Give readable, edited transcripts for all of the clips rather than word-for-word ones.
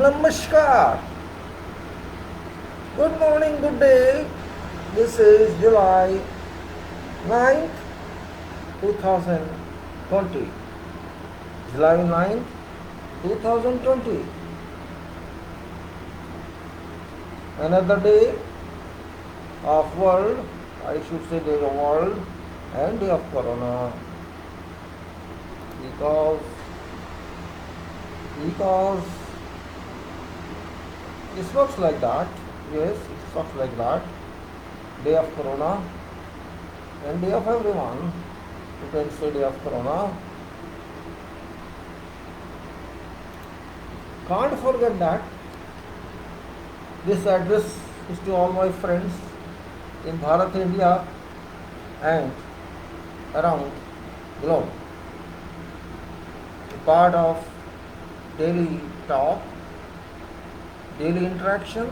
Namaskar. Good morning, good day. This is July 9th, 2020. July 9th, 2020. Another day of world, I should say day of world and day of Corona. Because it works like that. Yes, it works like that. Day of Corona and day of everyone. You can say day of Corona. Can't forget that. This address is to all my friends in Bharat, India and around globe. A part of daily talk, daily interaction,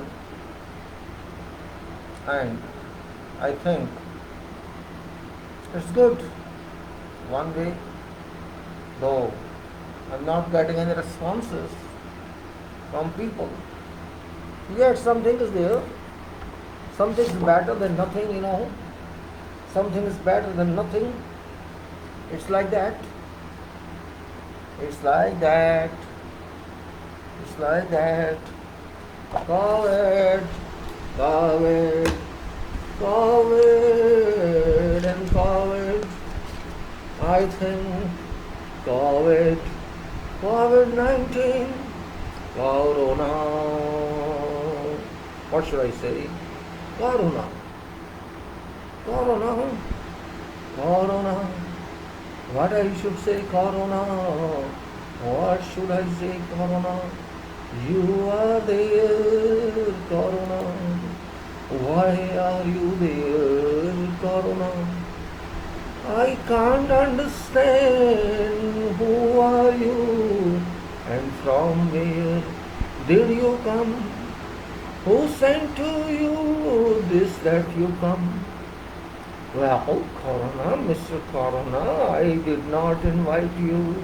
and I think it's good one way, though I'm not getting any responses from people. Yet something is there, something is better than nothing, something is better than nothing. It's like that. It's like that. It's like that. COVID, COVID, COVID and COVID. I think COVID, COVID-19, Corona. What should I say? Corona. Corona. Corona. What I should say, Corona? What should I say, Corona? You are there, Corona. Why are you there, Corona? I can't understand. Who are you and from where did you come? Who sent to you this that you come? Well, Corona, Mr. Corona, I did not invite you.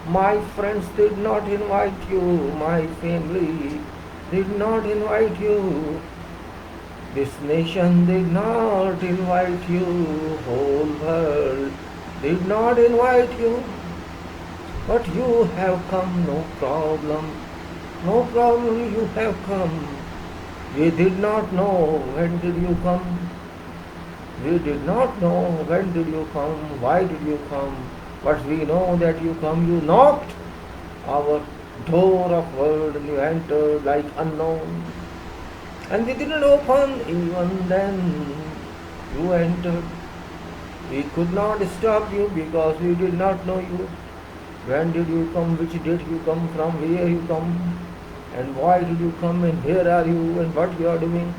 My friends did not invite you. My family did not invite you. This nation did not invite you. Whole world did not invite you. But you have come, no problem. No problem, you have come. We did not know when did you come. We did not know when did you come, why did you come, but we know that you come. You knocked our door of world and you entered like unknown. And we didn't open, even then you entered. We could not stop you because we did not know you. When did you come, which did you come, from where you come, and why did you come, and where are you, and what you are doing.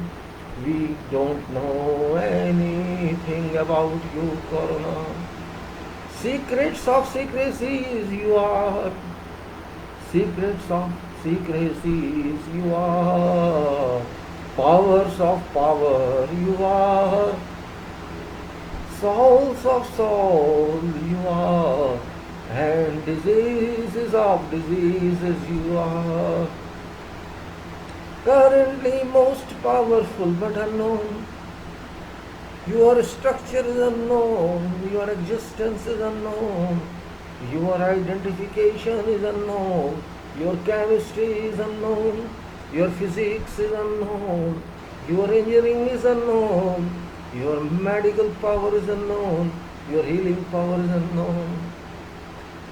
We don't know anything about you, Corona. Secrets of secrecies you are. Secrets of secrecies you are. Powers of power you are. Souls of soul you are. And diseases of diseases you are. Currently most powerful but unknown. Your structure is unknown. Your existence is unknown. Your identification is unknown. Your chemistry is unknown. Your physics is unknown. Your engineering is unknown. Your medical power is unknown. Your healing power is unknown.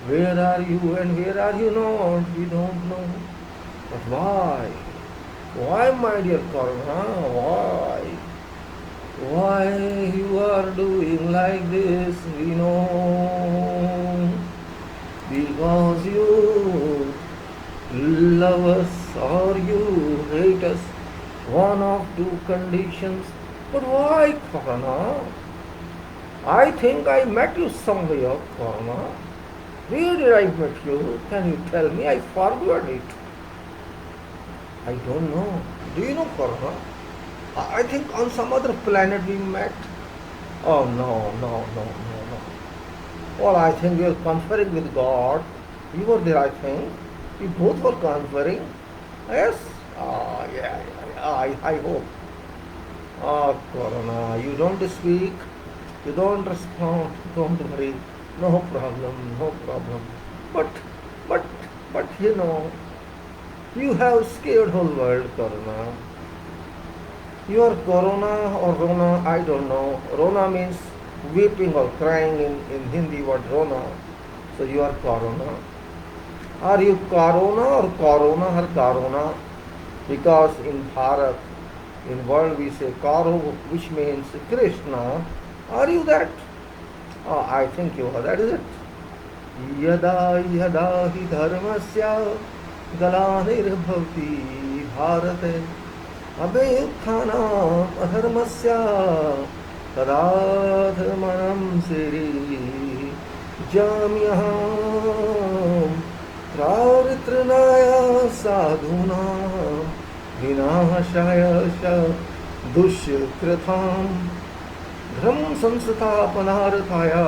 Where are you and where are you not? We don't know. But why? Why, my dear Corona? Why? Why you are doing like this? We know. Because you love us or you hate us. One of two conditions. But why, Corona? I think I met you somewhere, Corona. Where did I meet you? Can you tell me? I forgot it. I don't know. Do you know, Corona? I think on some other planet we met. Oh, no. Well, I think we are conferring with God. You were there, I think. We both were conferring. Yes? I hope. Corona, you don't speak, you don't respond, don't worry, no problem, no problem. But, but, but you have scared whole world, Corona. You are Corona or Rona, I don't know. Rona means weeping or crying in Hindi, what Rona. So you are Corona. Are you Corona or Corona or Corona? Because in Bharat, in world we say Karo, which means Krishna. Are you that? Oh, I think you are. That is it. Yada yada hi dharmasya galanirabhavti bharate abhayukhanam adharmasya tadadharmanam siri jamyaham Praritranaya sadhunam vinashaya dushkratham dhram samsthapanarthaya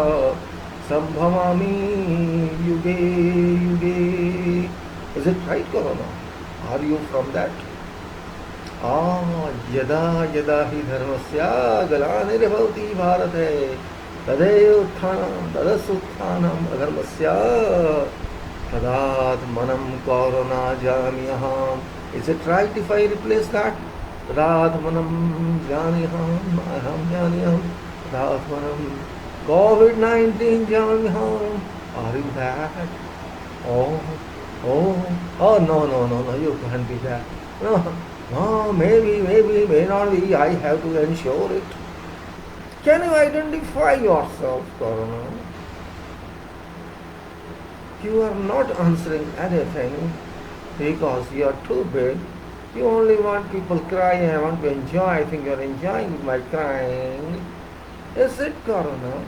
sambhavami yuge yuge. Is it right, Corona? Are you from that? Yada yada hi dharmasya galanirabhavti bharate tadasuthanam adharmasya Tadat manam korona jamyaham. Is it right if I replace that? Tadat manam jamyaham aham jamyaham. Tadat manam COVID-19 jamyaham. Are you that? Oh, no, you can't be that. No, maybe, may not be. I have to ensure it. Can you identify yourself, Corona? You are not answering anything because you are too big. You only want people crying. I want to enjoy. I think you are enjoying my crying. Is it, Corona?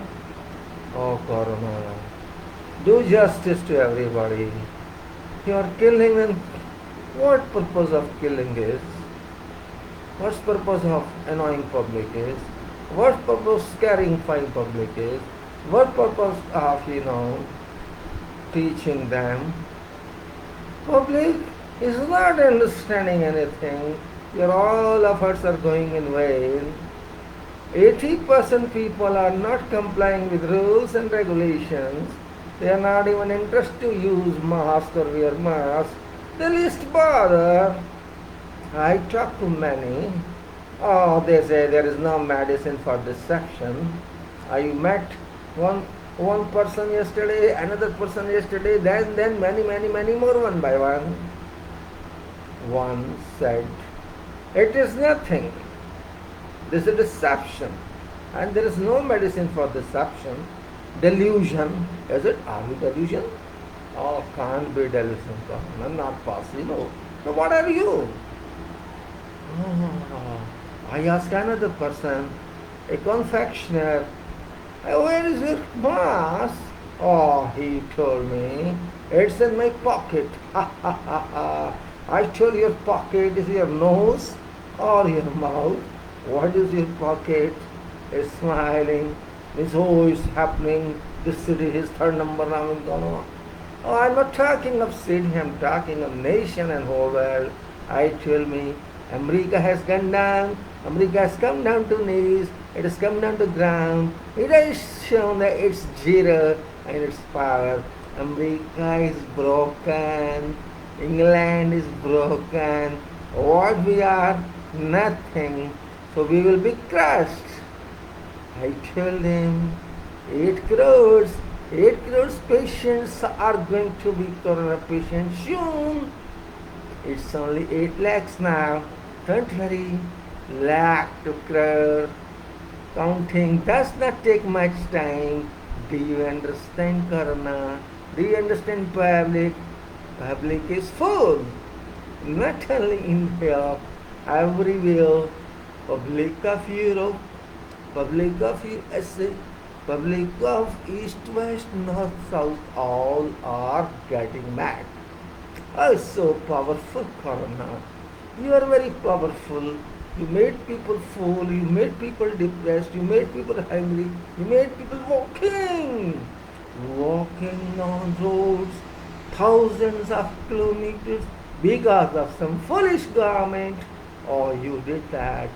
Oh, Corona. Do justice to everybody. You are killing them. What purpose of killing is? What purpose of annoying public is? What purpose scaring fine public is? What purpose of, teaching them? Public is not understanding anything. Your all efforts are going in vain. 80% people are not complying with rules and regulations. They are not even interested to use mask or wear mask. They least bother. I talk to many. Oh, they say there is no medicine for deception. I met one person yesterday, another person yesterday, then many more one by one. One said, it is nothing. This is deception. And there is no medicine for deception. Delusion. Is it? Are you delusion? Oh, can't be delusion. Not possible. So what are you? Oh, I asked another person, a confectioner, where is your mask? Oh, he told me, it's in my pocket. I told your pocket is your nose or your mouth. What is your pocket? It's smiling. It's it's happening. This city is third number now in Ghana. Oh, I'm not talking of city, I'm talking of nation and whole world. I tell me, America has gone down. America has come down to knees. It has come down to ground. It has shown that it's zero and its power. America is broken. England is broken. What we are? Nothing. So we will be crushed. I told him, 8 crores patients are going to be corona patients soon. It's only 8 lakhs now. Don't worry. Lakh to crore. Counting does not take much time. Do you understand, Corona? Do you understand public? Public is full. Not only in here, everywhere. Public of Europe, public of USA, public of East, West, North, South, all are getting mad. Oh, so powerful, Corona. You are very powerful. You made people full, you made people depressed, you made people hungry, you made people walking on roads, thousands of kilometers, because of some foolish government. Oh, you did that.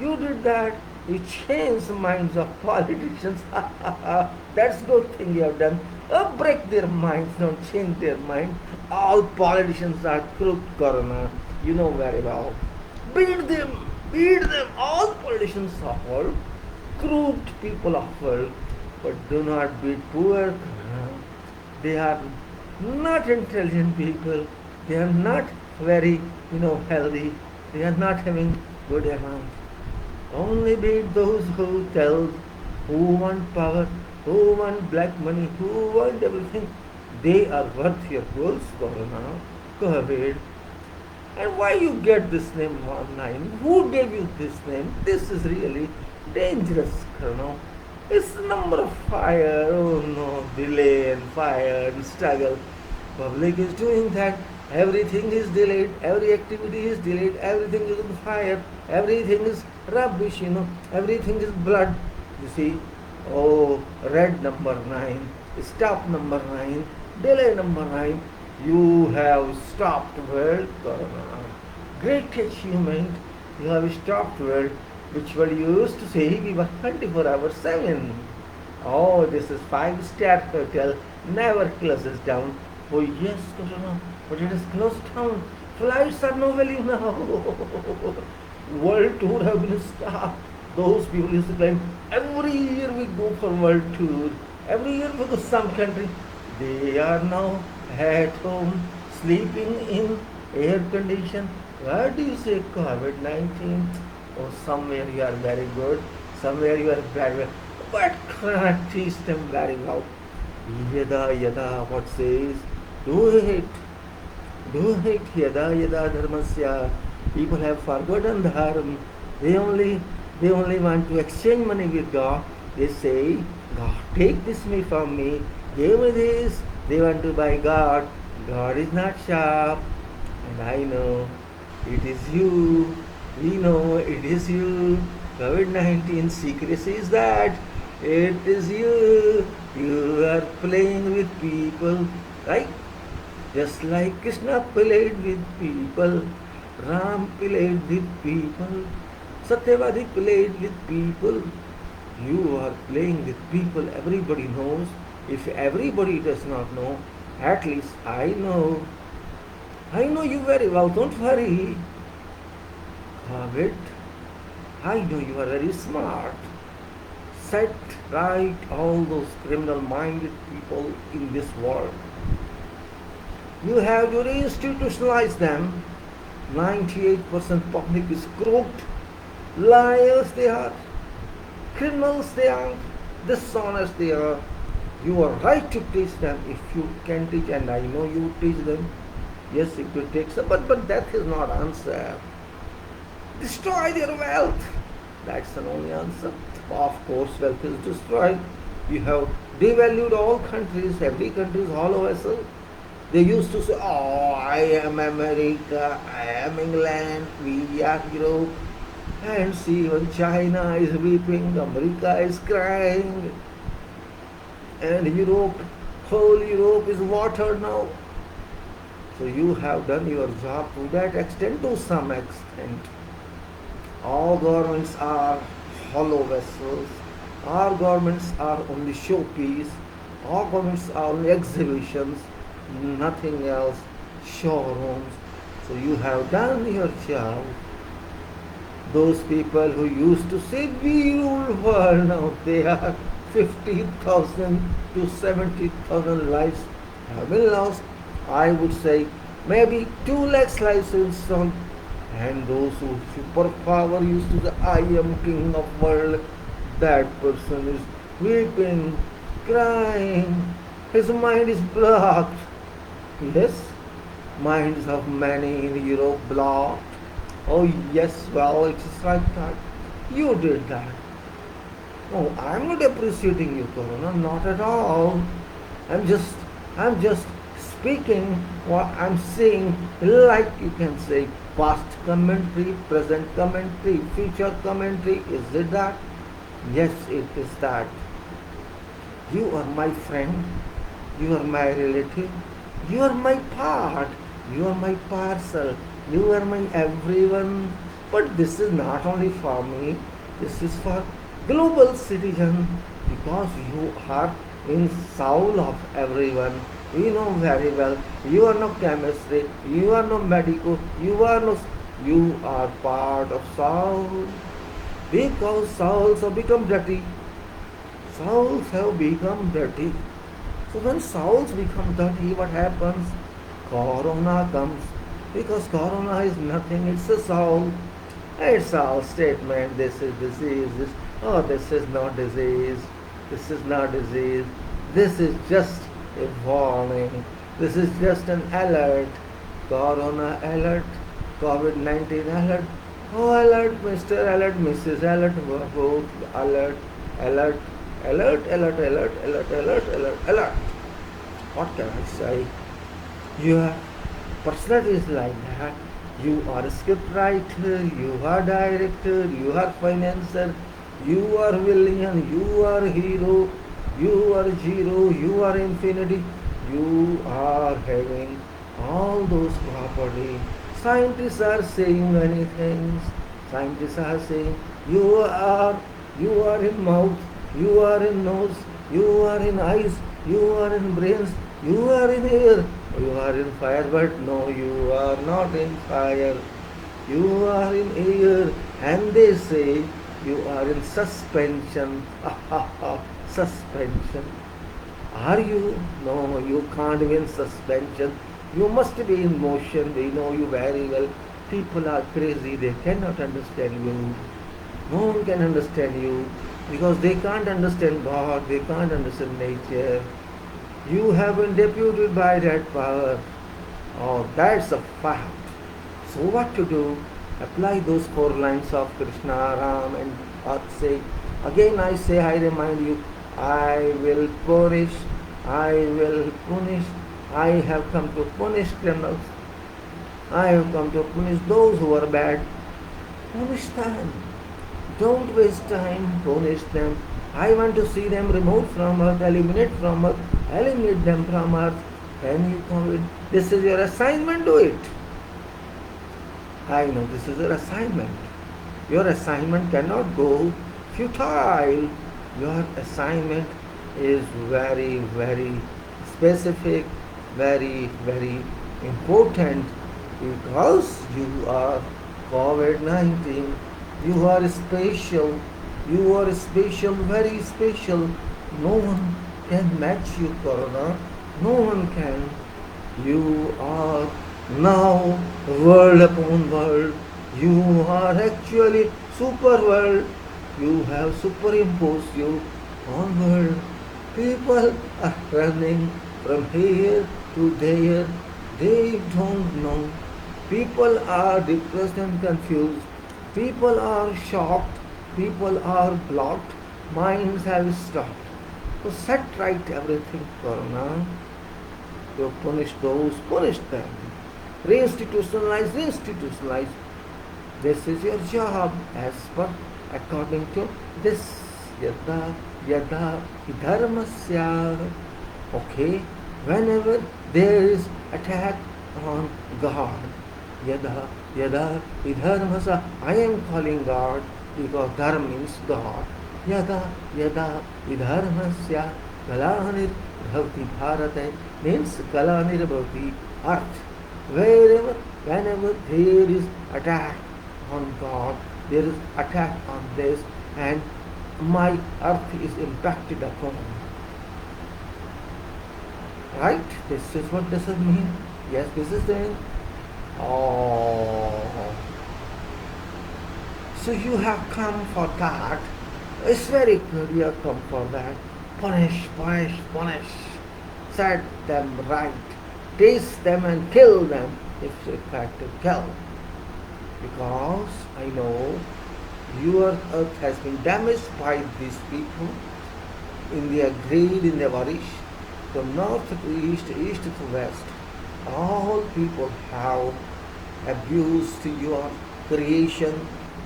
You did that. You changed the minds of politicians. That's good thing you have done. Break their minds, don't change their mind. All politicians are crooked, Corona. You know very well. Beat them, beat them. All politicians of world, crooked people of world, but do not beat poor. They are not intelligent people. They are not very, healthy. They are not having good amount. Only beat those who tell, who want power, who want black money, who want everything. They are worth your goals, Corona. Go ahead. And why you get this name online? Who gave you this name? This is really dangerous, Corona. It's the number of fire, oh no, delay and fire and struggle. Public is doing that. Everything is delayed, every activity is delayed, everything is on fire, everything is rubbish, everything is blood. You see, oh, red number 9, stop number 9, delay number 9, you have stopped world, Corona. Great achievement, you have stopped world, which were used to say we were 24 hours 7. Oh, this is 5-star hotel, never closes down. Oh yes, Corona, but it is closed down. Flights are no value now. World tour have been stopped. Those people used to claim every year we go for world tour. Every year we go to some country. They are now at home, sleeping in air condition. Why do you say COVID-19? Oh, somewhere you are very good, somewhere you are very well. But cannot teach them very well. Yada yada, what says? Do it. Do it. Yada yada dharmasya. People have forgotten dharma. They only want to exchange money with God. They say, God, take this me from me. Give me this. They want to buy God. God is not sharp. And I know it is you. We know it is you. COVID-19 secrecy is that. It is you. You are playing with people. Right? Just like Krishna played with people, Ram played with people, Satyavadi played with people. You are playing with people. Everybody knows. If everybody does not know, at least I know. I know you very well. Don't worry. Have it. I know you are very smart. Set right all those criminal-minded people in this world. You have to institutionalize them. 98% public is corrupt. Liars they are. Criminals they are. Dishonest they are. You are right to teach them if you can teach, and I know you teach them. Yes, it will take some, but that is not answer. Destroy their wealth. That's the only answer. Of course, wealth is destroyed. You have devalued all countries. Every country is hollow vessel. They used to say, oh, I am America, I am England, we are Europe. And see, when China is weeping, America is crying. And Europe, whole Europe is watered now. So you have done your job to that extent, to some extent. All governments are hollow vessels. All governments are only showpiece. All governments are only exhibitions. Nothing else, showrooms. So you have done your job. Those people who used to say we rule world, now they are 50,000 to 70,000 lives have been lost. I would say maybe 2 lakhs lives in some. And those who superpower used to say I am king of world, that person is weeping, crying, his mind is blocked. Yes, minds of many in Europe blocked. Oh yes, well it is like that. You did that. Oh, I'm not appreciating you, Corona, not at all. I'm just speaking what I'm saying, like you can say past commentary, present commentary, future commentary. Is it that? Yes, it is that. You are my friend. You are my relative. You are my part. You are my parcel. You are my everyone. But this is not only for me. This is for global citizen because you are in soul of everyone. We know very well. You are no chemistry. You are no medical. You are no. You are part of soul. Because souls have become dirty. Souls have become dirty. So when souls become dirty, what happens? Corona comes. Because corona is nothing, it's a soul. It's all statement, this is disease, this is not disease, this is not disease, this is just a warning, this is just an alert, corona alert, COVID-19 alert, oh alert, Mr. Alert, Mrs. Alert, both alert, alert, alert, alert, alert, alert, alert, alert, alert. What can I say? Your personality is like that. You are a script writer, you are director, you are financer, you are villain, you are hero, you are zero, you are infinity, you are having all those properties. Scientists are saying many things. Scientists are saying you are in mouth, you are in nose, you are in eyes, you are in brains, you are in air, you are in fire, but no, you are not in fire. You are in air, and they say you are in suspension. Suspension. Are you? No, you can't be in suspension. You must be in motion. We know you very well. People are crazy. They cannot understand you. No one can understand you because they can't understand God. They can't understand nature. You have been deputed by that power. Oh, that's a fact. So what to do? Apply those 4 lines of Krishna, Ram and say. Again I say, I remind you, I will punish, I will punish. I have come to punish criminals. I have come to punish those who are bad. Punish them. Don't waste time, punish them. I want to see them removed from earth, eliminate from earth, eliminate them from earth. Can you come with? This is your assignment, do it. I know this is your assignment. Your assignment cannot go futile. Your assignment is very, very specific, very, very important because you are COVID-19. You are special. You are special, very special. No one can match you, Corona. No one can. You are now world upon world. You are actually super world. You have superimposed you on world. People are running from here to there. They don't know. People are depressed and confused. People are shocked. People are blocked. Minds have stopped. So set right everything, Corona. You punish those, punish them. Reinstitutionalize, reinstitutionalize. This is your job as per according to this yada yada dharmasya. Okay, whenever there is attack on God, yada yada dharmasya, I am calling God because dharma means God. Yada yada dharmasya kalanir bhavti bharate means kalanir bhavti earth. Wherever, whenever there is attack on God, there is attack on this, and my earth is impacted upon. Right? This is what does it mean? Yes, this is the. Oh. So you have come for that. It's very good you have come for that. Punish, punish, punish. Set them right. Taste them and kill them if required to kill. Because I know your earth has been damaged by these people in their greed, in their varish, from north to east, east to west. All people have abused your creation,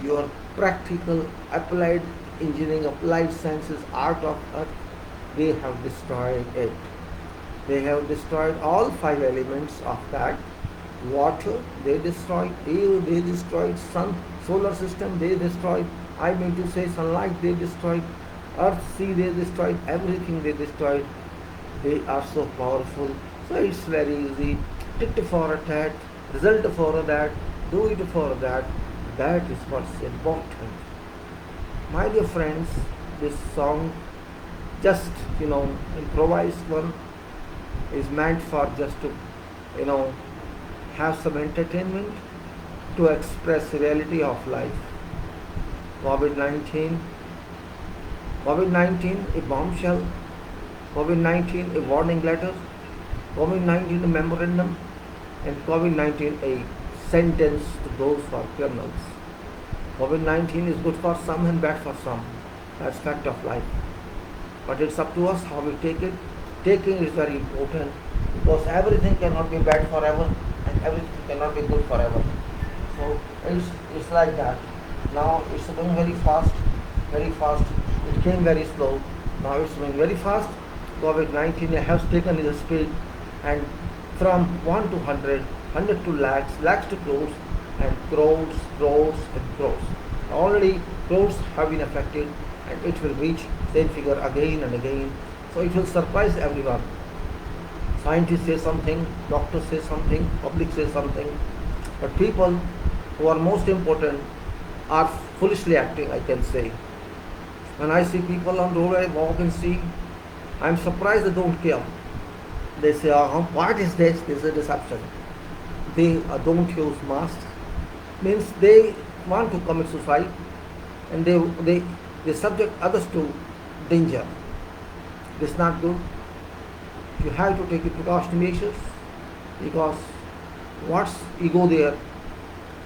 your practical, applied engineering, applied sciences, art of earth. They have destroyed it. They have destroyed all 5 elements of that water they destroyed, air they destroyed, sun, solar system they destroyed, I mean to say sunlight they destroyed, earth, sea they destroyed, everything they destroyed. They are so powerful. So it's very easy. Tit for a tat, result for that, do it for that. That is what's important. My dear friends, this song, just improvised one, is meant for just to you know have some entertainment, to express reality of life. COVID-19, COVID-19 a bombshell, COVID-19 a warning letter, COVID-19 a memorandum, and COVID-19 a sentence to those who are criminals. COVID-19 is good for some and bad for some. That's fact of life. But it's up to us how we take it. Taking is very important, because everything cannot be bad forever and everything cannot be good forever. So it's like that. Now it's going very fast, very fast. It came very slow. Now it's going very fast. COVID-19 has taken its speed, and from 1 to 100, 100 to lakhs, lakhs to crores, and crores, crores, and crores. Already crores have been affected, and it will reach same figure again and again. So it will surprise everyone. Scientists say something, doctors say something, public says something, but people who are most important are foolishly acting, I can say. When I see people on the road, I walk and see, I am surprised they don't care. They say, what is this? This is a deception. They don't use masks. Means they want to commit suicide, and they subject others to danger. This is not good. You have to take precautionary measures, because what's ego there,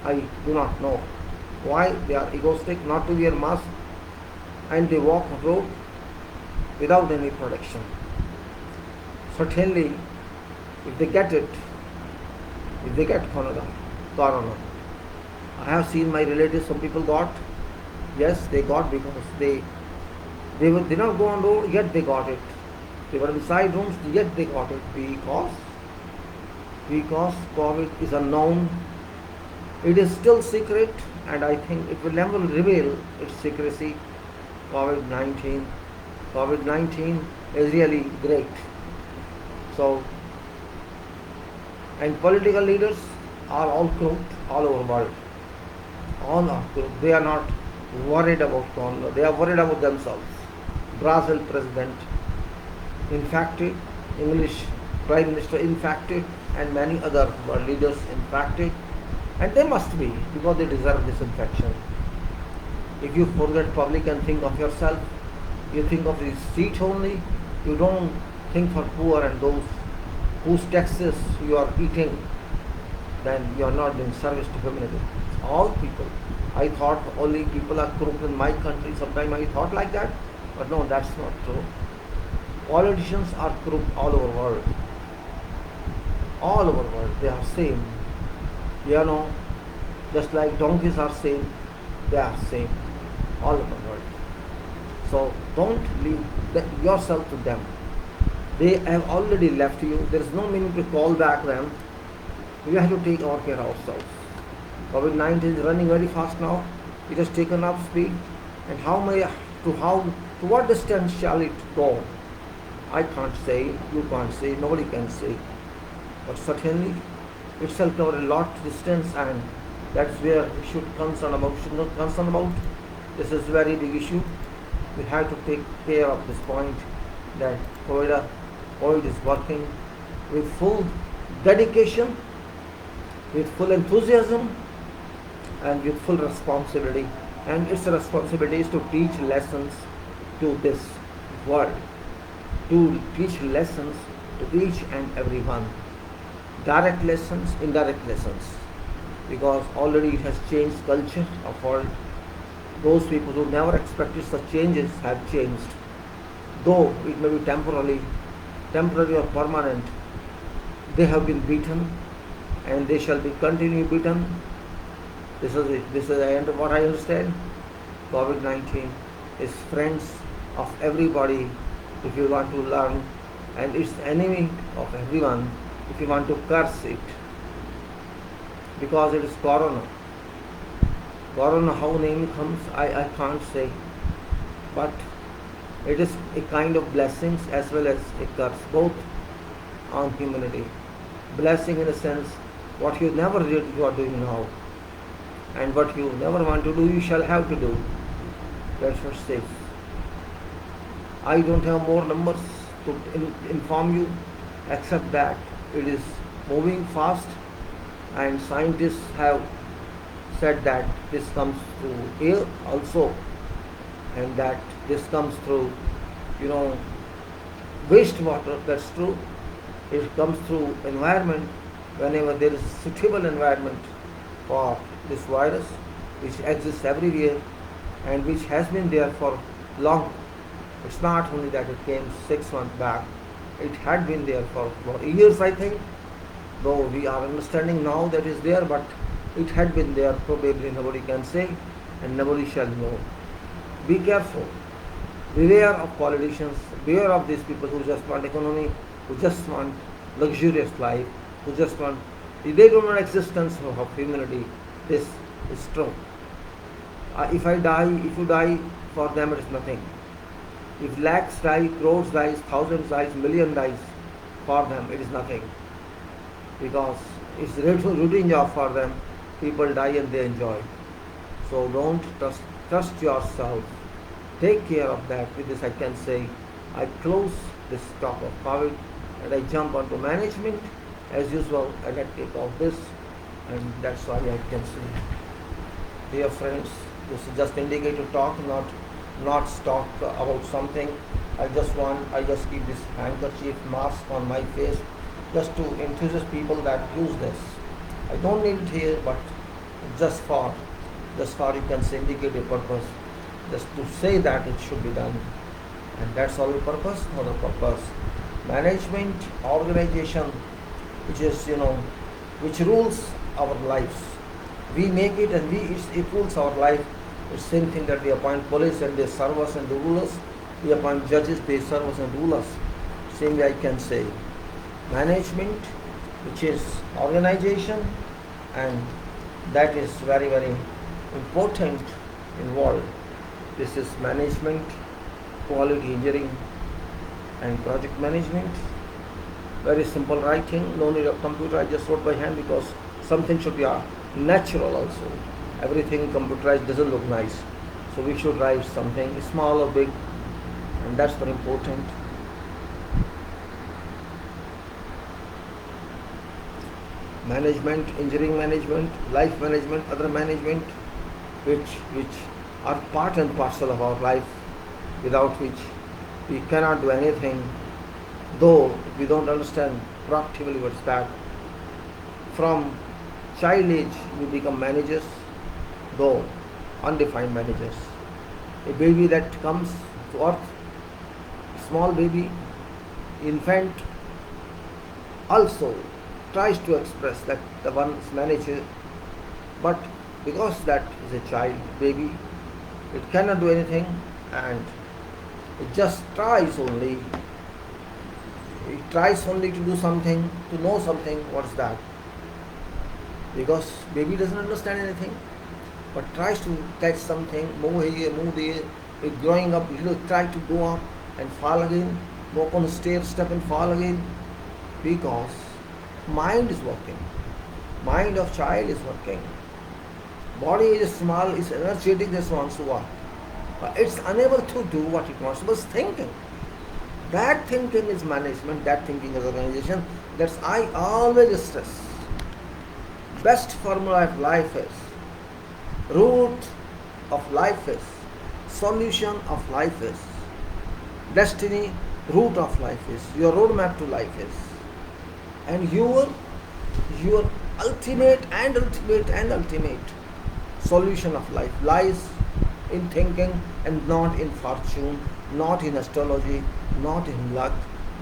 I do not know. Why they are egoistic, not to wear mask, and they walk on road without any protection. Certainly, if they get it, if they get corona, I have seen my relatives, some people got, yes, they got, because they did not go on road, yet they got it. They were inside rooms, yet they got it, because COVID is unknown. It is still secret, and I think it will never reveal its secrecy. COVID-19 is really great. So, and political leaders are all corrupt all over the world. All are corrupt. They are not worried about corona. They are worried about themselves. Brazil president infected, English Prime Minister infected, and many other world leaders infected. And they must be, because they deserve this infection. If you forget public and think of yourself, you think of the seat only, you don't think for poor and those whose taxes you are eating, then you are not doing service to humanity. All people. I thought only people are corrupt in my country. Sometimes I thought like that, but no, that's not true. Politicians are corrupt all over the world. All over the world, they are same. Just like donkeys are same, they are same all over the world. So don't leave yourself to them. They have already left you. There is no meaning to call back them. We have to take our care ourselves. COVID-19 is running very fast now. It has taken up speed. And to what distance shall it go? I can't say, you can't say, nobody can say. But certainly it shall cover a lot distance, and that's where we should concern about. This is a very big issue. We have to take care of this point, that COVID is working with full dedication, with full enthusiasm, and with full responsibility. And its responsibility is to teach lessons to this world, to teach lessons to each and every one. Direct lessons, indirect lessons, because already it has changed culture of world. Those people who never expected such changes have changed, though it may be temporary or permanent. They have been beaten, and they shall be continually beaten. This is what I understand. COVID-19 is friends of everybody if you want to learn, and it's enemy of everyone if you want to curse it. because it is Corona. Corona, how name comes, I can't say. But it is a kind of blessings as well as a curse, both on humanity. Blessing in a sense, what you never did, you are doing now. And what you never want to do, you shall have to do. That's what it says. I don't have more numbers to inform you, except that it is moving fast, and scientists have said that this comes through air also, and that this comes through, wastewater. That's true. It comes through environment. Whenever there is suitable environment for this virus, which exists everywhere and which has been there for long. It's not only that it came 6 months back, it had been there for years, I think, though we are understanding now that it's there, but it had been there, probably nobody can say, and nobody shall know. Be careful. Beware of politicians, beware of these people who just want economy, who just want luxurious life, who just want, they don't want existence of humanity. This is true. If I die, if you die, for them it is nothing. If lakhs die, crores dies, thousands dies, million dies, for them it is nothing. Because it's a routine job for them. People die and they enjoy. So don't trust yourself. Take care of that. With this I can say, I close this talk of COVID and I jump onto management. As usual, I let take off this, and that's all I can say. Dear friends, this is just indicative talk, not talk about something. I just keep this handkerchief mask on my face just to enthuse people that use this. I don't need it here, but just for you can say indicative purpose, just to say that it should be done. And that's all the purpose, not the purpose. Management, organization, which is, which rules our lives. We make it and it rules our life. It's the same thing that we appoint police and they serve us and rule us. We appoint judges, they serve us and rule us. Same way I can say. Management, which is organization, and that is very, very important in world. This is management, quality engineering, and project management. Very simple writing, no need of computer. I just wrote by hand because something should be natural also. Everything computerized doesn't look nice. So we should write something small or big, and that's very important. Management, engineering management, life management, other management, which are part and parcel of our life, without which we cannot do anything, though we don't understand practically what's that. From child age we become managers, though undefined managers. A baby that comes to earth, small baby, infant, also tries to express that the one is manager, but because that is a child, baby, it cannot do anything, and it just tries only. It tries only to do something, to know something. What's that? Because baby doesn't understand anything, but tries to catch something, move here, move there. It growing up, try to go up and fall again, go up on the stair, step and fall again, because mind is working. Mind of child is working. Body is small, is energetic, just wants to work. But it's unable to do what it wants. But it's thinking. That thinking is management, that thinking is organization. That's I always stress. Best formula of life is, root of life is, solution of life is, destiny, root of life is, your roadmap to life is. And your ultimate solution of life lies in thinking and not in fortune, not in astrology, not in luck,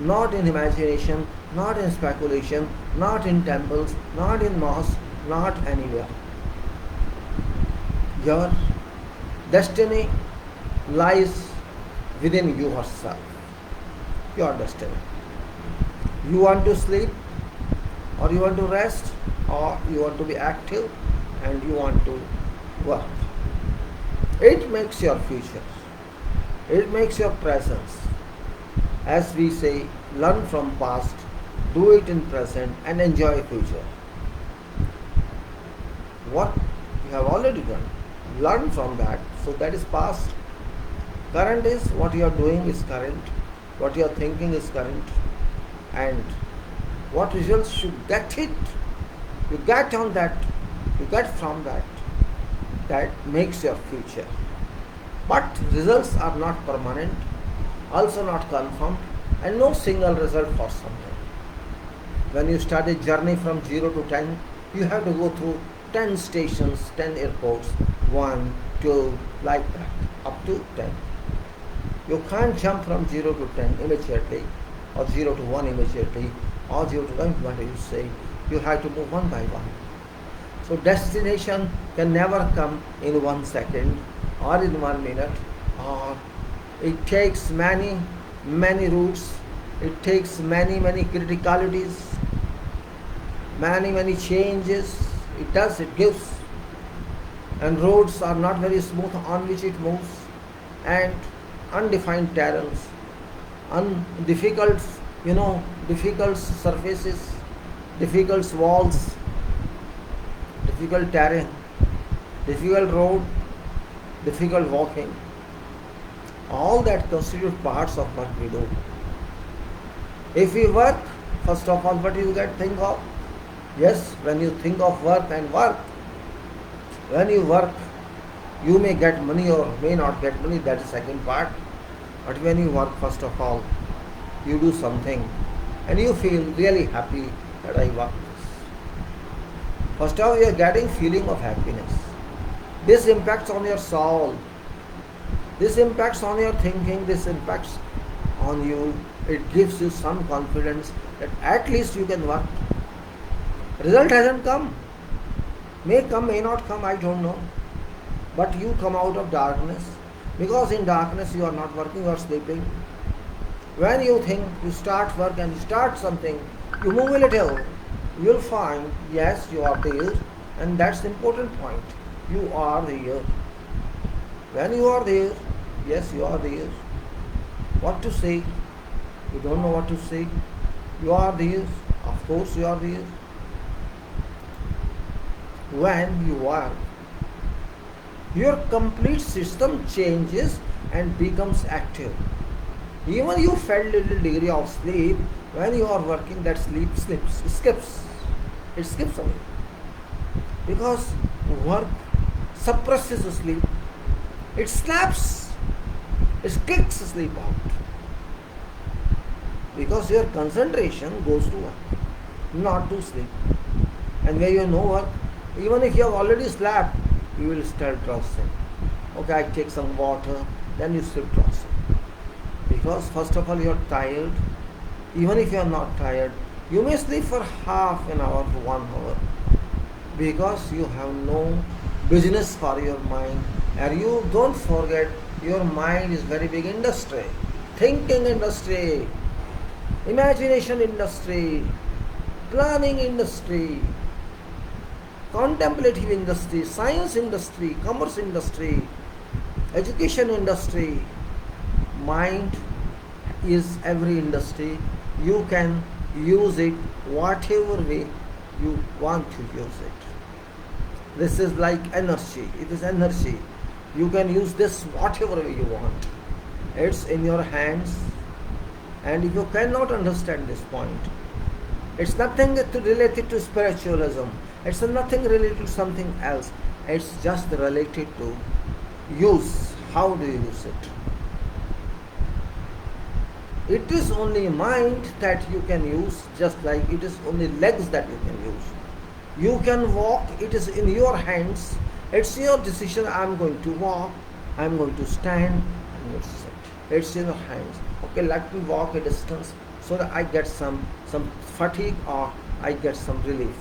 not in imagination, not in speculation, not in temples, not in mosques, not anywhere. Your destiny lies within you yourself. Your destiny. You want to sleep or you want to rest, or you want to be active and you want to work. It makes your future. It makes your presence. As we say, learn from past, do it in present and enjoy future. What you have already done, learn from that. So that is past. Current is what you are doing is current, what you are thinking is current, and what results you get it, you get on that, you get from that, that makes your future. But results are not permanent, also not confirmed, and no single result for something. When you start a journey from 0 to 10, you have to go through 10 stations, 10 airports, 1, 2, like that, up to 10. You can't jump from 0 to 10 immediately, or 0 to 1 immediately, or 0 to 1, what do you say? You have to move one by one. So destination can never come in 1 second, or in 1 minute, or it takes many routes, it takes many criticalities, many changes. It gives, and roads are not very smooth on which it moves, and undefined terrains, difficult surfaces, difficult walls, difficult terrain, difficult road, difficult walking. All that constitute parts of what we do. If we work, first of all, what you think of? Yes, when you think of work and work, when you work, you may get money or may not get money, that is second part. But when you work, first of all, you do something and you feel really happy that I work this. First of all, you are getting feeling of happiness. This impacts on your soul. This impacts on your thinking. This impacts on you. It gives you some confidence that at least you can work. Result hasn't come. May come, may not come, I don't know. But you come out of darkness. Because in darkness you are not working, you are sleeping. When you think, you start work and you start something, you move a little, you will find, yes, you are there. And that's the important point. You are there. When you are there, yes, you are there. What to say? You don't know what to say. You are there. Of course you are there. When you are, your complete system changes and becomes active. Even you felt little degree of sleep, when you are working, that sleep skips. It skips away. Because work suppresses sleep. It slaps. It kicks sleep out. Because your concentration goes to work, not to sleep. And when you know work, even if you have already slept, you will start drowsing. Okay, I take some water, then you sleep drowsing. Because first of all you are tired. Even if you are not tired, you may sleep for half an hour to 1 hour. Because you have no business for your mind. And you don't forget, your mind is very big industry. Thinking industry, imagination industry, planning industry, contemplative industry, science industry, commerce industry, education industry. Mind is every industry. You can use it whatever way you want to use it. This is like energy. It is energy. You can use this whatever way you want. It's in your hands. And if you cannot understand this point, it's nothing related to spiritualism. It's nothing related to something else. It's just related to use. How do you use it? It is only mind that you can use, just like it is only legs that you can use. You can walk, it is in your hands. It's your decision. I'm going to walk, I'm going to stand, I'm going to sit. It's in your hands. Okay, let me walk a distance so that I get some fatigue or I get some relief.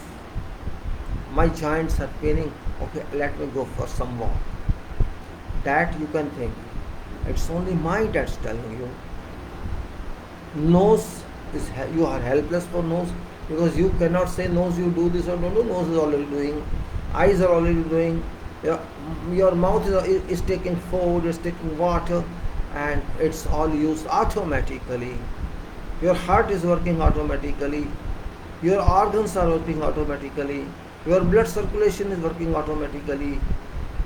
My joints are paining. Okay, let me go for some walk. That you can think. It's only mind that's telling you. Nose is, you are helpless for nose. Because you cannot say nose you do this or don't do. Nose is already doing, eyes are already doing, your mouth is taking food, is taking water, and it's all used automatically. Your heart is working automatically, your organs are working automatically, your blood circulation is working automatically,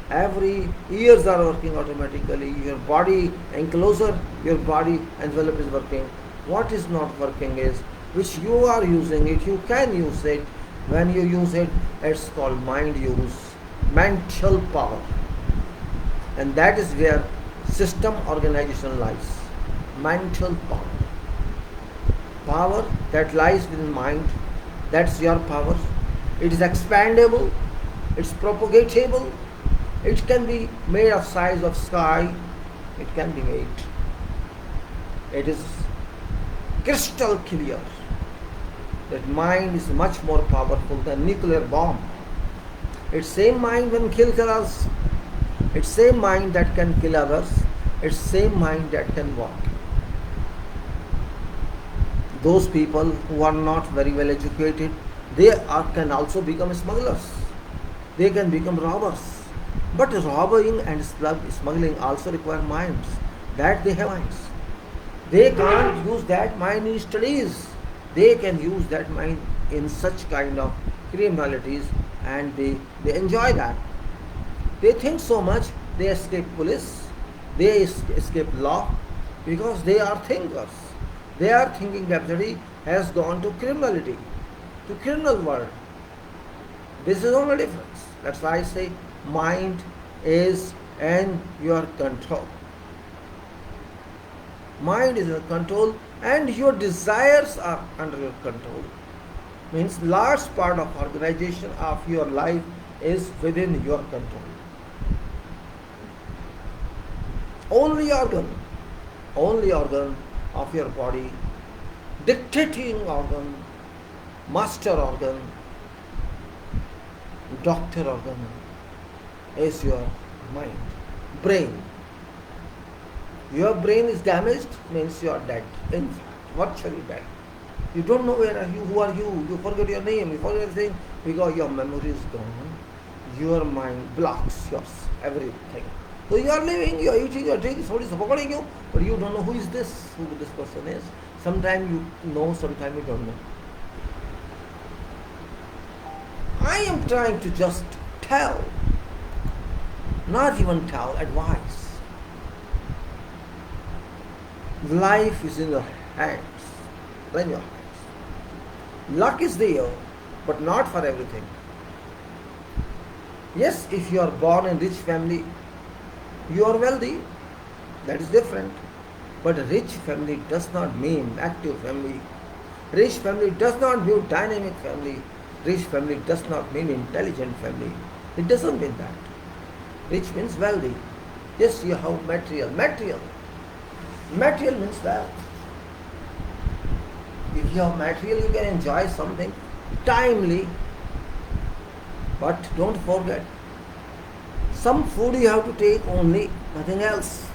every ears are working automatically, your body enclosure, your body envelope is working. What is not working is, which you are using it, you can use it. When you use it, it's called mind use, mental power. And that is where system organization lies. Mental power. Power that lies within mind, that's your power. It is expandable, it's propagatable, it can be made of size of sky, it can be made. It is crystal clear that mind is much more powerful than nuclear bomb. It's same mind when kills us. It's same mind that can kill others. It's same mind that can walk. Those people who are not very well educated, can also become smugglers. They can become robbers. But robbing and smuggling also require minds. That they have minds. They can't use that mind in studies. They can use that mind in such kind of criminalities, and they enjoy that. They think so much, they escape police, they escape law, because they are thinkers. Their thinking capacity has gone to criminality, to criminal world. This is the only difference. That's why I say mind is in your control. Mind is in control, and your desires are under your control. Means large part of organization of your life is within your control. Only organ of your body, dictating organ, master organ, doctor organ is your mind, brain. Your brain is damaged, means you are dead. In fact, virtually dead. You don't know where are you, who are you, you forget your name, you forget everything, because your memory is gone. Your mind blocks everything. So you are living, you are eating, you are drinking, somebody is supporting you, but you don't know who is this, who this person is. Sometimes you know, sometimes you don't know. I am trying to just tell, not even tell, advise. Life is in your hands, in your hands. Luck is there, but not for everything. Yes, if you are born in rich family, you are wealthy, that is different. But a rich family does not mean active family. Rich family does not mean dynamic family. Rich family does not mean intelligent family. It doesn't mean that. Rich means wealthy. Yes, you have material. Material means wealth. If you have material, you can enjoy something timely. But don't forget, some food you have to take only, nothing else.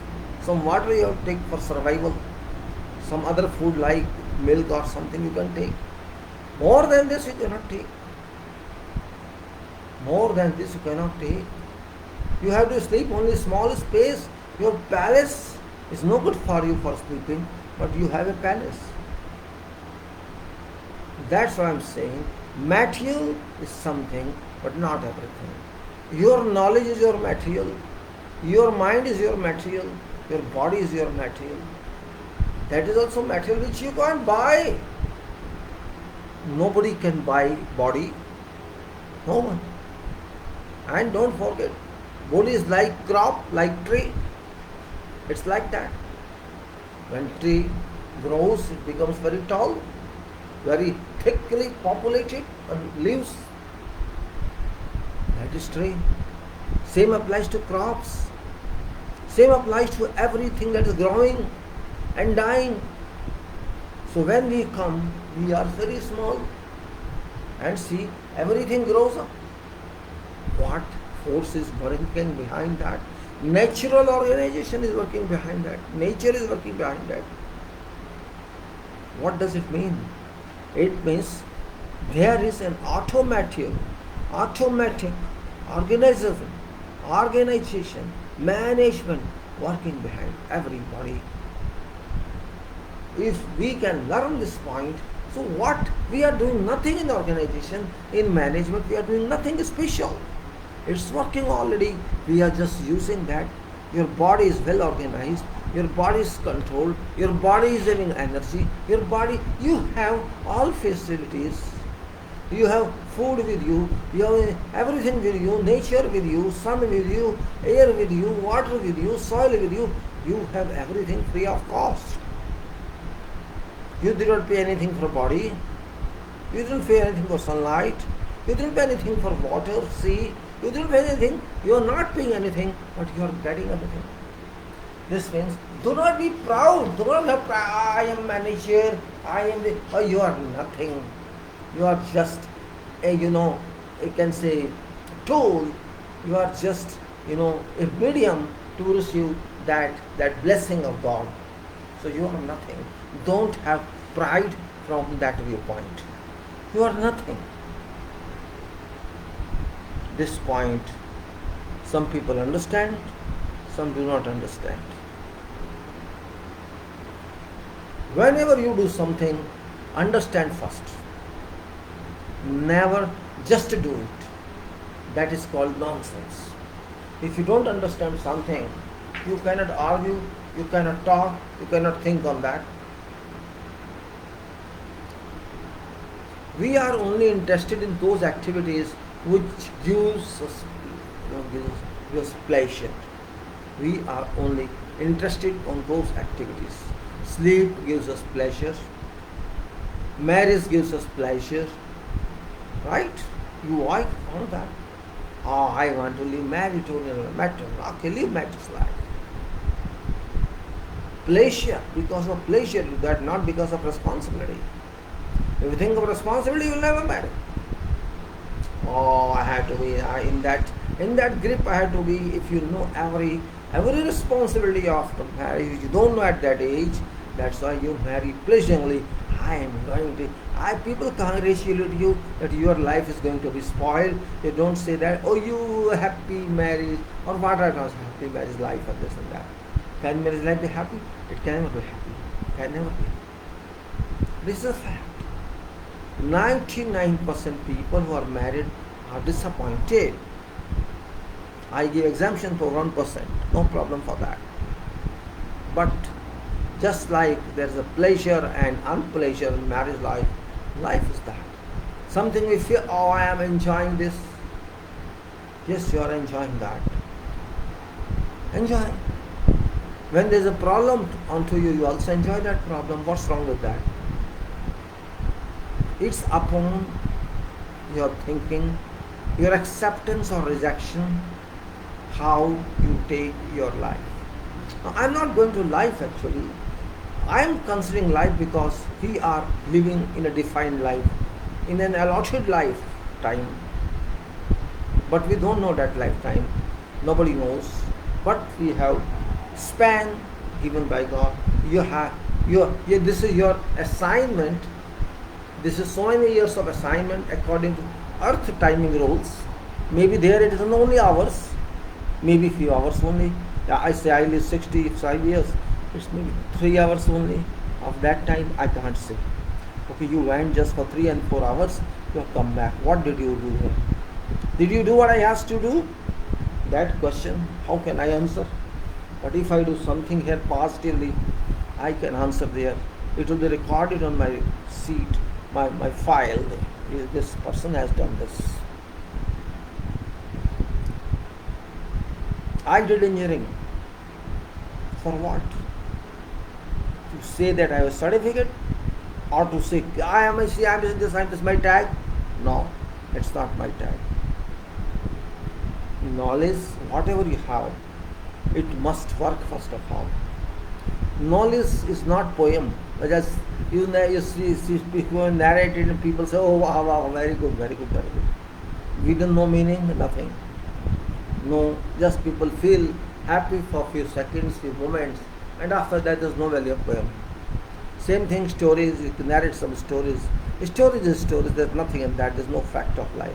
Some water you have to take for survival. Some other food like milk or something you can take. More than this you cannot take. More than this you cannot take. You have to sleep only small space. Your palace is no good for you for sleeping, but you have a palace. That's why I'm saying material is something, but not everything. Your knowledge is your material. Your mind is your material. Your body is your material. That is also material which you can't buy. Nobody can buy body. No one. And don't forget, body is like crop, like tree. It's like that. When tree grows, it becomes very tall, very thickly populated and leaves. That is tree. Same applies to crops. Same applies to everything that is growing and dying. So when we come, we are very small and see everything grows up. What force is working behind that? Natural organization is working behind that. Nature is working behind that. What does it mean? It means There is an automatic organization, management working behind everybody. If we can learn this point, so what we are doing nothing in the organization, in management, we are doing nothing special. It's working already. We are just using that. Your body is well organized. Your body is controlled. Your body is having energy. Your body, you have all facilities. You have food with you. You have everything with you. Nature with you. Sun with you. Air with you. Water with you. Soil with you. You have everything free of cost. You did not pay anything for body. You didn't pay anything for sunlight. You didn't pay anything for water, sea. You didn't pay anything. You are not paying anything, but you are getting everything. This means do not be proud. Do not have pride. I am manager. I am the. Oh, you are nothing. You are just a, you can say, tool. You are just, a medium to receive that blessing of God. So you are nothing. Don't have pride from that viewpoint. You are nothing. This point, some people understand, some do not understand. Whenever you do something, understand first. Never just do it. That is called nonsense. If you don't understand something, you cannot argue, you cannot talk, you cannot think on that. We are only interested in those activities which gives us pleasure. We are only interested on those activities. Sleep gives us pleasure. Marriage gives us pleasure. Right? You like all that. Oh, I want to live marital matter. Okay, live marriage life. Pleasure, because of pleasure you get, not because of responsibility. If you think of responsibility, you will never marry. Oh, I have to be in that grip. I have to be. If you know every responsibility of the marriage, you don't know at that age. That's why you marry pleasantly. I am going to. People congratulate you that your life is going to be spoiled. They don't say that. Oh, you happy marriage or what are those happy marriage life or this and that. Can marriage life be happy? It can never be happy. Can never be. This is a fact. 99% people who are married are disappointed. I give exemption for 1%, no problem for that. But just like there's a pleasure and unpleasure in marriage life, life is that. Something we feel, oh, I am enjoying this. Yes, you are enjoying that. Enjoy. When there's a problem onto you, you also enjoy that problem. What's wrong with that? It's upon your thinking, your acceptance or rejection, how you take your life. Now, I'm not going to life actually. I am considering life because we are living in a defined life, in an allotted lifetime. But we don't know that lifetime. Nobody knows. But we have span given by God. This is your assignment. This is so many years of assignment according to earth timing rules. Maybe there it is only hours, maybe few hours only. I say I live 65 years. It's maybe 3 hours only. Of that time I can't say. Okay, you went just for 3 and 4 hours. You have come back. What did you do here? Did you do what I asked you to do? That question, how can I answer? But if I do something here positively, I can answer there. It will be recorded on my sheet. My file, this person has done this. I did engineering. For what? To say that I have a certificate, or to say I am a scientist, my tag? No, it's not my tag. Knowledge, whatever you have, it must work first of all. Knowledge is not poem. Just you see people narrate it and people say, oh wow, very good, very good, very good. We don't know meaning, nothing. No, just people feel happy for a few seconds, few moments, and after that there's no value of poem. Same thing, stories, you can narrate some stories. Story is story. There's nothing in that. There's no fact of life.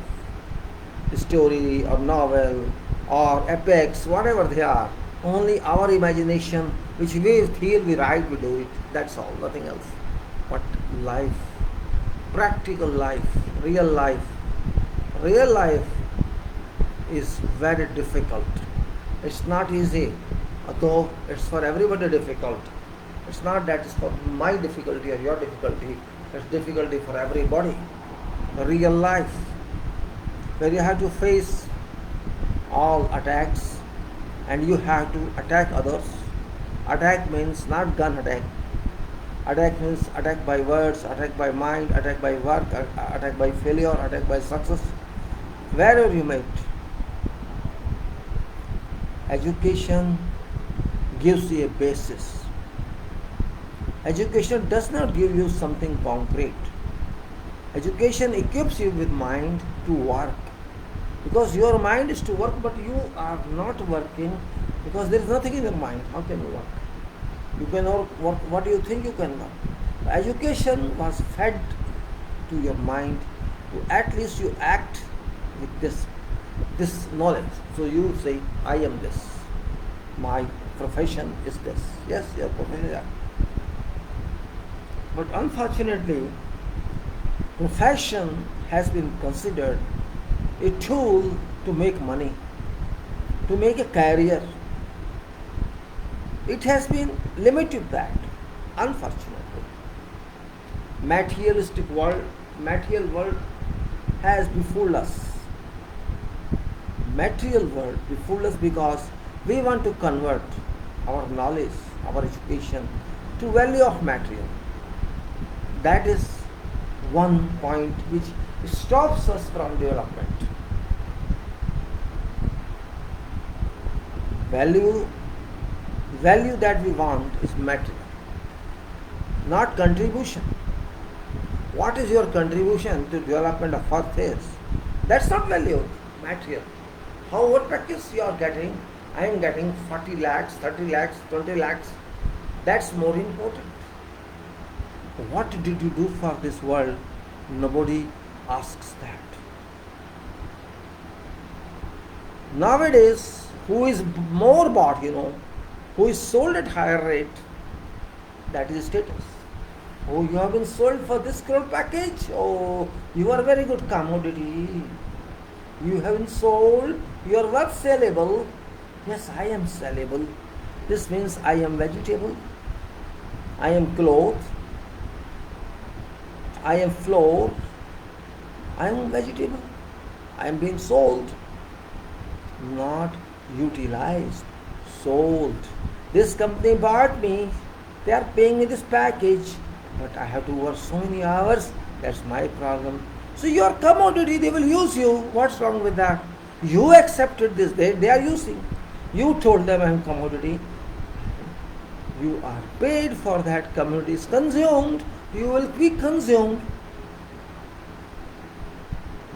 Story or novel or epics, whatever they are, only our imagination, which we feel, we write, we do it. That's all, nothing else. But life, practical life, real life is very difficult. It's not easy, although it's for everybody difficult. It's not that it's for my difficulty or your difficulty. It's difficulty for everybody. Real life, where you have to face all attacks and you have to attack others. Attack means not gun attack. Attack means attack by words, attack by mind, attack by work, attack by failure, attack by success. Wherever you meet, education gives you a basis. Education does not give you something concrete. Education equips you with mind to work. Because your mind is to work, but you are not working because there is nothing in your mind. How can you work? You can work what do you think you can work. Education was fed to your mind to at least you act with this knowledge. So you say, I am this. My profession is this. Yes, your profession is that. But unfortunately, profession has been considered a tool to make money, to make a career. It has been limited to that, unfortunately. Material world has befooled us. Material world befooled us because we want to convert our knowledge, our education to value of material. That is one point which stops us from development. Value that we want is material, not contribution. What is your contribution to development of first phase? That's not value, material. How what package you are getting? I am getting 40 lakhs, 30 lakhs, 20 lakhs. That's more important. What did you do for this world? Nobody asks that. Nowadays, who is more bought, who is sold at higher rate, that is status. Oh, you have been sold for this crore package. Oh, you are very good commodity. You have been sold. You are worth sellable. Yes, I am sellable. This means I am vegetable. I am clothed. I am floor. I am vegetable. I am being sold. Not utilized. Sold. This company bought me. They are paying me this package. But I have to work so many hours. That's my problem. So your commodity, they will use you. What's wrong with that? You accepted this. They are using. You told them I am commodity. You are paid for that. Commodity is consumed. You will be consumed.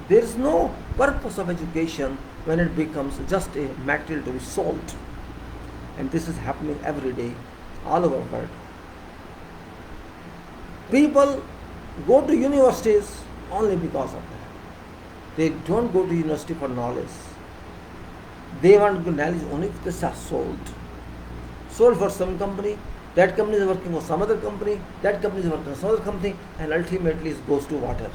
There is no purpose of education when it becomes just a material to be sold. And this is happening every day, all over the world. People go to universities only because of that. They don't go to university for knowledge. They want to knowledge only if they are sold. Sold for some company, that company is working for some other company, that company is working for some other company, and ultimately it goes to water.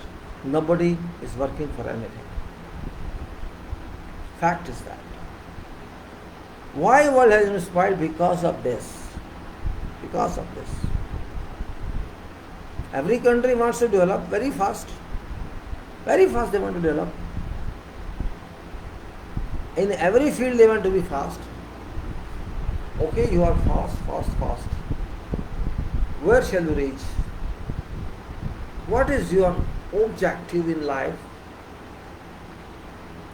Nobody is working for anything. Fact is that. Why world has been spoiled? Because of this. Because of this. Every country wants to develop very fast. Very fast they want to develop. In every field they want to be fast. Okay, you are fast. Where shall you reach? What is your objective in life?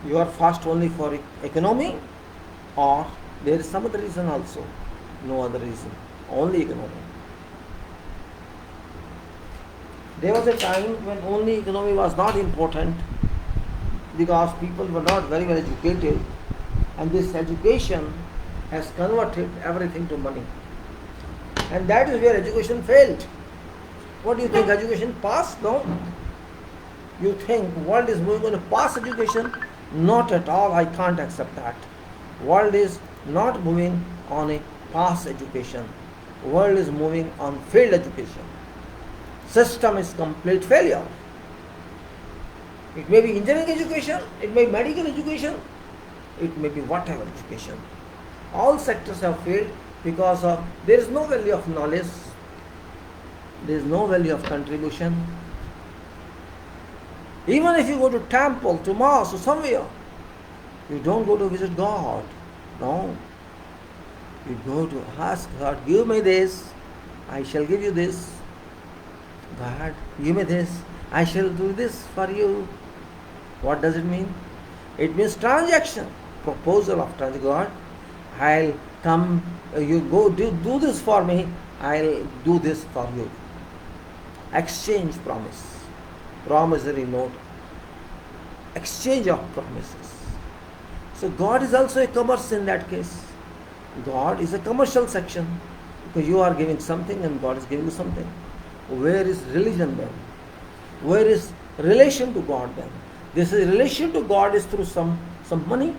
You are fast only for economy, or there is some other reason also? No other reason. Only economy. There was a time when only economy was not important because people were not very well educated, and this education has converted everything to money. And that is where education failed. What do you think? Education passed? No. You think world is moving on a past education? Not at all. I can't accept that. World is not moving on a past education. World is moving on failed education. System is complete failure. It may be engineering education, it may be medical education, it may be whatever education. All sectors have failed because there is no value of knowledge, there is no value of contribution. Even if you go to temple, to mosque, or somewhere, you don't go to visit God. No. You go to ask God, give me this, I shall give you this. God, give me this, I shall do this for you. What does it mean? It means transaction, proposal of transaction. God, I'll come, you go do this for me, I'll do this for you. Exchange promise, promissory note, exchange of promises. So God is also a commerce in that case. God is a commercial section because you are giving something and God is giving you something. Where is religion then? Where is relation to God then? This is relation to God is through some money.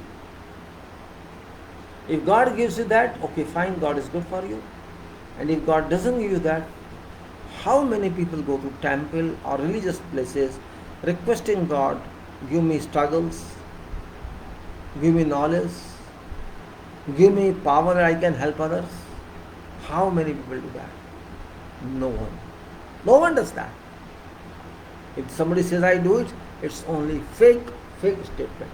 If God gives you that, okay, fine, God is good for you. And if God doesn't give you that, how many people go to temple or religious places requesting God, give me struggles, give me knowledge, give me power that I can help others? How many people do that? No one. No one does that. If somebody says I do it, it's only fake statement.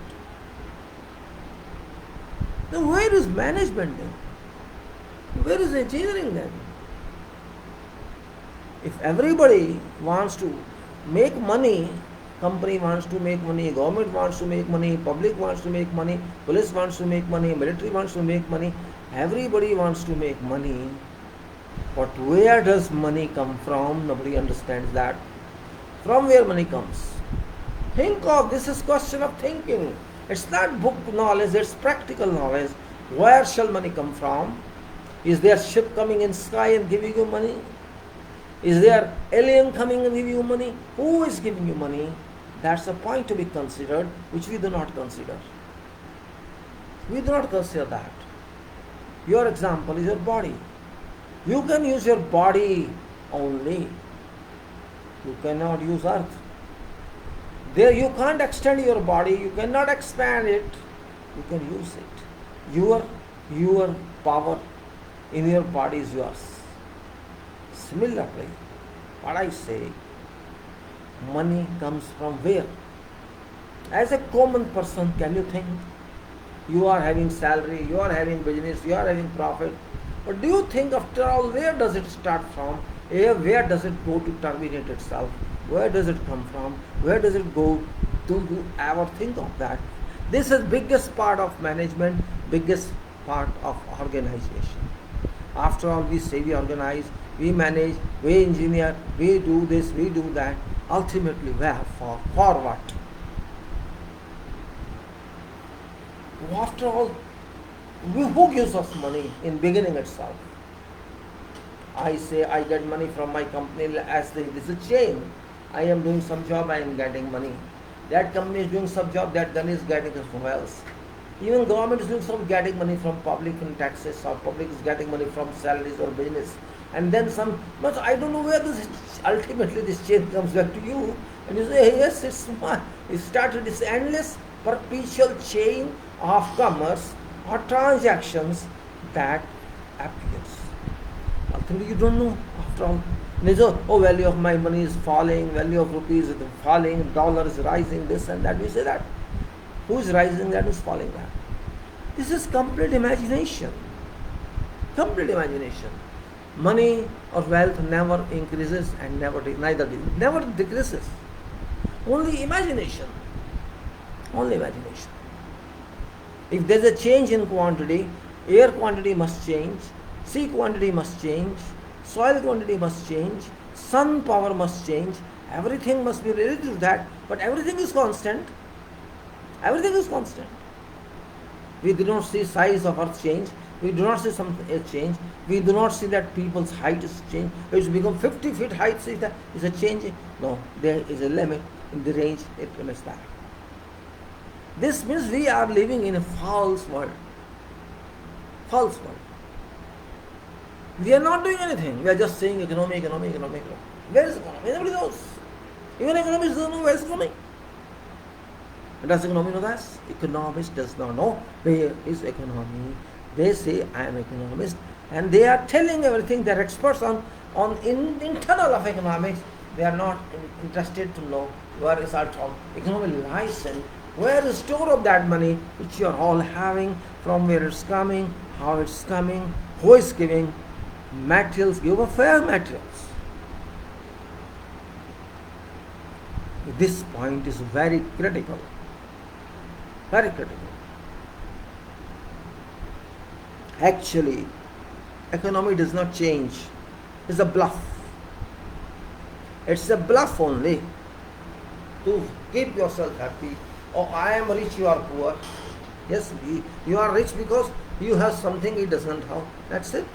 Now where is management then? Where is engineering then? If everybody wants to make money, company wants to make money, government wants to make money, public wants to make money, police wants to make money, military wants to make money, everybody wants to make money. But where does money come from? Nobody understands that. From where money comes? Think of, this is question of thinking. It's not book knowledge, it's practical knowledge. Where shall money come from? Is there ship coming in sky and giving you money? Is there alien coming and giving you money? Who is giving you money? That's a point to be considered, which we do not consider. We do not consider that. Your example is your body. You can use your body only. You cannot use earth. There you can't extend your body, you cannot expand it, you can use it. Your power in your body is yours. Similarly, what I say, money comes from where? As a common person, can you think? You are having salary, you are having business, you are having profit. But do you think after all, where does it start from? Where does it go to terminate itself? Where does it come from? Where does it go? Do you ever think of that? This is biggest part of management, biggest part of organization. After all, we say we organize, we manage, we engineer, we do this, we do that. Ultimately, where? For what? After all, who gives us money in beginning itself? I say I get money from my company as this is a chain. I am doing some job, I am getting money. That company is doing some job, that gun is getting it from else. Even government is doing some getting money from public and taxes, or public is getting money from salaries or business. And then some, but I don't know where this, ultimately this chain comes back to you. And you say, hey, yes, it's fine. It started this endless perpetual chain of commerce or transactions that appears. Ultimately you don't know after all. Value of my money is falling, value of rupees is falling, dollar is rising, this and that. We say that. Who is rising that, who is falling that? This is complete imagination. Complete imagination. Money or wealth never increases and never decreases. Only imagination. Only imagination. If there is a change in quantity, air quantity must change, sea quantity must change, soil quantity must change, sun power must change, everything must be related to that, but everything is constant. Everything is constant. We do not see size of earth change, we do not see some change, we do not see that people's height is changed, it's become 50 feet height, is a change. No, there is a limit. in the range it remains that. This means we are living in a false world. False world. We are not doing anything. We are just saying economy. Where is economy? Nobody knows. Even economists don't know where is economy. Does economy know that? Economist does not know where is economy. They say I am economist, and they are telling everything. They are experts on internal of economics. They are not interested to know where is our economy lies and where is store of that money which you are all having, from where it's coming, how it's coming, who is giving. Materials, give a fair materials. This point is very critical. Very critical. Actually, economy does not change. It's a bluff. It's a bluff only to keep yourself happy. Oh, I am rich, you are poor. Yes, you are rich because you have something he doesn't have. That's it.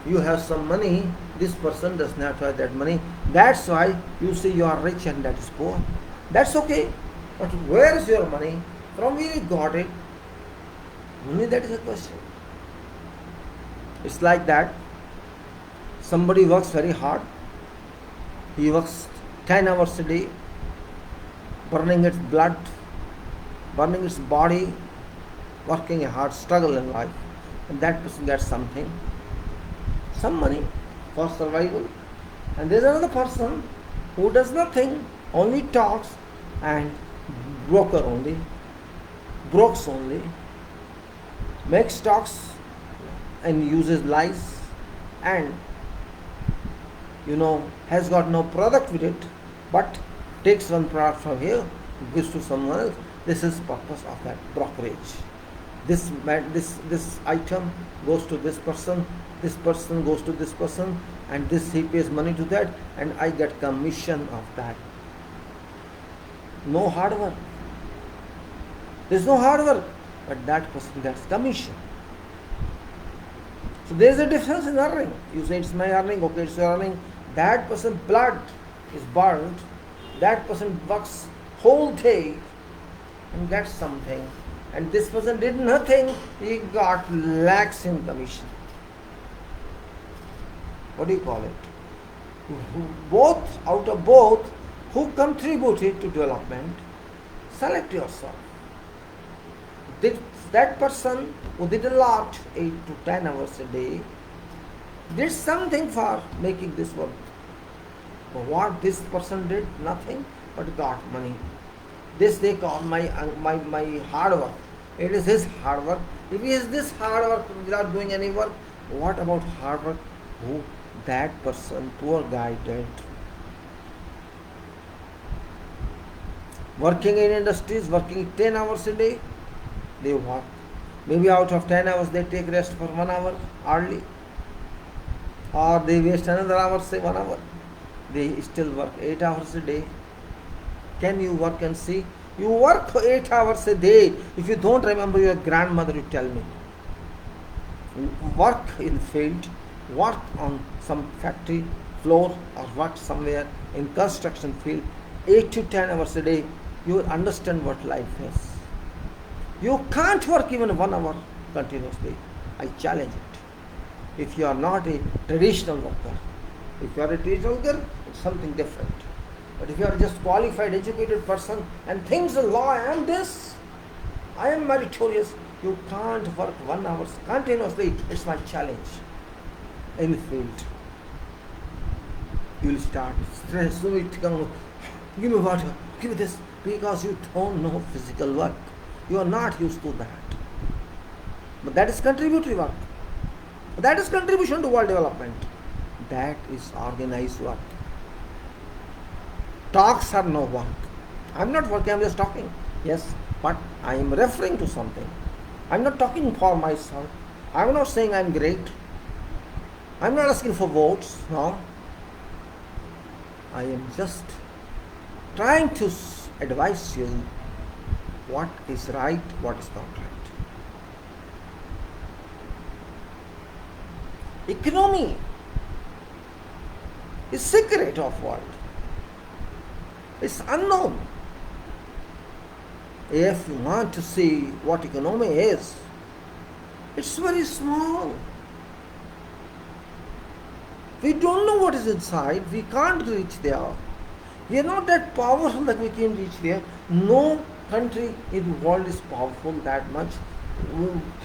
You have some money, this person does not have that money. That's why you say you are rich and that is poor. That's okay. But where is your money? From where you got it? Only that is a question. It's like that. Somebody works very hard. He works 10 hours a day, burning its blood, burning its body, working a hard struggle in life. And that person gets something. Some money for survival, and there is another person who does nothing, only talks and brokes only, makes talks and uses lies, and has got no product with it, but takes one product from here, gives to someone else. This is purpose of that brokerage. This item goes to this person goes to this person, and this he pays money to that, and I get commission of that. No hard work. There is no hard work, but that person gets commission. So there is a difference in earning. You say it's my earning, okay, it's your earning. That person's blood is burned. That person works whole day and gets something. And this person did nothing, he got lakhs in commission. What do you call it? Out of both, who contributed to development, select yourself. That person who did a lot, 8 to 10 hours a day, did something for making this work. But what this person did? Nothing, but got money. This they call my hard work. It is his hard work. If he is this hard work without doing any work, what about hard work? Who that person, poor guy, did? Working in industries, working 10 hours a day, they work. Maybe out of 10 hours they take rest for 1 hour hardly. Or they waste another hour, say 1 hour. They still work 8 hours a day. Can you work and see? You work for 8 hours a day. If you don't remember your grandmother, you tell me. Work in field, work on some factory floor, or work somewhere in construction field, 8 to 10 hours a day, you will understand what life is. You can't work even 1 hour continuously. I challenge it. If you are not a traditional worker, if you are a traditional worker, it's something different. But if you are just qualified, educated person and thinks the law, I am this, I am meritorious, you can't work 1 hour continuously. It's my challenge. In the field, you will start stress. Give me water, give me this, because you don't know physical work. You are not used to that. But that is contributory work. That is contribution to world development. That is organized work. Talks are no work. I am not working, I am just talking. Yes, but I am referring to something. I am not talking for myself. I am not saying I am great. I am not asking for votes. No. I am just trying to advise you what is right, what is not right. Economy is secret of world. It's unknown. If you want to see what economy is, it's very small. We don't know what is inside. We can't reach there. We are not that powerful that we can reach there. No country in the world is powerful that much.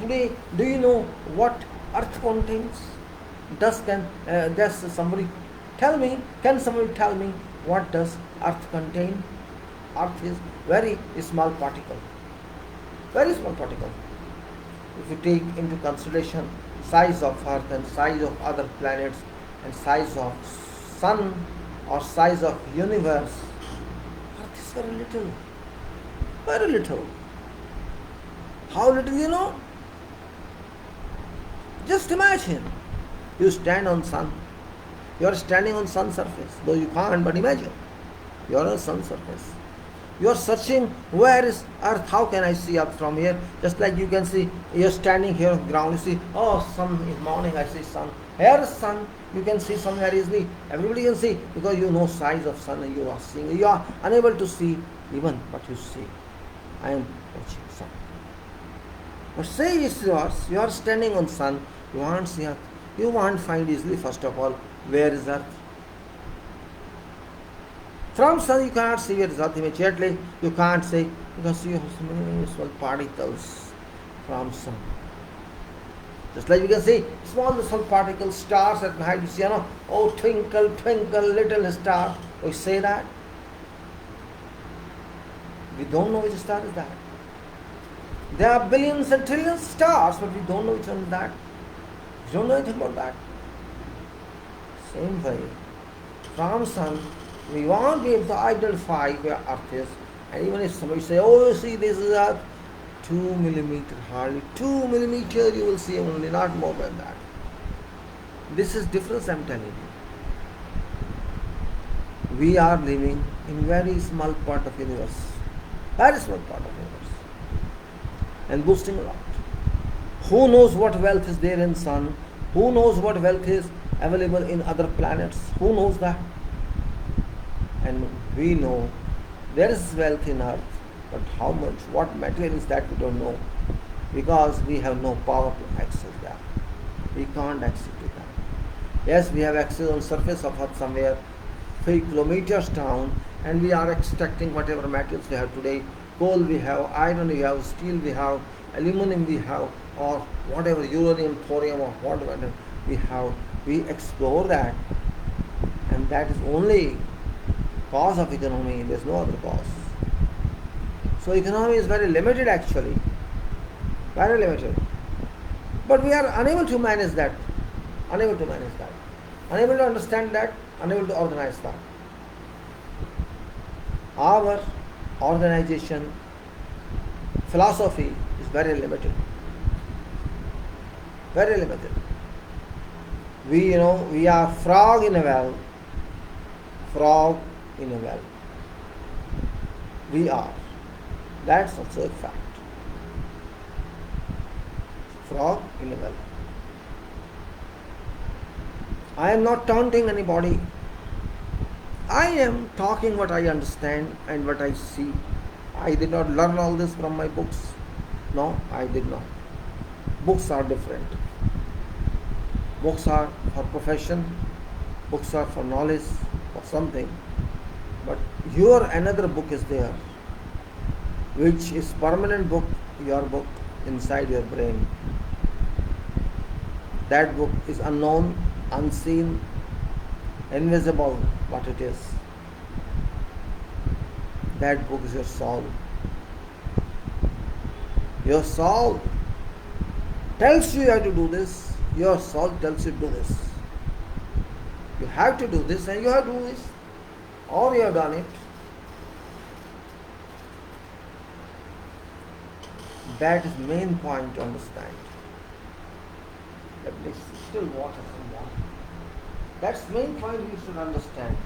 Today, do you know what Earth contains? Does somebody tell me? Can somebody tell me what does Earth contain? Earth is very small particle. Very small particle. If you take into consideration size of Earth and size of other planets and size of sun or size of universe, Earth is very little. Very little. How little you know? Just imagine. You stand on sun. You are standing on sun surface. Though you can't, but imagine. You are on sun surface. You are searching where is Earth, how can I see Earth from here? Just like you can see, you are standing here on the ground, you see, oh, sun in morning, I see sun. Here is sun, you can see sun very easily. Everybody can see because you know size of sun and you are seeing. You are unable to see even what you see. I am watching sun. But say it's yours, you are standing on sun, you want to see Earth. You won't find easily, first of all, where is Earth. From sun you cannot see where is Earth immediately. You can't say because you have so many small particles from sun. Just like you can see small particles, stars at night. You see, oh twinkle, twinkle, little star. We say that. We don't know which star is that. There are billions and trillions of stars, but we don't know which one is that. We don't know anything about that. Same way, from sun, we won't be able to identify where Earth is. And even if somebody say, oh, you see, this is Earth, 2 millimeter, hardly 2 millimeter, you will see only, not more than that. This is difference I'm telling you. We are living in very small part of universe. Very small part of universe. And boosting a lot. Who knows what wealth is there in sun? Who knows what wealth is available in other planets? Who knows that? And we know there is wealth in Earth, but how much, what material is that we don't know, because we have no power to access that. We can't access to that. Yes, we have access on surface of Earth somewhere, 3 kilometers down, and we are extracting whatever materials we have today. Coal we have, iron we have, steel we have, aluminum we have, or whatever, uranium, thorium, or whatever we have. We explore that, and that is only cause of economy. There is no other cause. So economy is very limited actually. Very limited. But we are unable to manage that. Unable to manage that. Unable to understand that. Unable to organize that. Our organization, philosophy is very limited. Very limited. We are frog in a well. Frog in a well. We are. That's also a fact. Frog in a well. I am not taunting anybody. I am talking what I understand and what I see. I did not learn all this from my books. No, I did not. Books are different. Books are for profession. Books are for knowledge of something. But your another book is there, which is permanent book, your book inside your brain. That book is unknown, unseen, invisible, what it is. That book is your soul. Your soul tells you how to do this. Your soul tells you to do this. You have to do this and you have to do this. Or you have done it. That is main point to understand. Let me still water some water. That's main point we should understand.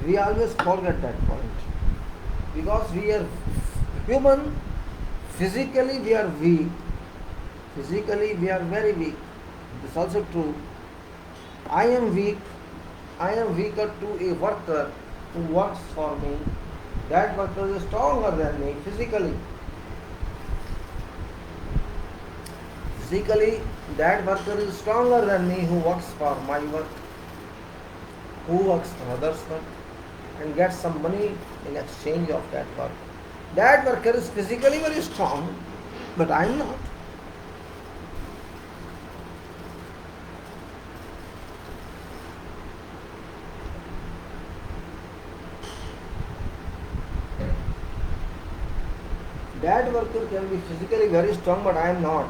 We always forget that point. Because we are human, physically we are weak. Physically we are very weak. This is also true. I am weak. I am weaker to a worker who works for me, that worker is stronger than me physically. Physically, that worker is stronger than me who works for my work, who works for others' work, and gets some money in exchange of that work. That worker is physically very strong, but I am not. That worker can be physically very strong, but I am not.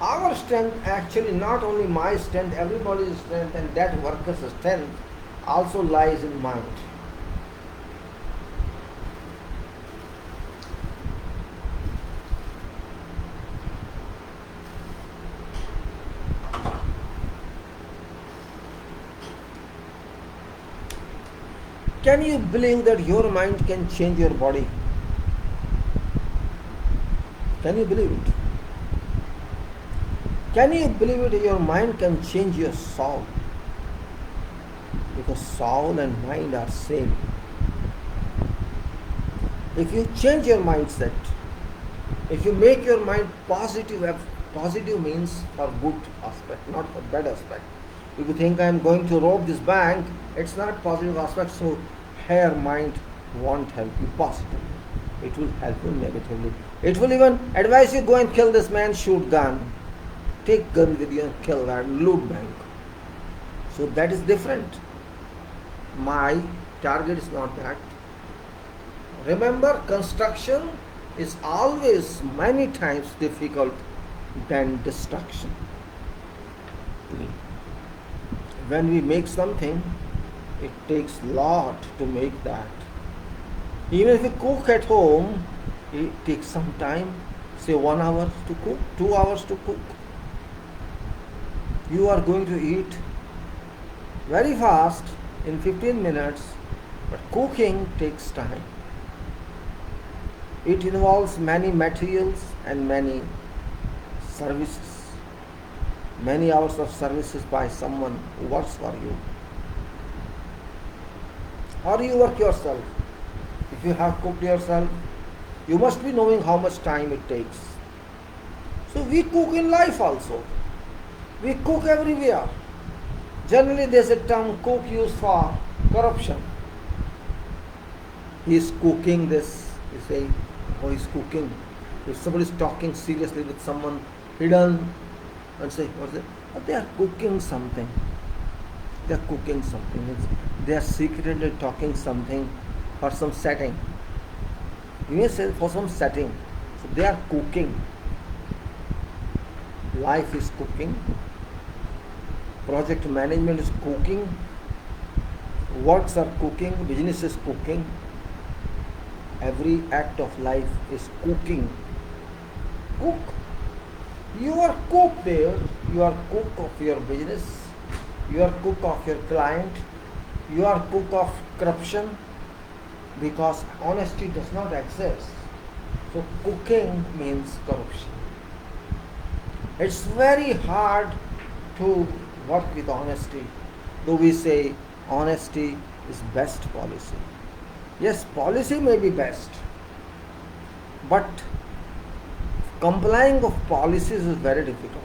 Our strength, actually not only my strength, everybody's strength and that worker's strength also lies in mind. Can you believe that your mind can change your body? Can you believe it? Can you believe it? Your mind can change your soul. Because soul and mind are same. If you change your mindset, if you make your mind positive, positive means for good aspect, not for bad aspect. If you think I am going to rob this bank, it's not positive aspect, so here mind won't help you positively. It will help you negatively. It will even advise you, go and kill this man, shoot gun. Take gun with you and kill that, loot bank. So that is different. My target is not that. Remember, construction is always many times difficult than destruction. When we make something, it takes lot to make that. Even if you cook at home, it takes some time, say 1 hour to cook, 2 hours to cook. You are going to eat very fast in 15 minutes, but cooking takes time. It involves many materials and many services, many hours of services by someone who works for you. Or you work yourself. If you have cooked yourself, you must be knowing how much time it takes. So we cook in life also. We cook everywhere. Generally there is a term cook used for corruption. He is cooking this. You say, oh, he is cooking. If somebody is talking seriously with someone hidden and say, what is it? Oh, they are cooking something. They are cooking something. They are secretly talking something for some setting. You may say for some setting. So they are cooking. Life is cooking. Project management is cooking. Works are cooking. Business is cooking. Every act of life is cooking. Cook. You are cook there. You are cook of your business. You are cook of your client. You are cook of corruption. Because honesty does not exist. So cooking means corruption. It's very hard to work with honesty. Though we say honesty is best policy. Yes, policy may be best. But complying of policies is very difficult.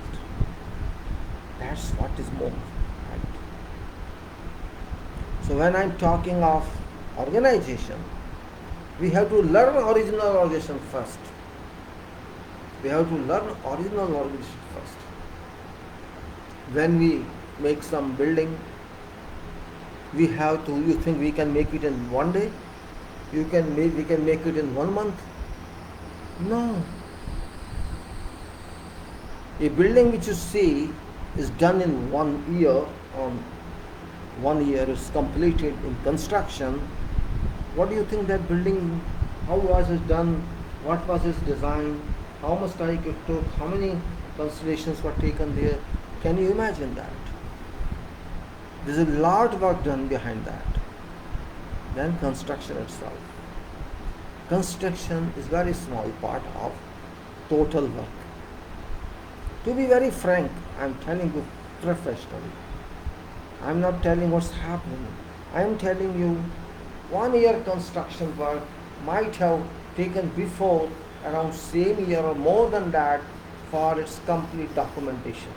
That's what is more. Right? So when I'm talking of organization, we have to learn original organization first. We have to learn original organization first. When we make some building, we have to, you think we can make it in one day? We can make it in 1 month? No. A building which you see is done in 1 year, on 1 year is completed in construction. What do you think that building, how was it done, what was its design, how much time it took, how many constellations were taken there? Can you imagine that? There is a lot of work done behind that. Then construction itself. Construction is very small part of total work. To be very frank, I am telling you professionally. I am not telling what's happening. I am telling you, 1 year construction work might have taken before around same year or more than that for its complete documentation.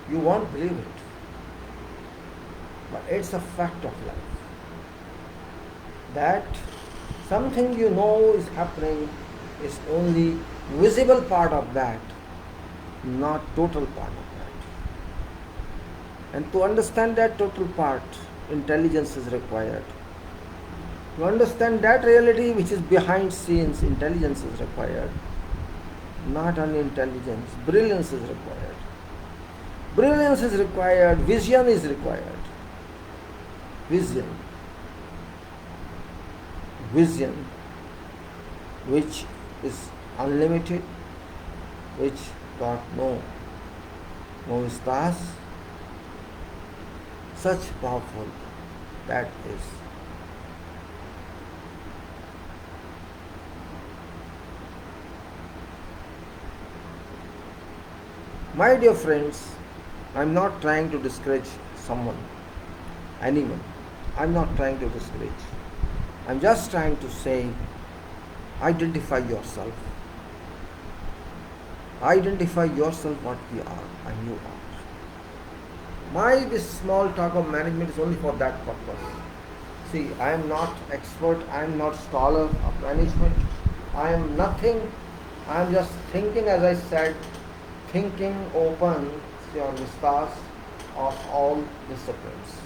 You won't believe it, but it's a fact of life that something you know is happening is only visible part of that, not total part of that. And to understand that total part, intelligence is required. To understand that reality which is behind scenes, intelligence is required. Not only intelligence, brilliance is required. Brilliance is required, vision is required. Vision. Vision which is unlimited, which got no stars, such powerful that is. My dear friends, I am not trying to discourage anyone. I am not trying to discourage. I am just trying to say, identify yourself. Identify yourself what you are and you are. This small talk of management is only for that purpose. See, I am not expert, I am not scholar of management. I am nothing. I am just thinking, as I said, thinking opens your vistas of all disciplines.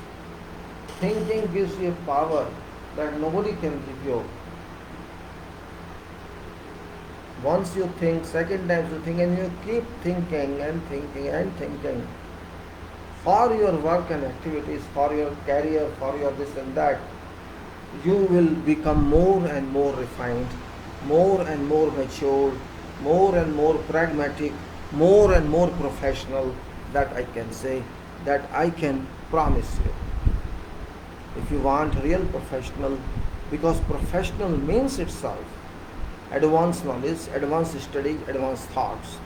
Thinking gives you a power that nobody can give you. Once you think, second time you think, and you keep thinking and thinking and thinking for your work and activities, for your career, for your this and that, you will become more and more refined, more and more mature, more and more pragmatic, more and more professional. That I can say, that I can promise you. If you want real professional, because professional means itself advanced knowledge, advanced study, advanced thoughts.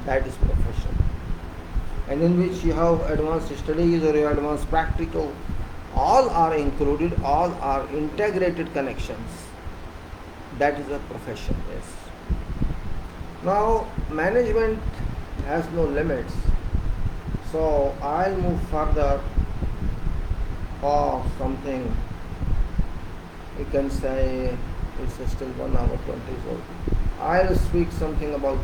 That is profession. And in which you have advanced studies or advanced practical, all are included, all are integrated connections. That is a profession, yes. Now, management has no limits. So, I'll move further for something. You can say it's still 1 hour 20. So, I'll speak something about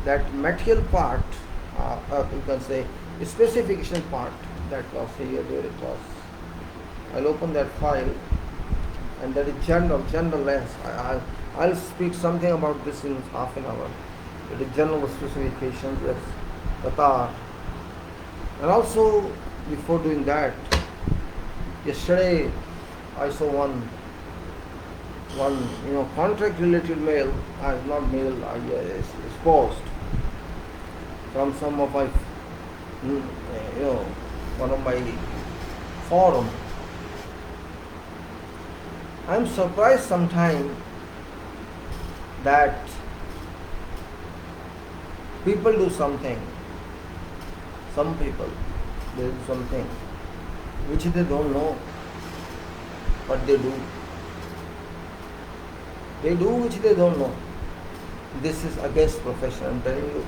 that material part, you can say specification part that was here where it was. I'll open that file, and that is general length. I'll speak something about this in half an hour. It is general specifications, yes, Qatar. And also, before doing that, yesterday I saw one contract related mail, not mail, is post from some of my, one of my forum. I'm surprised sometimes that people do something. Some people, they do something which they don't know, but they do. They do which they don't know. This is against profession, I'm telling you.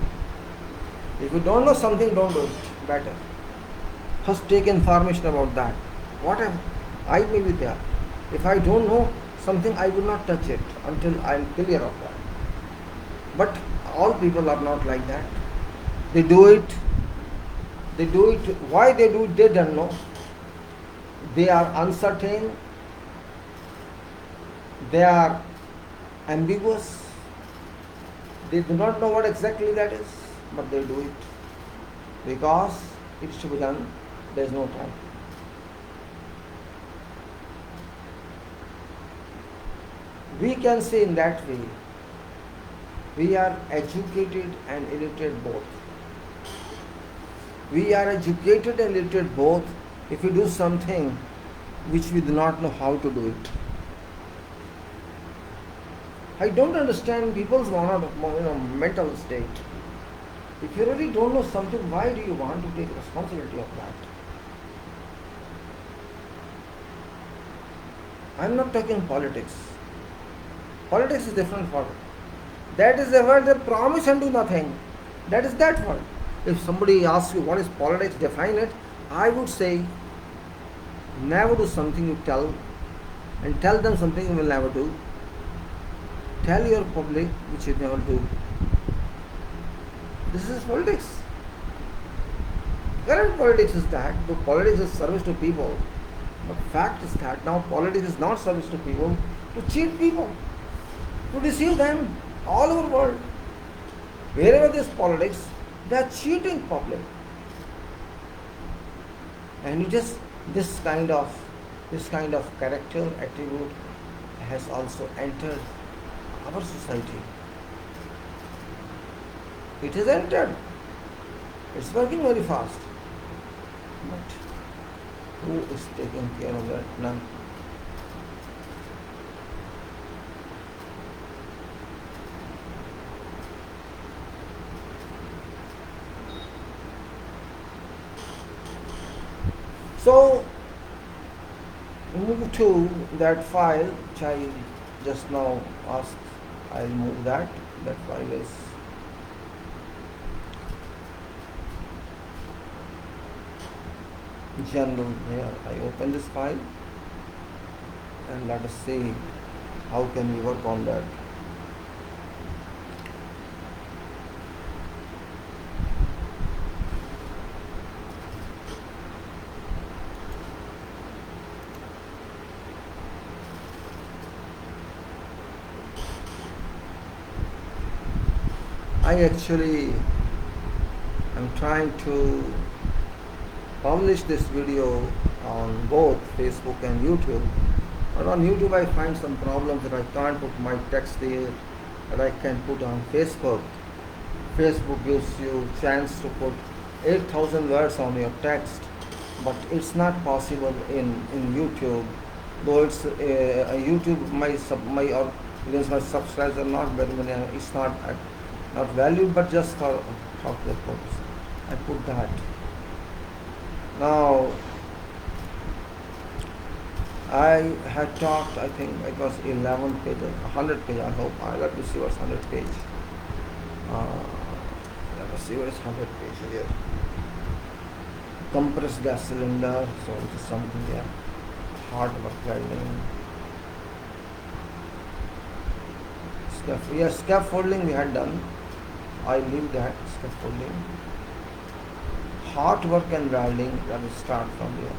If you don't know something, don't do it. Better. First take information about that. Whatever. I may be there. If I don't know something, I will not touch it until I am clear of that. But all people are not like that. They do it. Why they do it, they don't know. They are uncertain. They are ambiguous. They do not know what exactly that is, but they do it because it should be done. There is no time. We can say in that way, we are educated and illiterate both. We are educated and illiterate both if we do something which we do not know how to do it. I don't understand people's mental state. If you really don't know something, why do you want to take responsibility of that? I'm not talking politics. Politics is different for it. That is the word they promise and do nothing. That is that word. If somebody asks you what is politics, define it, I would say never do something you tell, and tell them something you will never do. Tell your public which you never do. This is politics. Current politics is that the politics is service to people. But fact is that now politics is not service to people, to cheat people, to deceive them all over the world. Wherever there is politics, they are cheating public. And you just this kind of character attribute has also entered our society. It has entered. It's working very fast. But who is taking care of that? None. So move to that file which I just now asked. I'll move that. That file is general. Here I open this file and let us see how can we work on that. I actually am trying to publish this video on both Facebook and YouTube. But on YouTube I find some problems that I can't put my text there, that I can put on Facebook. Facebook gives you chance to put 8,000 words on your text, but it's not possible in YouTube. Though it's YouTube, my subscribers are not very many. It's not valued, but just for the purpose, I put that. Now, I had talked, I think it was 11 pages, 100 page, I hope. Let me see what's 100 page. Let us see what is 100 page here. Compressed gas cylinder, so it is something here. Hard work welding. Yes, scaffolding we had done. I leave that, scaffolding. Hot work and welding, let us start from here.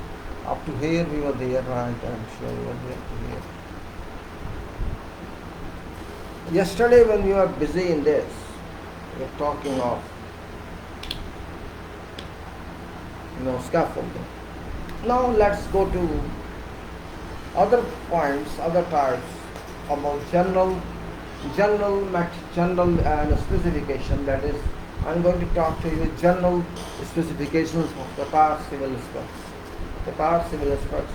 Up to here we were there, right? I'm sure we were there to here. Yesterday when we were busy in this, we were talking of scaffolding. Now let's go to other points, other types about general specification. That is, I'm going to talk to you general specifications of Qatar civil specs. Qatar civil specs,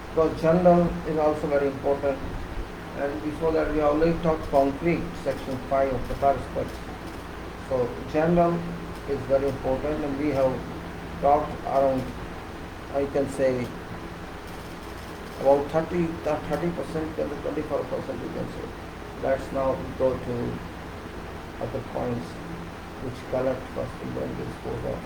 because general is also very important. And before that, we already talked concrete, section 5 of Qatar specs. So general is very important, and we have talked around, I can say, about 30% and 24% you can say. Let's now go to other points which collect first and then dispose of.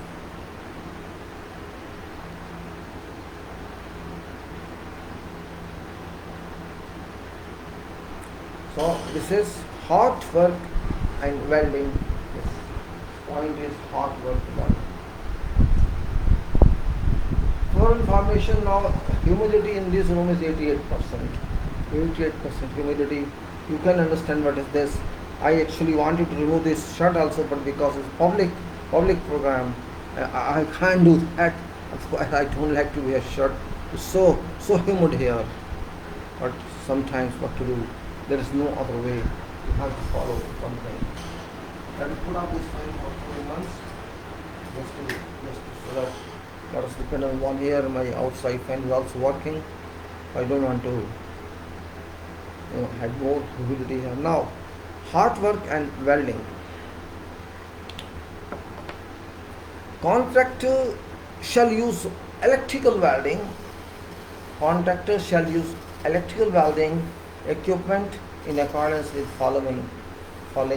So this is hot work and welding. This point is hot work done. For information, now humidity in this room is 88%. 88% humidity. You can understand what is this. I actually wanted to remove this shirt also, but because it's public program, I can't do that. That's why I don't like to wear shirt. It's so humid here. But sometimes what to do? There is no other way. You have to follow something. I will put up this file for 2 months, just so that let us depend on 1 year. My outside fan is also working. I don't want to have more humidity here. Now, hot work and welding. Contractor shall use electrical welding. Contractor shall use electrical welding equipment in accordance with following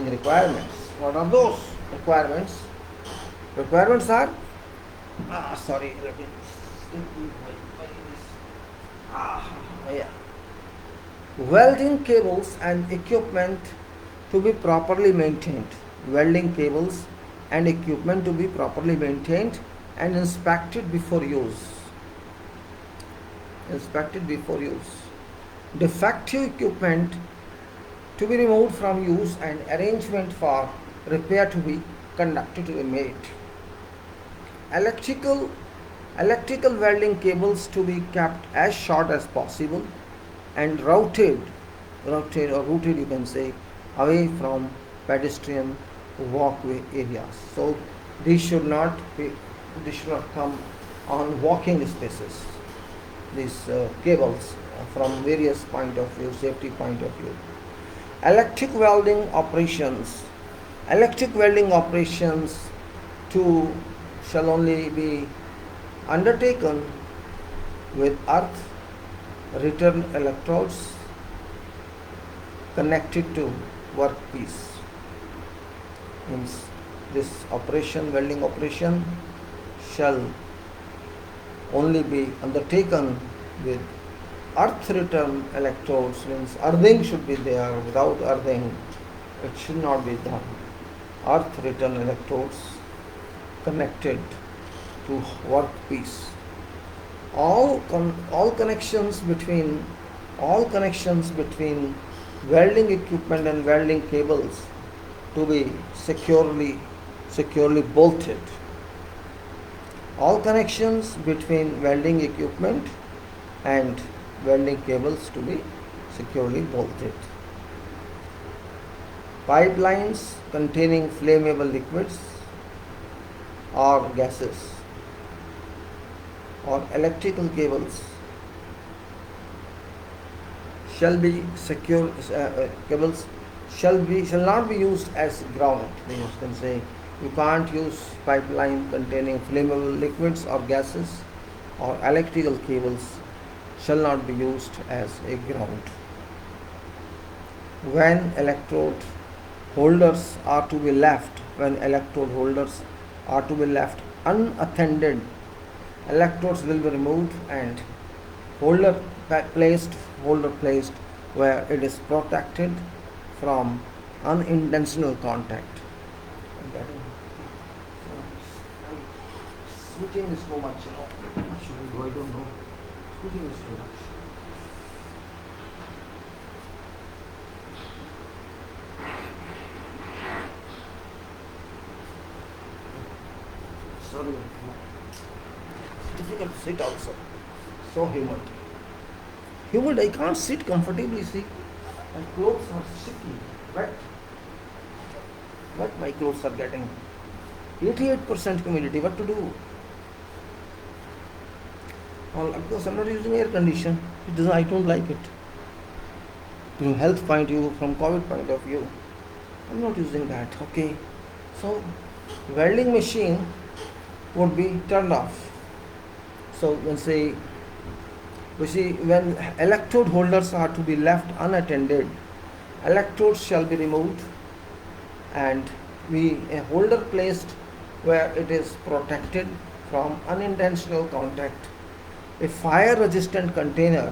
requirements. What are those requirements? Requirements are sorry, let me yeah. Welding cables and equipment to be properly maintained. Welding cables and equipment to be properly maintained and inspected before use. Inspected before use. Defective equipment to be removed from use and arrangement for repair to be conducted to be made. Electrical welding cables to be kept as short as possible and routed you can say, away from pedestrian walkway areas. So these should not come on walking spaces. These cables from various point of view, safety point of view. Electric welding operations to shall only be undertaken with earth return electrodes connected to workpiece. Means this welding operation shall only be undertaken with earth return electrodes. Means earthing should be there. Without earthing it should not be done. Earth return electrodes connected to workpiece. All connections between welding equipment and welding cables to be securely bolted. All connections between welding equipment and welding cables to be securely bolted. Pipelines containing flammable liquids or gases or electrical cables shall not be used as ground. You can say you can't use pipeline containing flammable liquids or gases, or electrical cables shall not be used as a ground. When electrode holders are to be left unattended, electrodes will be removed and holder placed where it is protected from unintentional contact. Switching is so much, what should we do? I don't know. Switching is too much. Sorry. It's difficult to sit also. So humid. I can't sit comfortably, see. My clothes are sticky, wet. My clothes are getting 88% humidity. What to do? Well, because I'm not using air condition. I don't like it. From health point of view, from COVID point of view, I'm not using that. Okay. So, welding machine would be turned off. So, when electrode holders are to be left unattended, electrodes shall be removed and a holder placed where it is protected from unintentional contact. A fire resistant container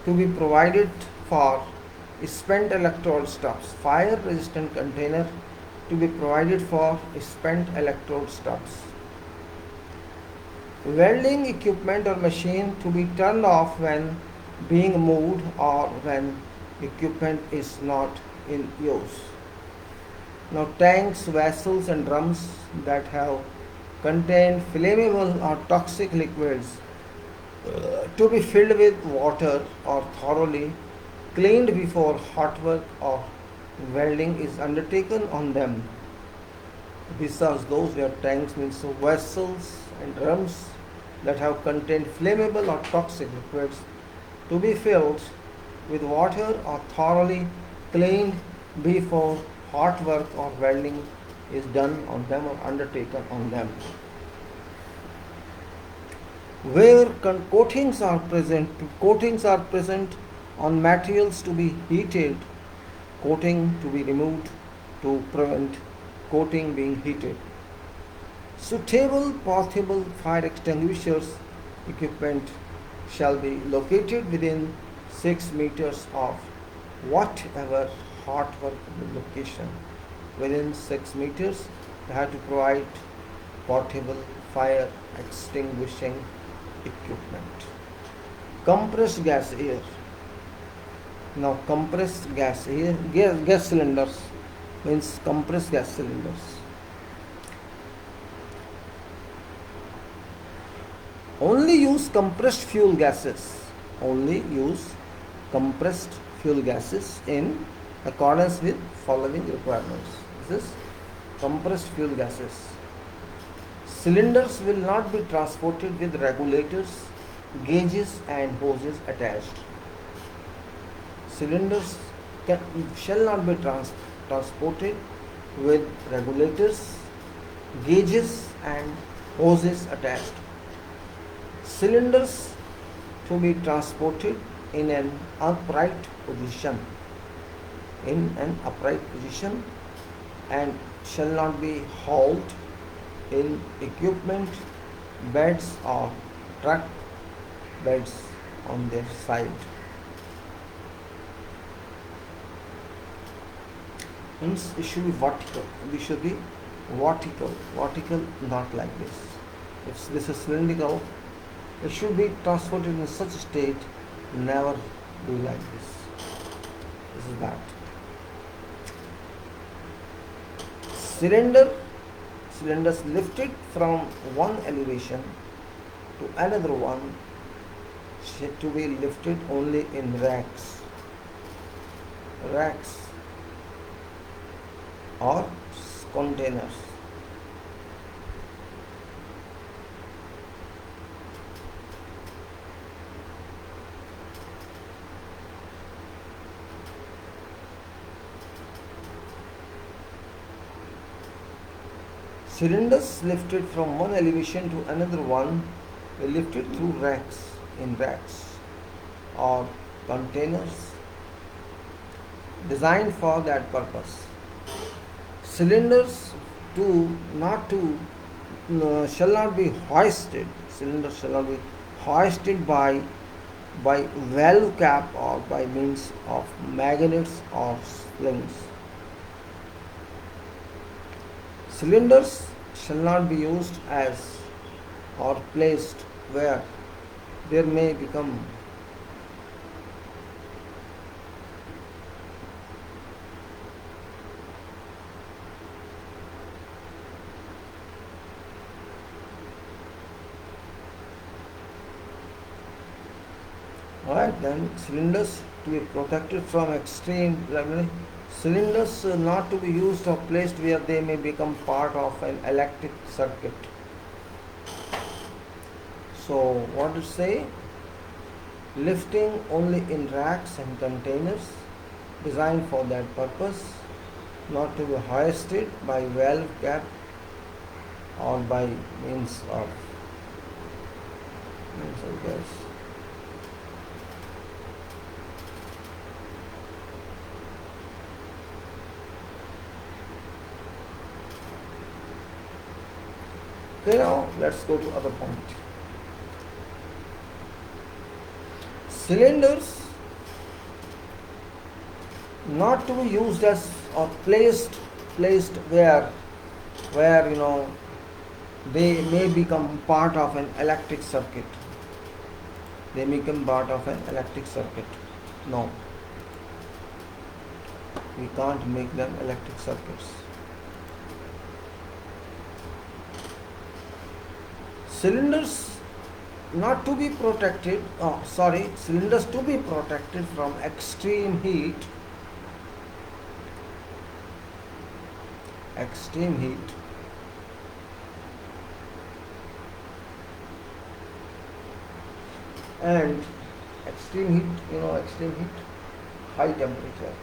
to be provided for spent electrode stubs. Fire resistant container to be provided for spent electrode stubs. Welding equipment or machine to be turned off when being moved or when equipment is not in use. Now, tanks, vessels and drums that have contained flammable or toxic liquids to be filled with water or thoroughly cleaned before hot work or welding is undertaken on them. Besides those where tanks means vessels and drums that have contained flammable or toxic liquids to be filled with water or thoroughly cleaned before hot work or welding is done on them or undertaken on them. where coatings are present on materials to be heated, coating to be removed to prevent coating being heated. Suitable portable fire extinguishers equipment shall be located within 6 meters of whatever hot work location. Within 6 meters, you have to provide portable fire extinguishing equipment. Compressed gas air. Now, compressed gas air, gas cylinders means compressed gas cylinders. Only use compressed fuel gases. Only use compressed fuel gases in accordance with following requirements. This is compressed fuel gases. Cylinders will not be transported with regulators, gauges and hoses attached. Cylinders shall not be transported with regulators, gauges and hoses attached. Cylinders to be transported in an upright position, and shall not be hauled in equipment beds or truck beds on their side. Means it should be vertical. It should be vertical, not like this. If this is cylindrical, it should be transported in such a state, never do like this. This is that. Cylinders lifted from one elevation to another one to be lifted only in racks or containers. Cylinders lifted from one elevation to another one were lifted through racks or containers designed for that purpose. Cylinders shall not be hoisted. Cylinders shall not be hoisted by valve cap or by means of magnets or slings. Cylinders shall not be used as or placed where there may become Alright, then cylinders to be protected from extreme cylinders not to be used or placed where they may become part of an electric circuit. So what to say? Lifting only in racks and containers designed for that purpose, not to be hoisted by valve cap or by means of gas. Okay, now let's go to other point. Cylinders not to be used as or placed where they may become part of an electric circuit. They become part of an electric circuit. No, we can't make them electric circuits. Cylinders not to be protected, cylinders to be protected from extreme heat. And extreme heat, high temperature.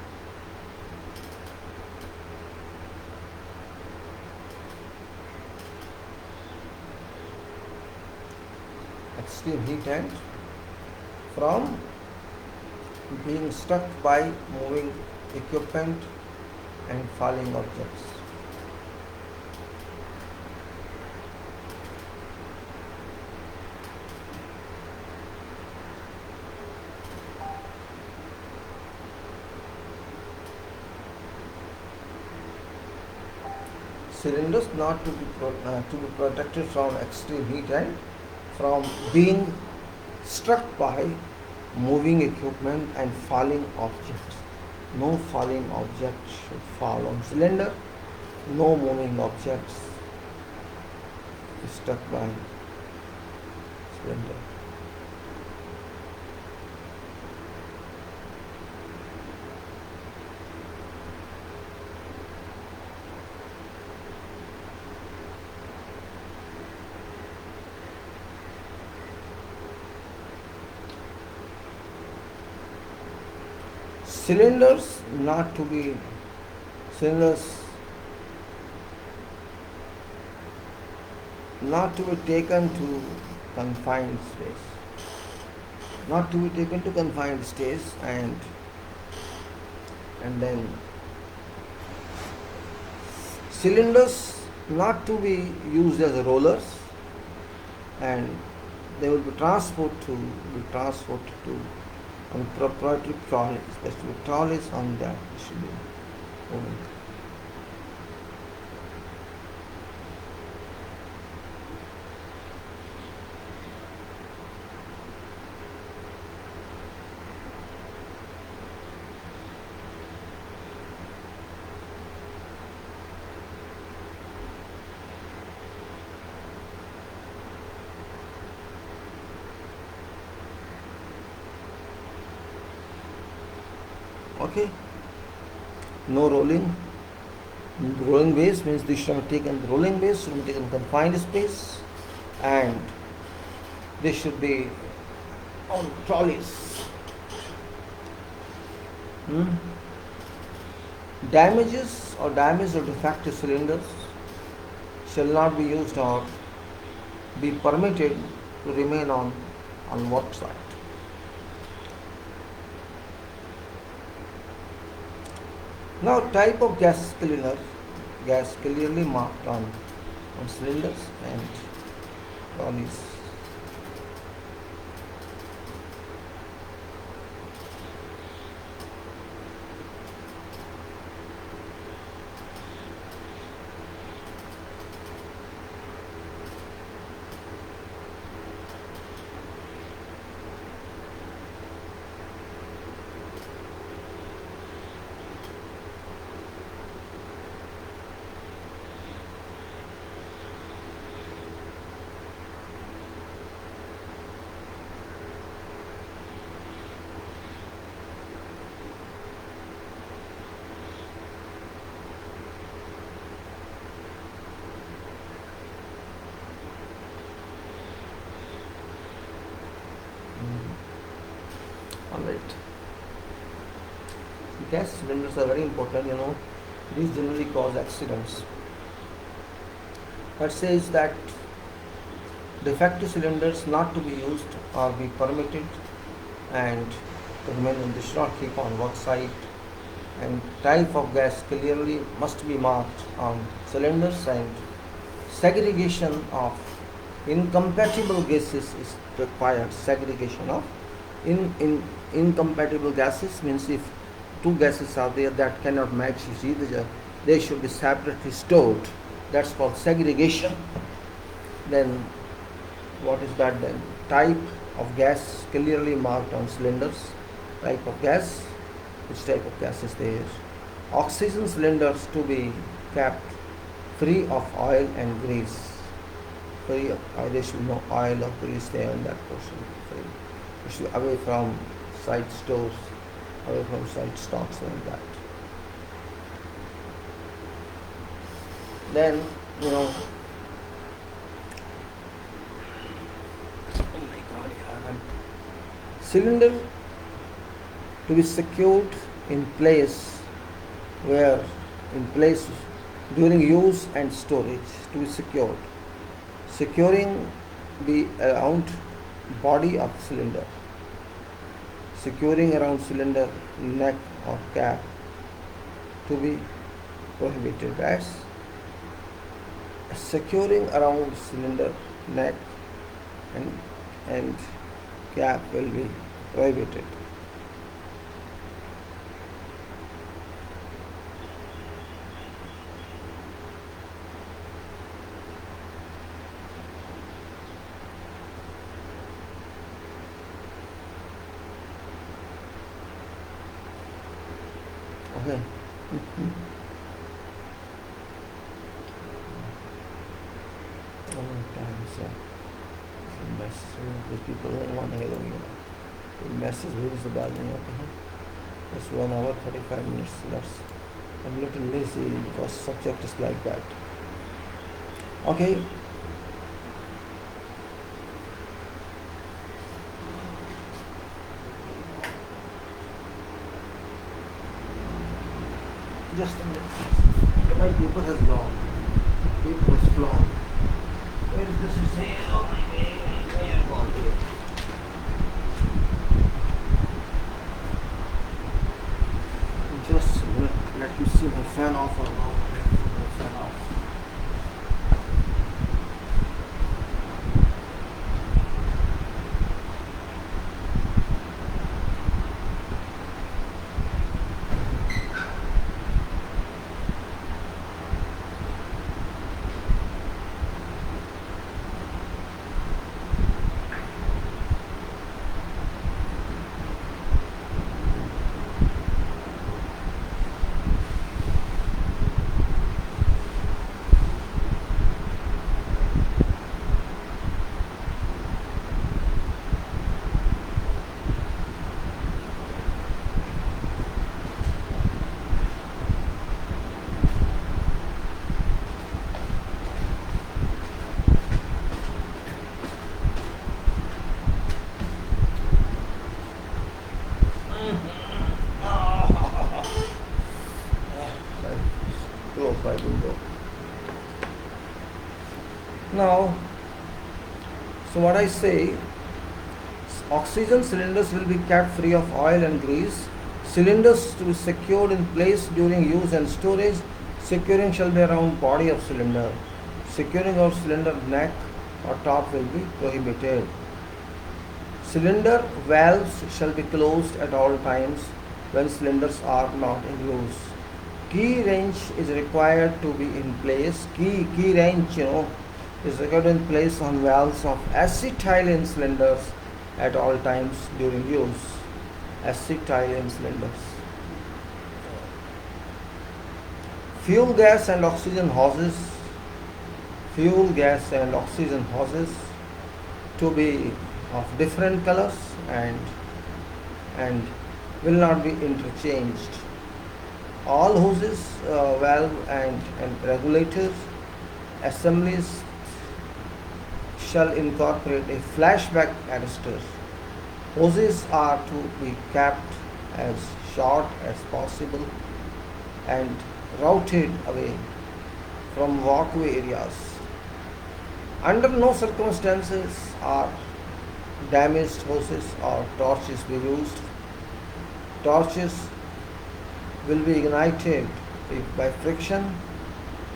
extreme heat and from being struck by moving equipment and falling objects. Cylinders not to be protected from extreme heat and from being struck by moving equipment and falling objects. No falling object should fall on cylinder. No moving objects struck by cylinder. Cylinders not to be taken to confined space. Not to be taken to confined space and then cylinders not to be used as rollers, and they will be transported to on proprietary trolleys. There should be trolleys on that. It should be moving. Okay, no rolling. Rolling base means this should be taken rolling base, should be taken confined space, and this should be on trolleys. Damages or damaged or defective cylinders shall not be used or be permitted to remain on work site. Now, type of gas cylinder, gas clearly marked on cylinders and trolleys. Alright. Gas cylinders are very important, These generally cause accidents. That says that defective cylinders not to be used or be permitted and to remain, they should not keep on work site, and type of gas clearly must be marked on cylinders, and segregation of incompatible gases is required. Segregation of incompatible gases means if two gases are there that cannot match each other, they should be separately stored. That's called segregation. Then what is that then? Type of gas clearly marked on cylinders. Type of gas, which type of gas is there? Oxygen cylinders to be kept free of oil and grease. Free of oil, there should be no oil or grease there in that portion. Free. It should be away from site stores, away from site stocks like that. Then, oh my God, cylinder to be secured in place during use and storage, to be secured. Securing be around body of cylinder, securing around cylinder neck or cap to be prohibited. That's securing around cylinder neck and cap will be prohibited. Okay. The people don't want to hear the message is about me. Okay. It's 1 hour 35 minutes. I'm a little lazy because subject is like that. Okay. Just a minute. My paper has gone. Paper is gone. Where is this? Oh my God. Just let me see my fan off or not. Fan off. By window. Now, so what I say, oxygen cylinders will be kept free of oil and grease. Cylinders to be secured in place during use and storage. Securing shall be around body of cylinder. Securing of cylinder neck or top will be prohibited. Cylinder valves shall be closed at all times when cylinders are not in use. Key wrench is required to be in place. Key wrench, is required in place on valves of acetylene cylinders at all times during use. Acetylene cylinders. Fuel gas and oxygen hoses. Fuel gas and oxygen hoses to be of different colors and will not be interchanged. All hoses, valve and regulators assemblies shall incorporate a flashback arrestor. Hoses are to be kept as short as possible and routed away from walkway areas. Under no circumstances are damaged hoses or torches be used. Torches will be ignited if by friction,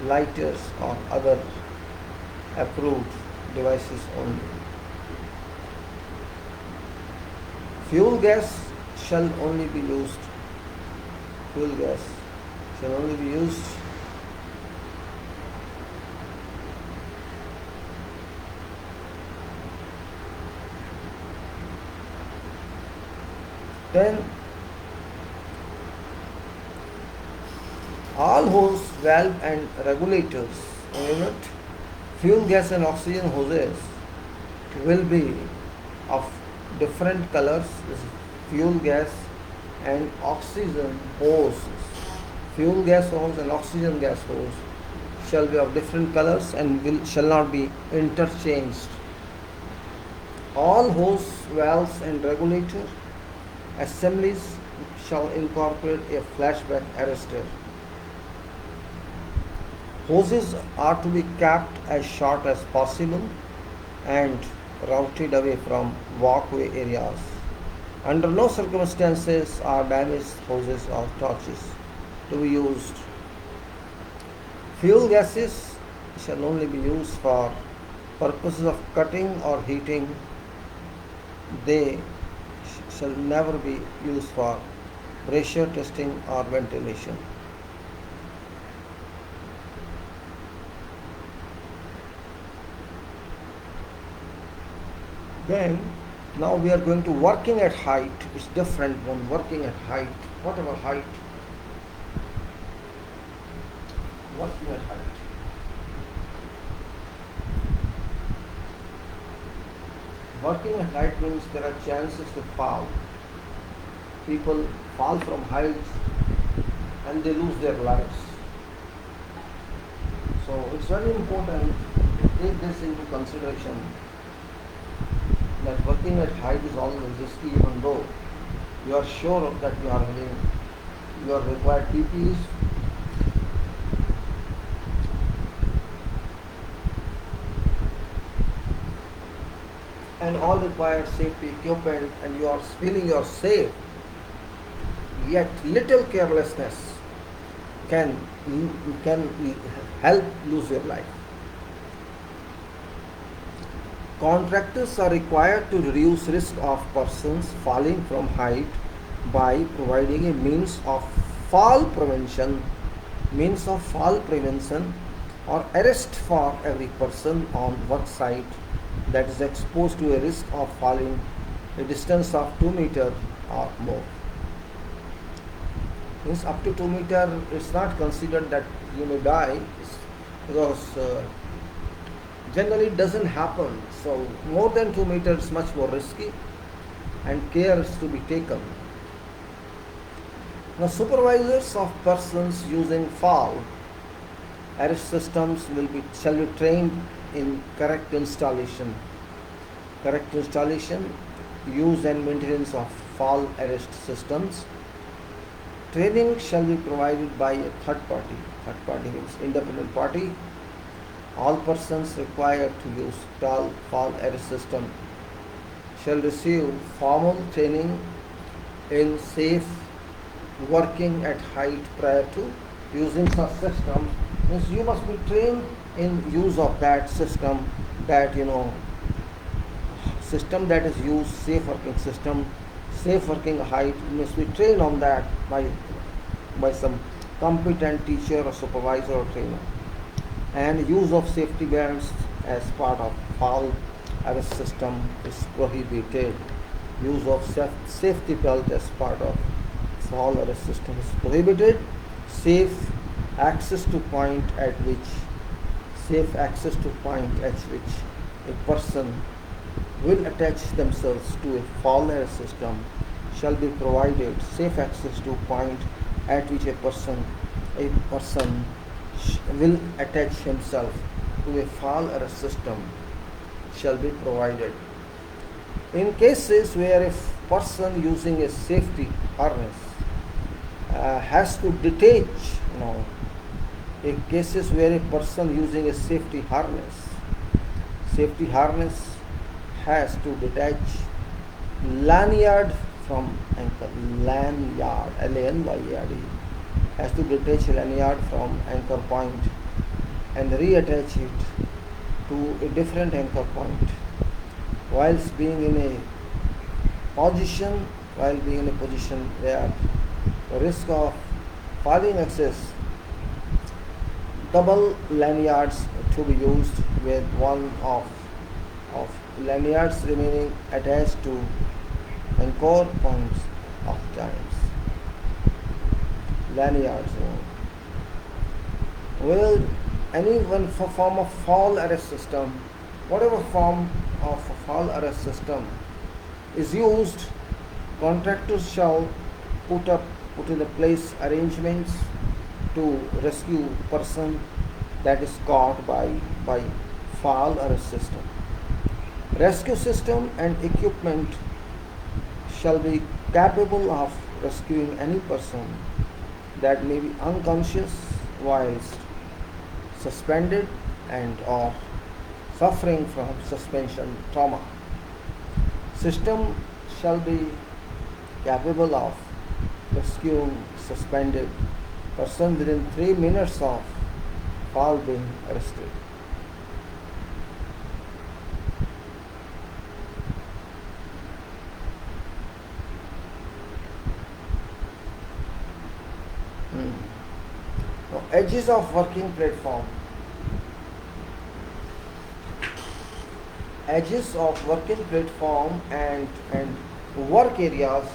lighters or other approved devices only. Fuel gas shall only be used. Fuel gas shall only be used then all hose, valve and regulators unit, fuel gas and oxygen hoses will be of different colors. Fuel gas and oxygen hose, fuel gas hose and oxygen gas hose shall be of different colors and shall not be interchanged. All hose, valves and regulator assemblies shall incorporate a flashback arrestor. Hoses are to be kept as short as possible and routed away from walkway areas. Under no circumstances are damaged hoses or torches to be used. Fuel gases shall only be used for purposes of cutting or heating. They shall never be used for pressure testing or ventilation. Then, now we are going to working at height. It's different from working at height. Whatever height, working at height. Working at height means there are chances to fall. People fall from heights and they lose their lives. So it's very important to take this into consideration, that working at height is always risky, even though you are sure that you are having your required PPEs. And all required safety equipment, and you are feeling you are safe, yet little carelessness can help lose your life. Contractors are required to reduce risk of persons falling from height by providing a means of fall prevention or arrest for every person on work site that is exposed to a risk of falling a distance of 2 meters or more. Means up to 2 meters, it's not considered that you may die, because generally it doesn't happen. So more than 2 meters is much more risky, and care is to be taken. Now, supervisors of persons using fall arrest systems shall be trained in correct installation, use and maintenance of fall arrest systems. Training shall be provided by a third party. Third party means independent party. All persons required to use fall arrest system shall receive formal training in safe working at height prior to using such system. Means you must be trained in use of that system, system that is used, safe working height. You must be trained on that by some competent teacher or supervisor or trainer. And use of safety belts as part of fall arrest system is prohibited. Use of safety belt as part of fall arrest system is prohibited. Safe access to point at which a person will attach themselves to a fall arrest system shall be provided. Safe access to point at which a person will attach himself to a fall arrest system shall be provided. In cases where a person using a safety harness has to detach, in cases where a person using a safety harness has to detach lanyard from ankle, lanyard, has to detach lanyard from anchor point and reattach it to a different anchor point whilst being in a position where the risk of falling excess. Double lanyards to be used, with one of lanyards remaining attached to anchor points of times. Lanyards. Well, any one form of fall arrest system, whatever form of fall arrest system is used, contractors shall put in place arrangements to rescue person that is caught by fall arrest system. Rescue system and equipment shall be capable of rescuing any person that may be unconscious whilst suspended and or suffering from suspension trauma. System shall be capable of rescuing suspended person within 3 minutes of fall being arrested. Now, edges of working platform. Edges of working platform and work areas.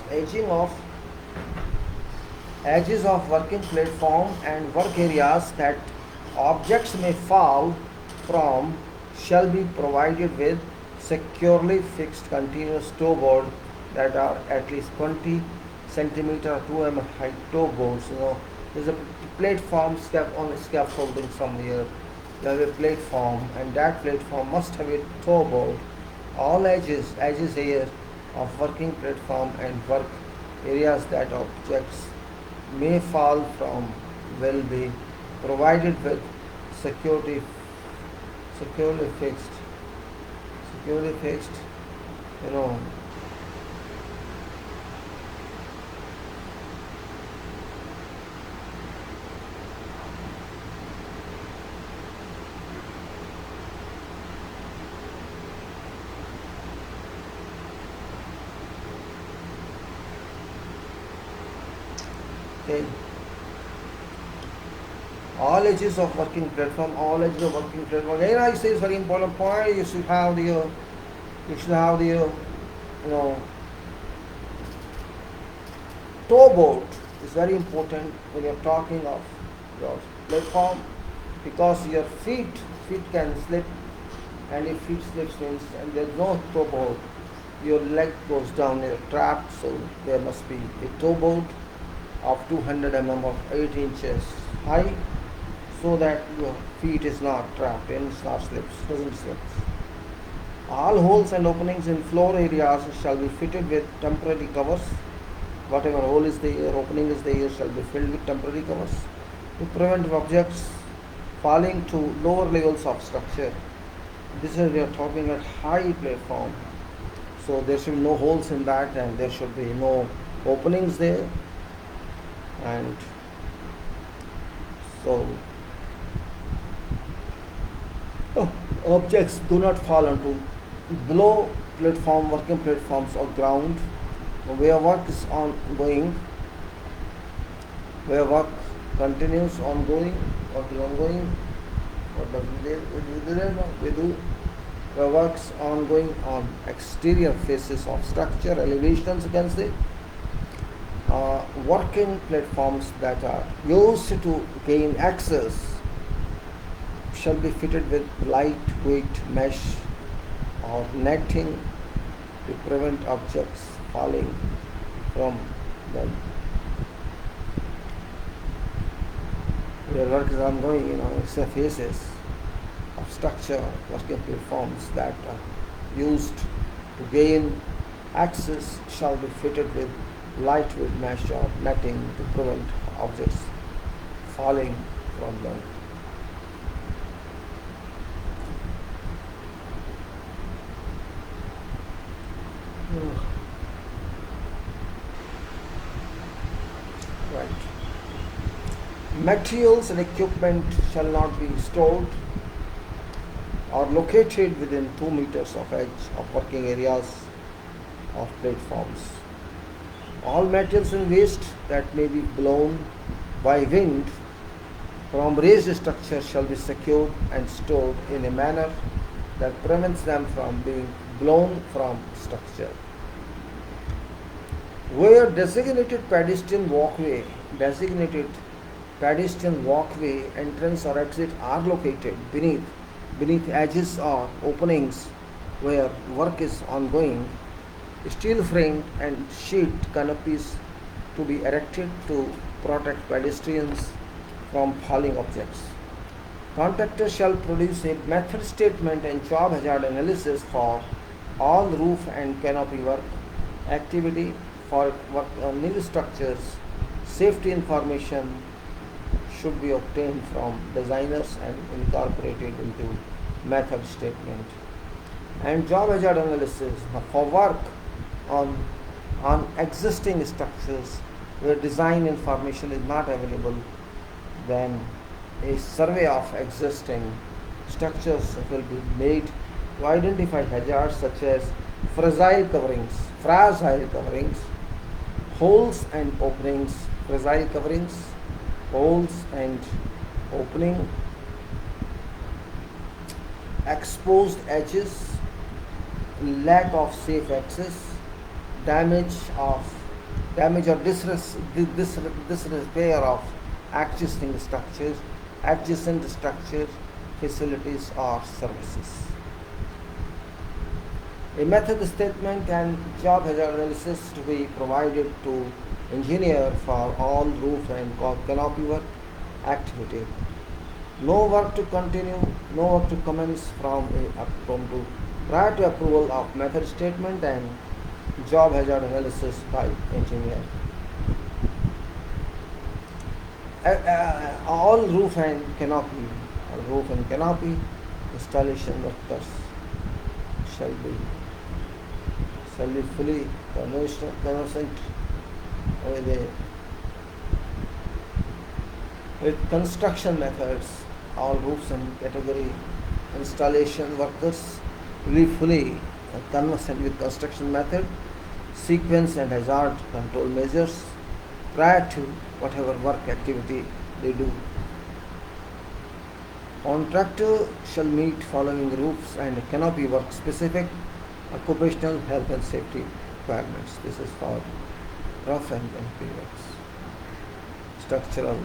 Edges of working platform and work areas that objects may fall from shall be provided with securely fixed continuous toe board that are at least 20 centimeter 2 mm height toe boards. There's a platform on a scaffolding somewhere. There is a platform, and that platform must have a toe board. All edges here of working platform and work areas that objects may fall from will be provided with securely fixed, you know, okay. All edges of working platform. Again, I say it's very important point. You should have the toe board is very important when you're talking of your platform, because your feet can slip, and if feet slips means and there's no toe board, your leg goes down, you're trapped. So there must be a toe board of 200 mm of 8 inches high, so that your feet is not trapped and doesn't slip. All holes and openings in floor areas shall be fitted with temporary covers. Whatever hole is there, opening is there, shall be filled with temporary covers to prevent objects falling to lower levels of structure. This is, we are talking at high platform, so there should be no holes in that, and there should be no openings there, and so objects do not fall onto below platform, working platforms or ground where work is ongoing, where work continues ongoing or is ongoing. What does we do? Where works ongoing on exterior faces of structure, elevations, you can say. Working platforms that are used to gain access shall be fitted with lightweight mesh or netting to prevent objects falling from them. Where work is ongoing, it's the faces of structure, working platforms that are used to gain access shall be fitted with lightweight mesh or netting to prevent objects falling from them. Right. Materials and equipment shall not be stored or located within 2 meters of edge of working areas of platforms. All materials and waste that may be blown by wind from raised structures shall be secured and stored in a manner that prevents them from being blown from structure. Where designated pedestrian walkway, entrance or exit are located beneath edges or openings where work is ongoing, steel framed and sheet canopies to be erected to protect pedestrians from falling objects. Contractor shall produce a method statement and job hazard analysis for all roof and canopy work activity for work on new structures. Safety information should be obtained from designers and incorporated into method statement. And job hazard analysis, for work on existing structures where design information is not available, then a survey of existing structures will be made to identify hazards such as fragile coverings, holes and openings, fragile coverings, holes and opening, exposed edges, lack of safe access, damage or disrepair of existing structures, adjacent structures, facilities or services. A method statement and job hazard analysis to be provided to engineer for all roof and canopy work activity. No work to continue, no work to commence prior to approval of method statement and job hazard analysis by engineer. All roof and canopy installation workers shall be fully conversant with construction methods. All roofs and category installation workers will be fully conversant with construction method, sequence and hazard control measures prior to whatever work activity they do. Contractor shall meet following roofs and canopy work specific occupational health and safety requirements. This is for rough and canopy works. Structural.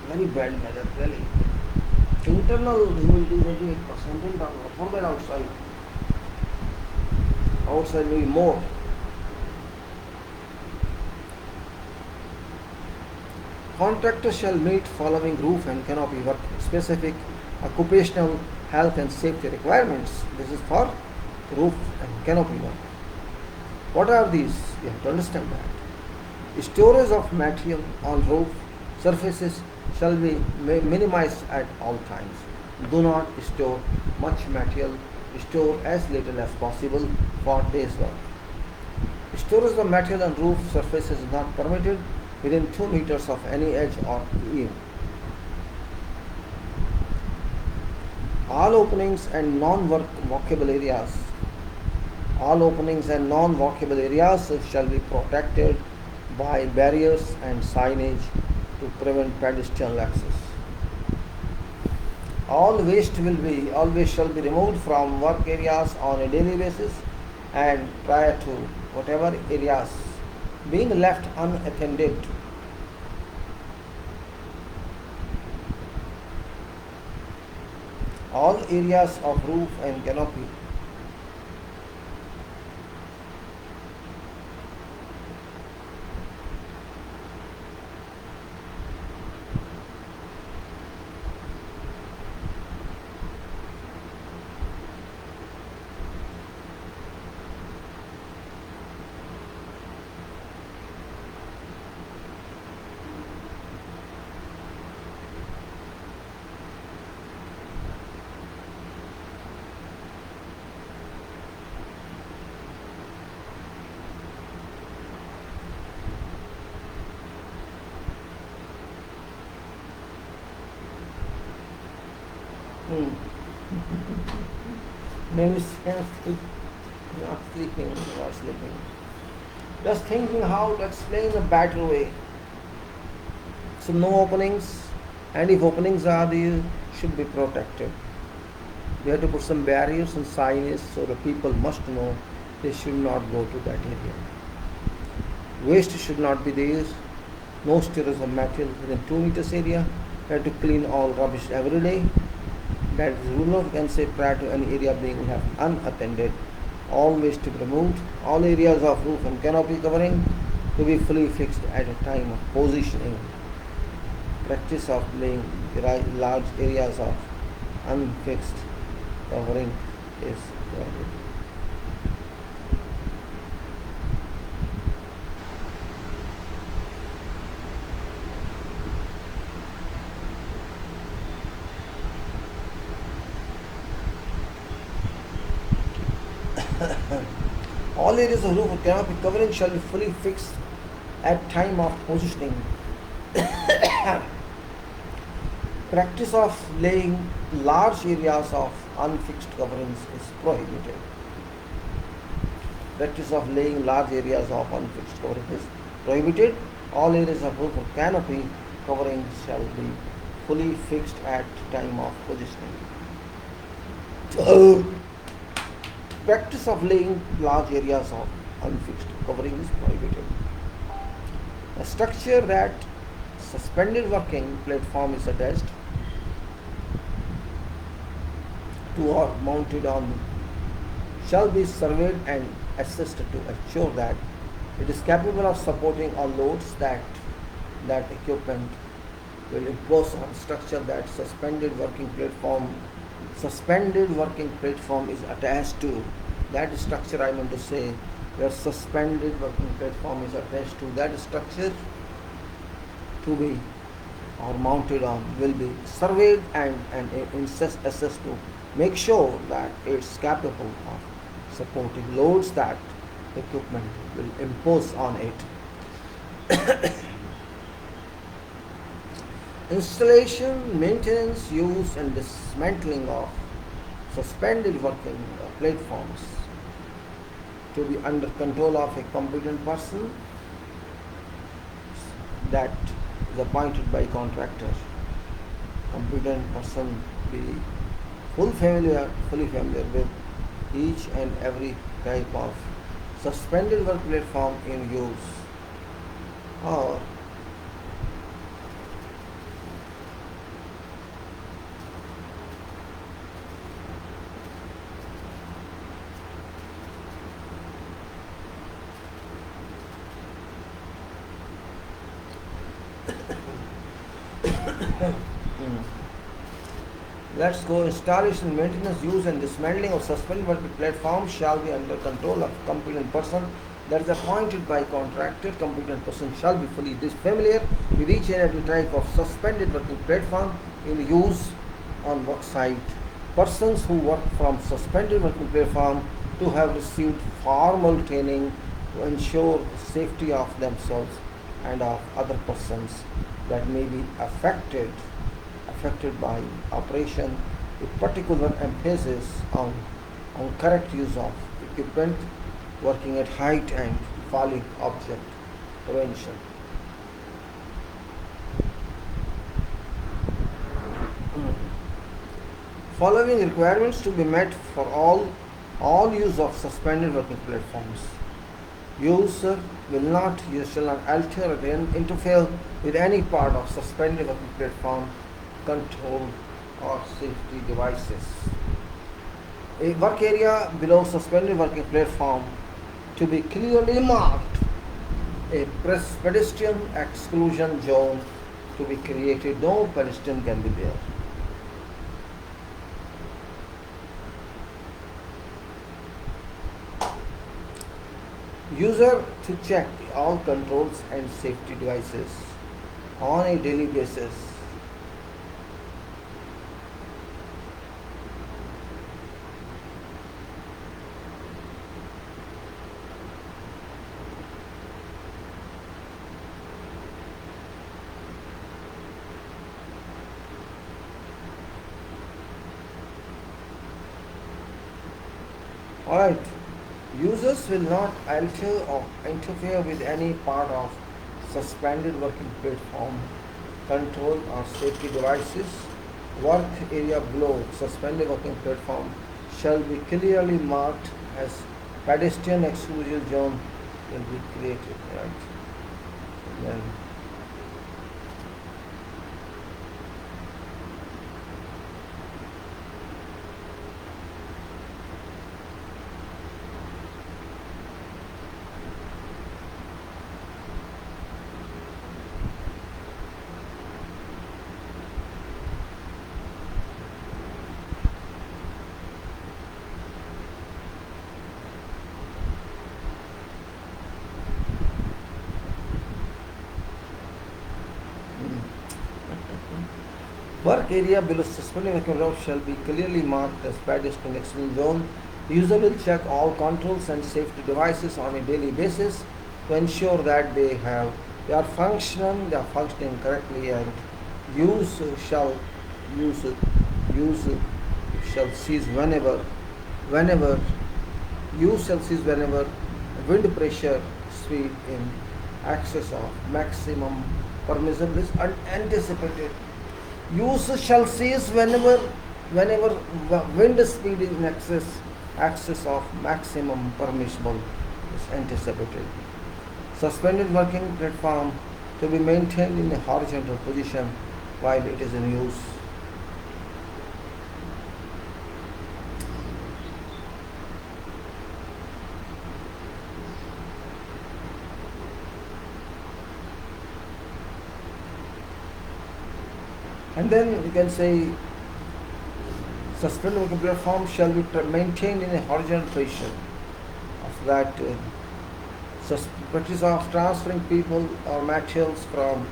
Very bad weather, really. Internal humidity 28% and forget outside. Outside maybe more. Contractor shall meet following roof and canopy work specific occupational health and safety requirements. This is for roof and canopy work. What are these? You have to understand that. Storage of material on roof surfaces shall be minimized at all times. Do not store much material. Store as little as possible for day's work. Storage of material on roof surfaces is not permitted within 2 meters of any edge or eave. All openings and non-walkable areas shall be protected by barriers and signage to prevent pedestrian access. All waste shall be removed from work areas on a daily basis and prior to whatever areas being left unattended. All areas of roof and canopy maybe not sleeping. Just thinking how to explain a better way. So no openings, and if openings are there, should be protected. We have to put some barriers and signage so the people must know they should not go to that area. Waste should not be there. No storage of material within 2 meters area. We have to clean all rubbish every day. That is rule of can say prior to any area being left unattended. All waste to be removed. All areas of roof and canopy covering to be fully fixed at a time of positioning. Practice of laying large areas of unfixed covering is prohibited. All areas of roof or canopy covering shall be fully fixed at time of positioning. Practice of laying large areas of unfixed coverings is prohibited. Practice of laying large areas of unfixed coverings is prohibited. All areas of roof or canopy covering shall be fully fixed at time of positioning. Practice of laying large areas of unfixed covering is prohibited. A structure that suspended working platform is attached to or mounted on shall be surveyed and assessed to ensure that it is capable of supporting all loads that equipment will impose on structure that suspended working platform is attached to. That structure, I meant to say, where suspended working platform is attached to, that structure to be or mounted on will be surveyed and assessed to make sure that it's capable of supporting loads that equipment will impose on it. Installation, maintenance, use and dismantling of suspended working platforms to be under control of a competent person that is appointed by contractor. Competent person be fully familiar with each and every type of suspended work platform in use, or let's go. Installation, maintenance, use and dismantling of suspended working platforms shall be under control of competent person that is appointed by contractor. Competent person shall be fully familiar with each and every type of suspended working platform in use on work site. Persons who work from suspended working platform to have received formal training to ensure the safety of themselves and of other persons that may be affected by operation, with particular emphasis on correct use of equipment, working at height and falling object prevention. Following requirements to be met for all use of suspended working platforms. User shall not alter or interfere with any part of suspended working platform, control or safety devices. A work area below suspended working platform to be clearly marked. A pedestrian exclusion zone to be created. No pedestrian can be there. User to check all controls and safety devices on a daily basis. Alright. Users will not alter or interfere with any part of suspended working platform, control or safety devices. Work area below suspended working platform shall be clearly marked as pedestrian exclusion zone will be created. Right? Then work area below suspended working platform shall be clearly marked as pedestrian exclusion zone User will check all controls and safety devices on a daily basis to ensure that they are functioning correctly, and use shall use use shall cease whenever use shall cease whenever wind pressure, speed in excess of maximum permissible is anticipated. Use shall cease whenever wind speed in excess of maximum permissible is anticipated. Suspended working platform to be maintained in a horizontal position while it is in use. And then we can say suspended working platform shall be maintained in a horizontal position. After that, practice of transferring people or materials from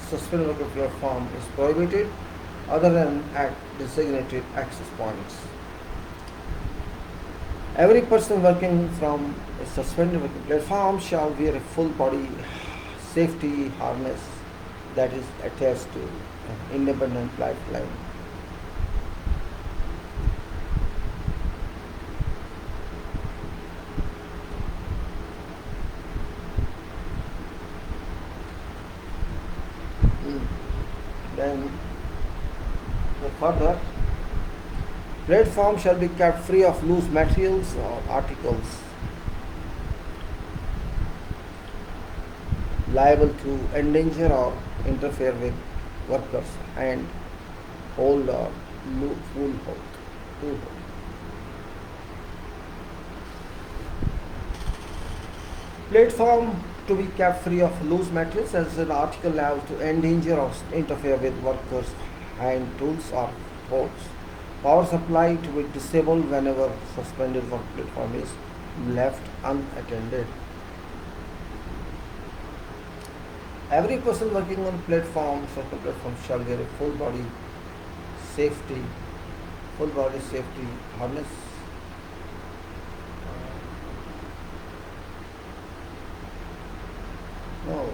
suspended working platform is prohibited other than at designated access points. Every person working from a suspended working platform shall wear a full body safety harness that is attached to an independent lifeline. Then further, platform shall be kept free of loose materials or articles liable to endanger or interfere with workers and hold or full hold. Platform to be kept free of loose materials as an article liable to endanger or interfere with workers, hand tools or holds. Power supply to be disabled whenever suspended work platform is left unattended. Every person working on platform, such a platform shall wear a full body safety harness. No.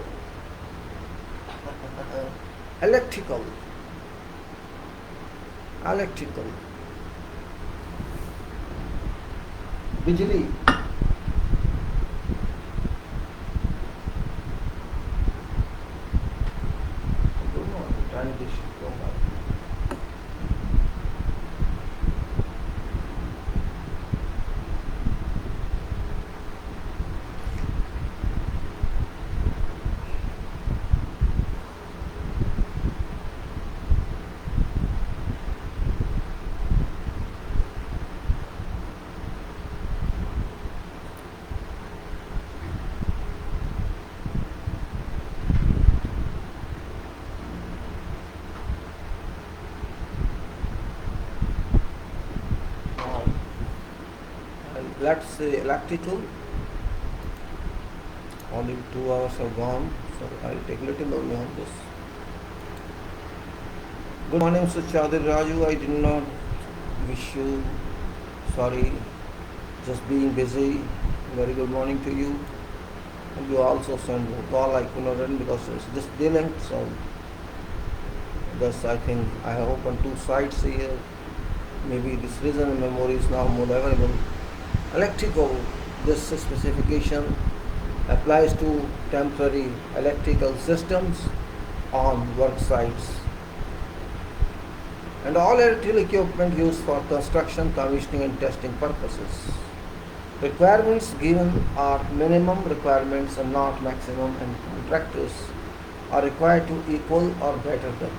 Electrical. बिजली. Let's say electrical. Only 2 hours have gone, so I'll take little only on this. Good morning, Mr. Chaudhary Raju. I did not wish you. Sorry, just being busy. Very good morning to you. And you also send a call. I could not run because it's just dealing. So thus I think I have opened 2 sites here. Maybe this reason memory is now more available. Electrical, this specification applies to temporary electrical systems on work sites and all electrical equipment used for construction, commissioning and testing purposes. Requirements given are minimum requirements and not maximum, and contractors are required to equal or better them.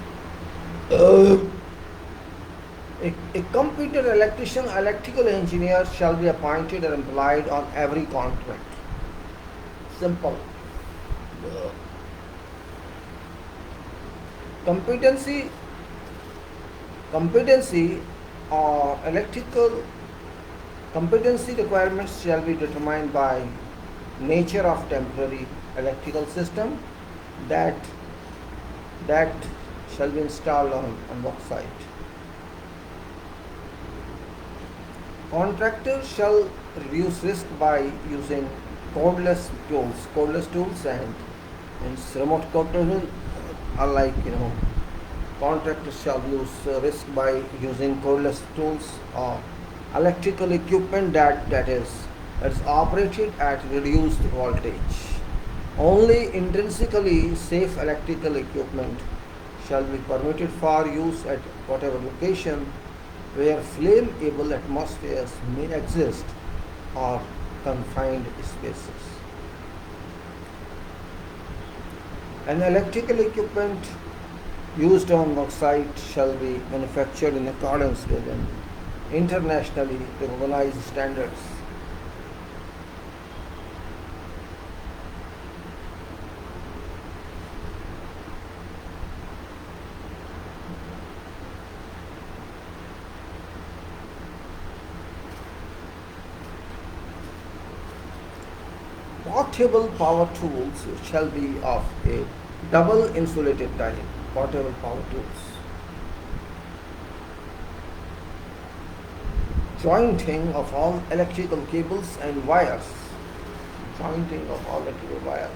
A competent electrical engineer shall be appointed and employed on every contract. Simple. Competency or electrical competency requirements shall be determined by nature of temporary electrical system that shall be installed on work site. Contractors shall reduce risk by using cordless tools and remote control are like, contractors shall use risk by using cordless tools or electrical equipment that is operated at reduced voltage. Only intrinsically safe electrical equipment shall be permitted for use at whatever location where flammable atmospheres may exist or confined spaces. An electrical equipment used on work site shall be manufactured in accordance with an internationally recognized standards. Portable power tools shall be of a double insulated type. Portable power tools. Jointing of all electrical cables and wires. Jointing of all electrical wires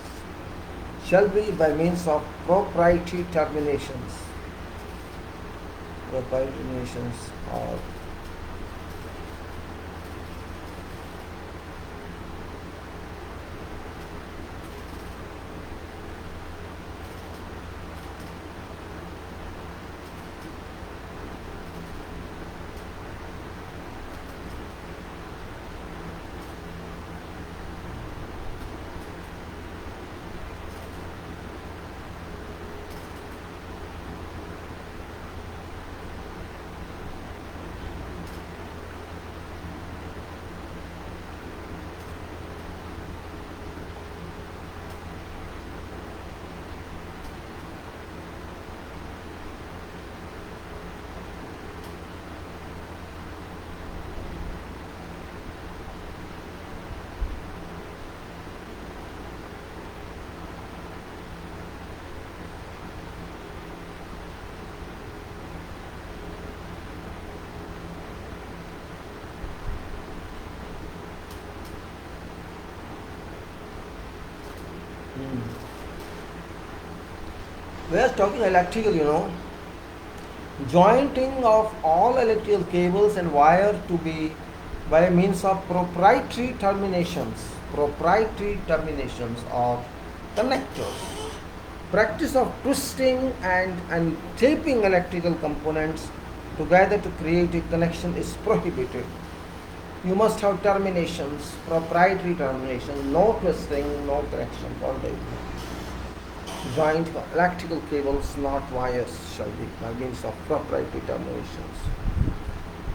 shall be by means of proprietary terminations. Proprietary terminations are we are talking electrical, jointing of all electrical cables and wire to be by means of proprietary terminations or connectors. Practice of twisting and taping electrical components together to create a connection is prohibited. You must have terminations, proprietary terminations, no twisting, no connection for the joint electrical cables, not wires, shall be by means of proprietary terminations.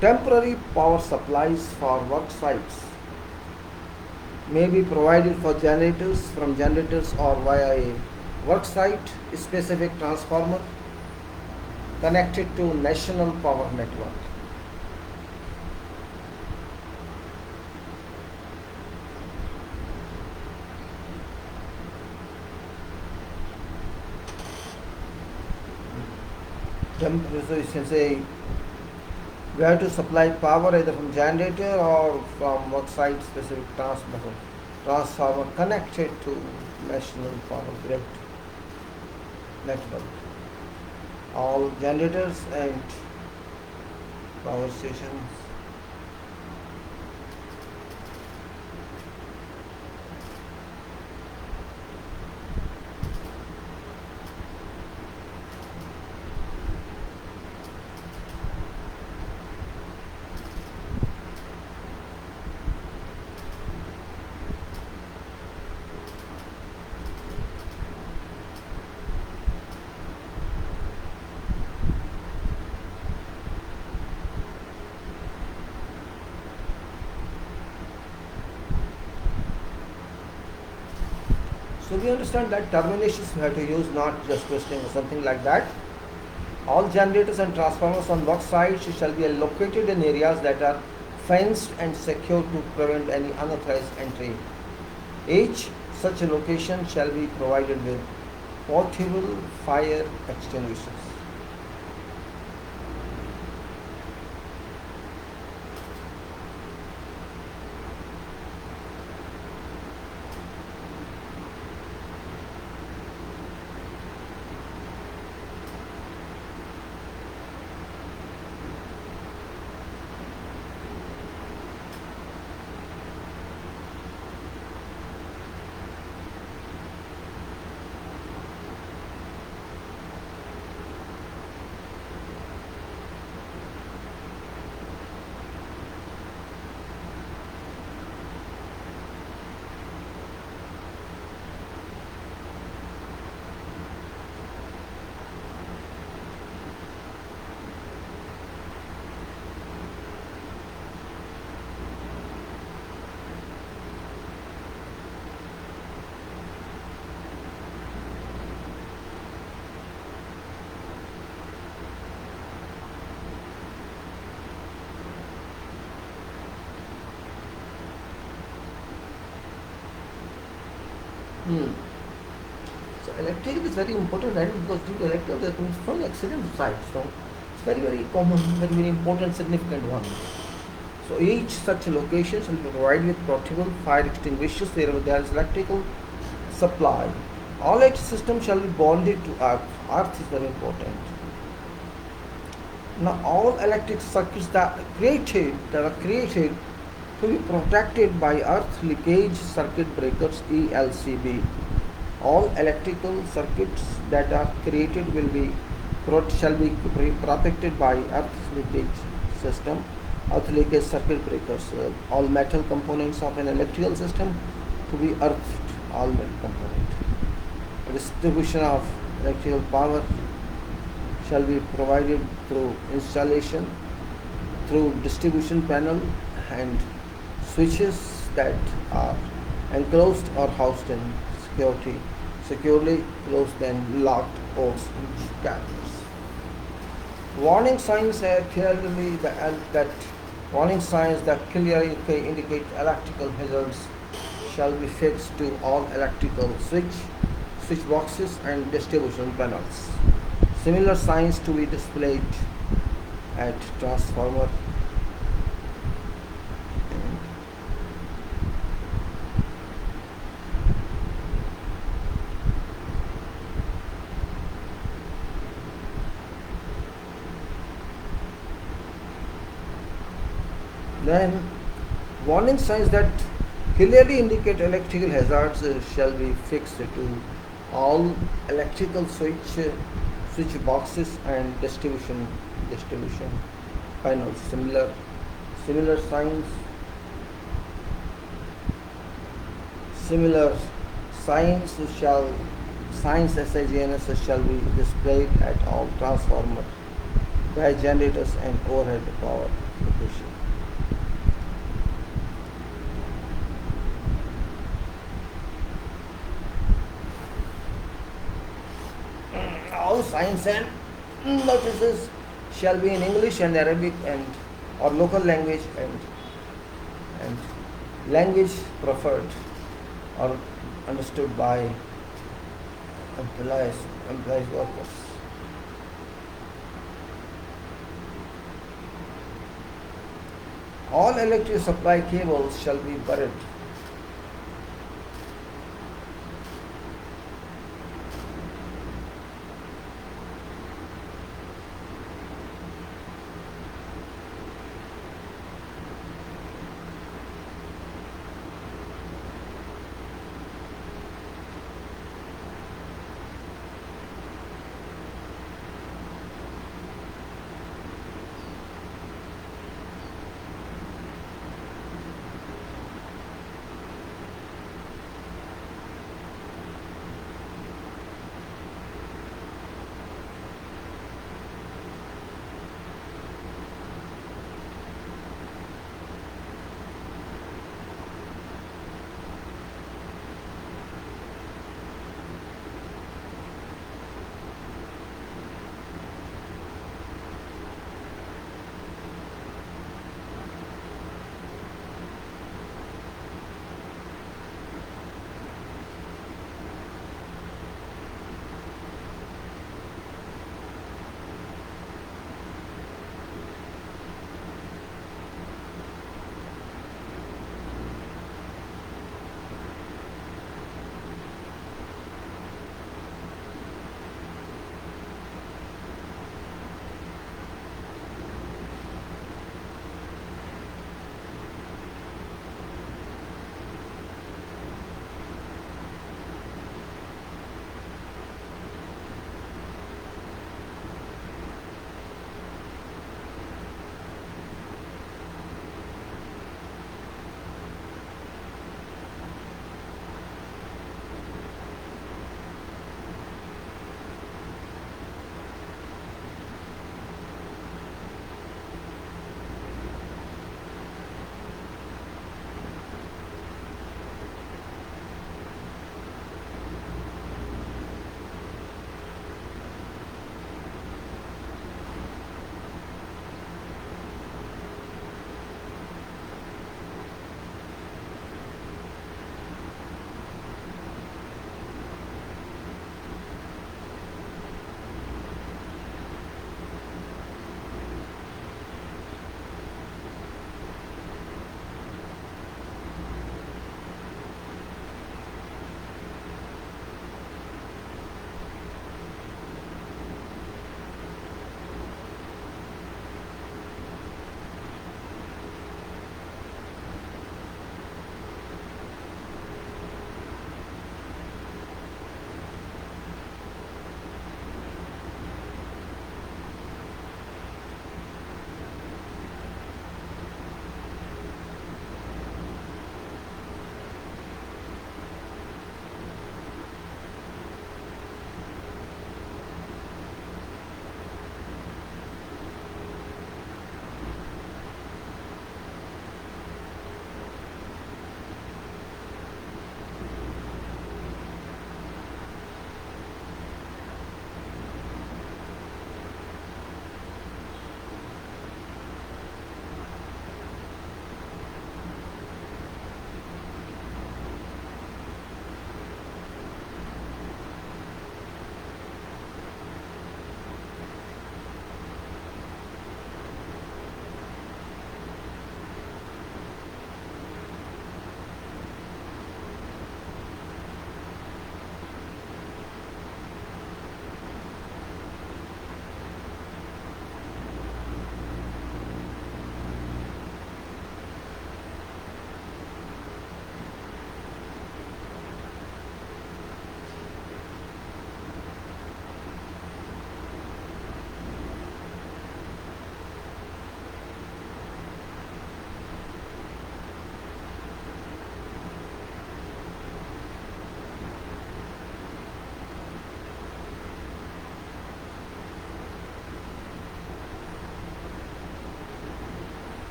Temporary power supplies for work sites may be provided for from generators or via a work site specific transformer connected to national power network. So you can say we have to supply power either from generator or from work site specific transformer connected to national power grid network. All generators and power stations. So we understand that terminations we have to use, not just twisting or something like that. All generators and transformers on work sites shall be located in areas that are fenced and secure to prevent any unauthorized entry. Each such a location shall be provided with portable fire extinguishers. Hmm. So electrical is very important, right? Because due to electrical there comes from accident side. So it's very very common, very very important, significant one. So each such location shall be provided with portable fire extinguishers wherever there is electrical supply. All electric systems shall be bonded to earth. Earth is very important. Now all electric circuits that are created to be protected by earth leakage circuit breakers ELCB. All electrical circuits that are created shall be protected by earth leakage system, earth leakage circuit breakers. All metal components of an electrical system to be earthed. All metal component. Distribution of electrical power shall be provided through installation through distribution panel and switches that are enclosed or housed in securely closed and locked ports and cabinets. Warning signs that warning signs that clearly indicate electrical hazards shall be fixed to all electrical switch boxes and distribution panels. Similar signs to be displayed at transformer. Then, warning signs that clearly indicate electrical hazards shall be fixed to all electrical switch boxes and distribution panels. Similar similar signs signs SIGNS shall be displayed at all transformer, gas generators and overhead power location. All signs and notices shall be in English and Arabic and or local language and language preferred or understood by employees workers. All electric supply cables shall be buried.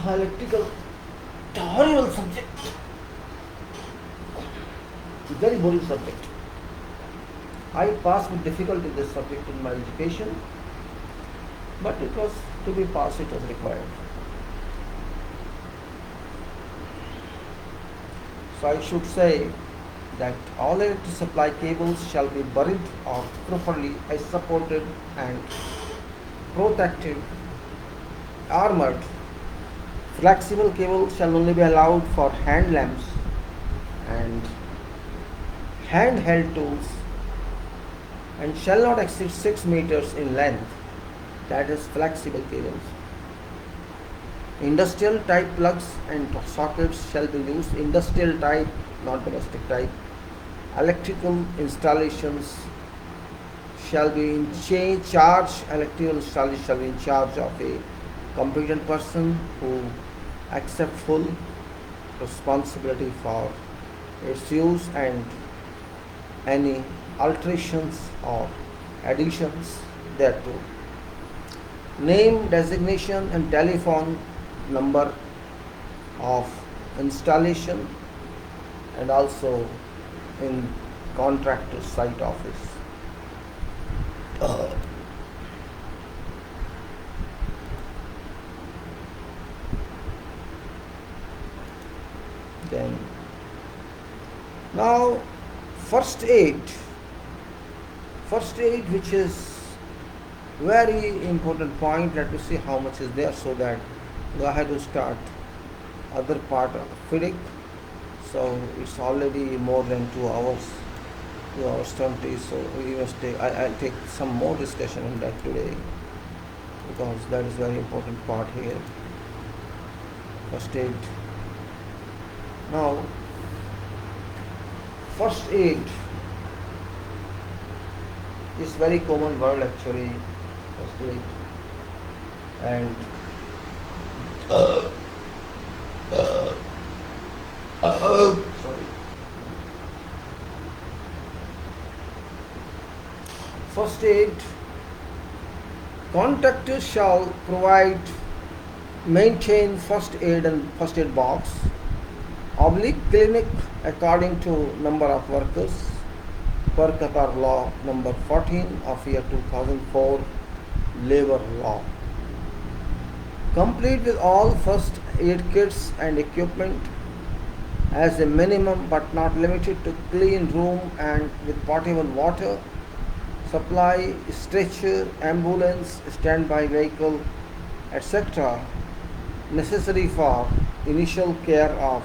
electrical, horrible subject, very boring subject. I passed with difficulty this subject in my education, but it was to be passed, it was required. So I should say that all electric supply cables shall be buried or properly supported and protected, armored. Flexible cables shall only be allowed for hand lamps and handheld tools and shall not exceed 6 meters in length. That is flexible cables. Industrial type plugs and sockets shall be used. Industrial type, not domestic type. Electrical installations shall be in charge. Electrical installation shall be in charge of a competent person who accepts full responsibility for its use and any alterations or additions thereto. Name, designation and telephone number of installation and also in contractor site office. Then now first aid, which is very important point. Let me see how much is there so that go ahead to start other part of FIDIC. So it's already more than 2 hours, 2 hours 20. So we must take, I'll take some more discussion on that today because that is very important part here. First aid. Now, first aid is very common word actually. First aid and sorry. First aid. Contractors shall provide, maintain first aid and first aid box, clinic according to number of workers per Qatar law number 14 of year 2004 labor law. Complete with all first aid kits and equipment as a minimum but not limited to clean room and with potable water, supply, stretcher, ambulance, standby vehicle, etc. necessary for initial care of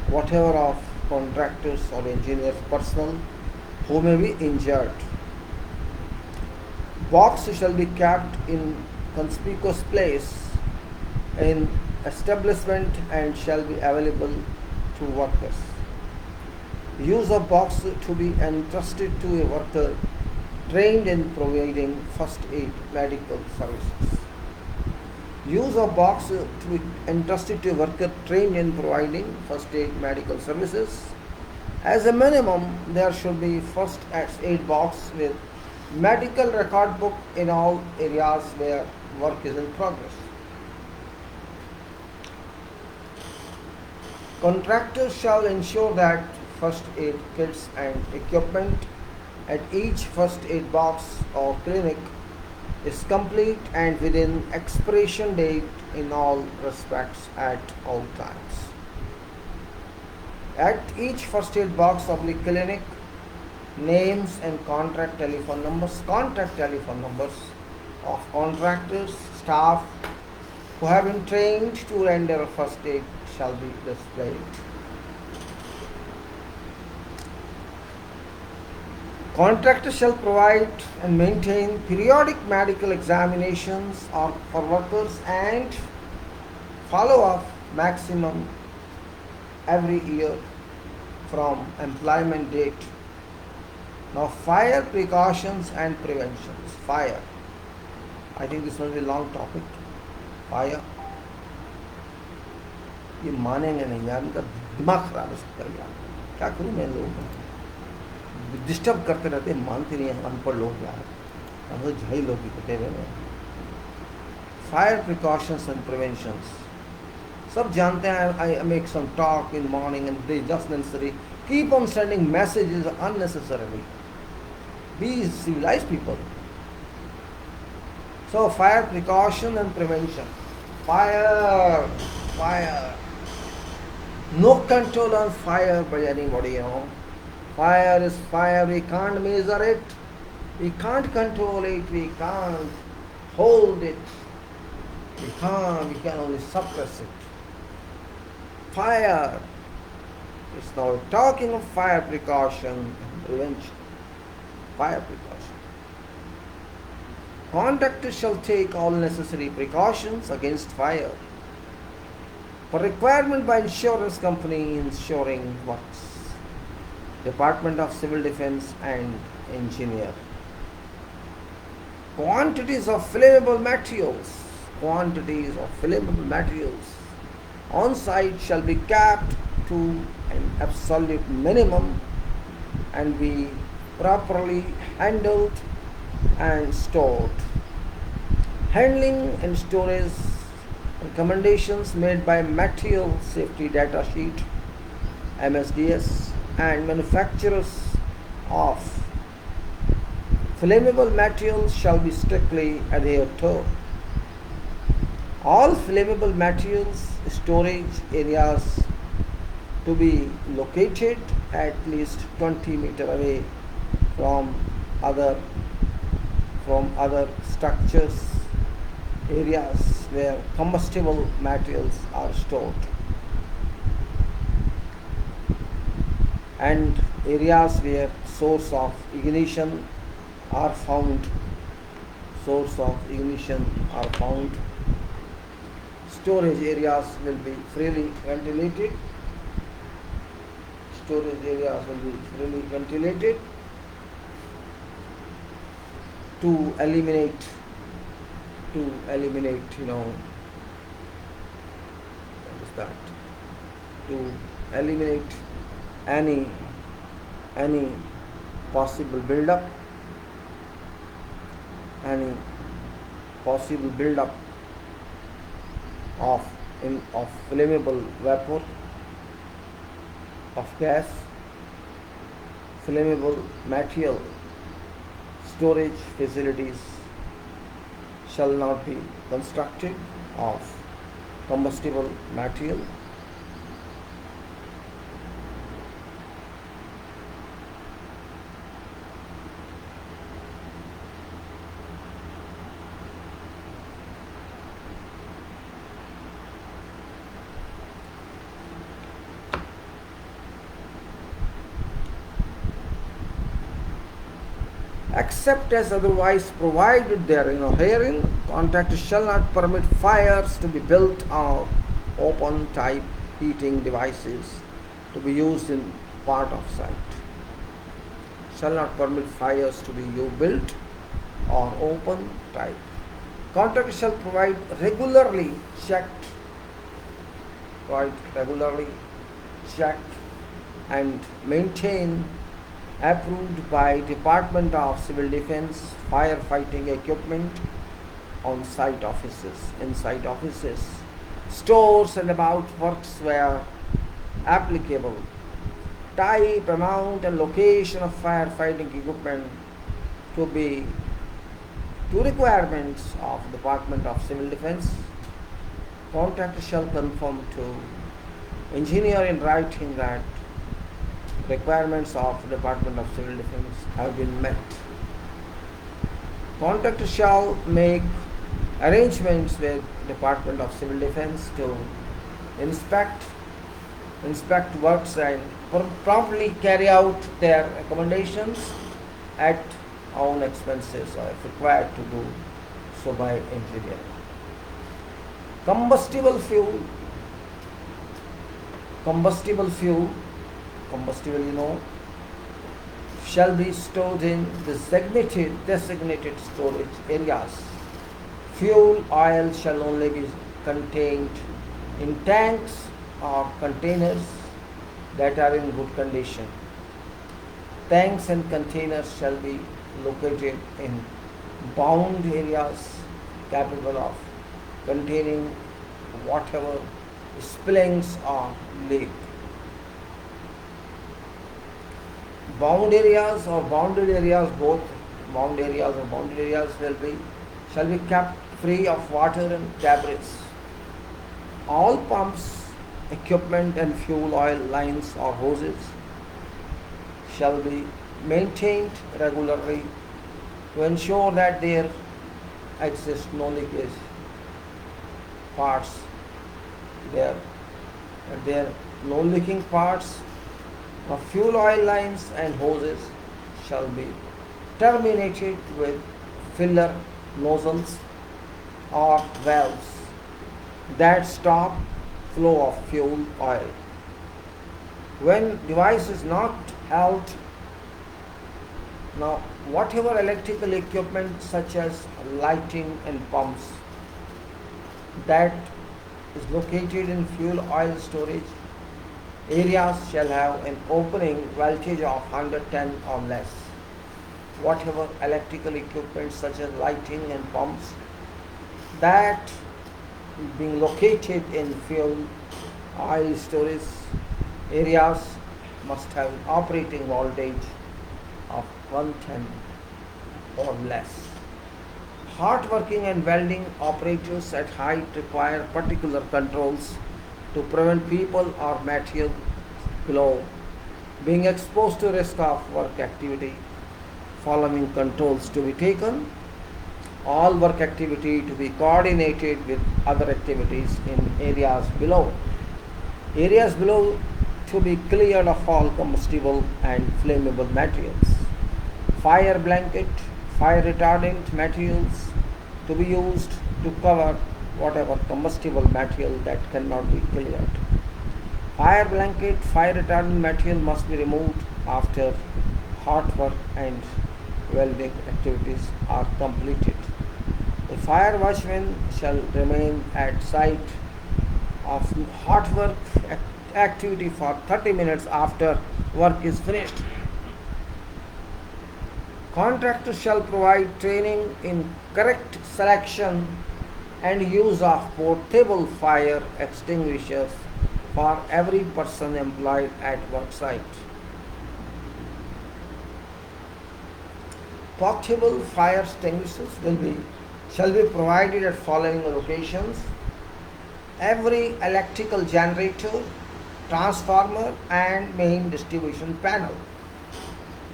whatever of contractors or engineers personnel who may be injured. Box shall be kept in conspicuous place in establishment and shall be available to workers. Use of box to be entrusted to a worker trained in providing first aid medical services. Use of box to be entrusted to a worker trained in providing first aid medical services. As a minimum, there should be first aid box with medical record book in all areas where work is in progress. Contractors shall ensure that first aid kits and equipment at each first aid box or clinic is complete and within expiration date in all respects at all times. At each first aid box or clinic, names and contact telephone numbers of contractors, staff who have been trained to render first aid shall be displayed. Contractors shall provide and maintain periodic medical examinations for workers and follow-up maximum every year from employment date. Now, fire precautions and preventions. Fire. I think this will be a long topic. Fire. ये मानेंगे नहीं यार, इनका दिमाग खराब हो सकता है यार, क्या करूँ मैं, लोग डिस्टर्ब करते रहते, मानते नहीं हैं अनपढ़ लोग यार, हम झाई लोग ही कहते हुए। फायर प्रिकॉशंस एंड प्रिवेंशंस सब जानते हैं, I make some talk in morning and they just necessary. Keep on sending messages unnecessarily. Be civilized people. So fire precaution and prevention. Fire, fire. No control on fire by anybody, Fire is fire, we can't measure it, we can't control it, we can't hold it, we can only suppress it. Fire. It's now talking of fire precaution and prevention. Fire precaution. Contractor shall take all necessary precautions against fire. For requirement by insurance company insuring works, Department of Civil Defense and Engineer. Quantities of flammable materials on site shall be capped to an absolute minimum and be properly handled and stored. Handling and storage recommendations made by Material Safety Data Sheet MSDS and manufacturers of flammable materials shall be strictly adhered to. All flammable materials storage areas to be located at least 20 meters away from other structures, areas where combustible materials are stored, and areas where source of ignition are found. Storage areas will be freely ventilated. To eliminate to eliminate any possible build-up of flammable vapor, of gas. Flammable material storage facilities shall not be constructed of combustible material. Except as otherwise provided therein, herein, contractor shall not permit fires to be built or open type heating devices to be used in part of site. Shall not permit fires to be built or open type. Contractor shall provide regularly checked and maintain approved by Department of Civil Defense firefighting equipment on site offices, inside offices, stores and about works where applicable. Type, amount and location of firefighting equipment to requirements of Department of Civil Defense. Contractor shall confirm to engineer in writing that requirements of Department of Civil Defense have been met. Contractor shall make arrangements with Department of Civil Defense to inspect works and promptly carry out their recommendations at own expenses or if required to do so by engineer. Combustible fuel, shall be stored in designated storage areas. Fuel oil shall only be contained in tanks or containers that are in good condition. Tanks and containers shall be located in bound areas capable of containing whatever spillings or leak. Bound areas or bounded areas, both bound areas or bounded areas shall be kept free of water and debris. All pumps, equipment and fuel oil lines or hoses shall be maintained regularly to ensure that there exist no leakage parts there. That there no leaking parts of fuel oil lines and hoses shall be terminated with filler nozzles or valves that stop flow of fuel oil. When device is not held, now whatever electrical equipment such as lighting and pumps that is located in fuel oil storage areas shall have an opening voltage of 110 or less. Whatever electrical equipment such as lighting and pumps that being located in fuel oil storage areas must have an operating voltage of 110 or less. Hot working and welding operators at height require particular controls to prevent people or material below being exposed to risk of work activity. Following controls to be taken: all work activity to be coordinated with other activities in areas below. Areas below to be cleared of all combustible and flammable materials. Fire blanket, fire retardant materials to be used to cover whatever combustible material that cannot be cleared. Fire blanket, fire retardant material must be removed after hot work and welding activities are completed. The fire watchman shall remain at site of hot work activity for 30 minutes after work is finished. Contractors shall provide training in correct selection and use of portable fire extinguishers for every person employed at work site. Portable fire extinguishers shall be provided at following locations: every electrical generator, transformer and main distribution panel,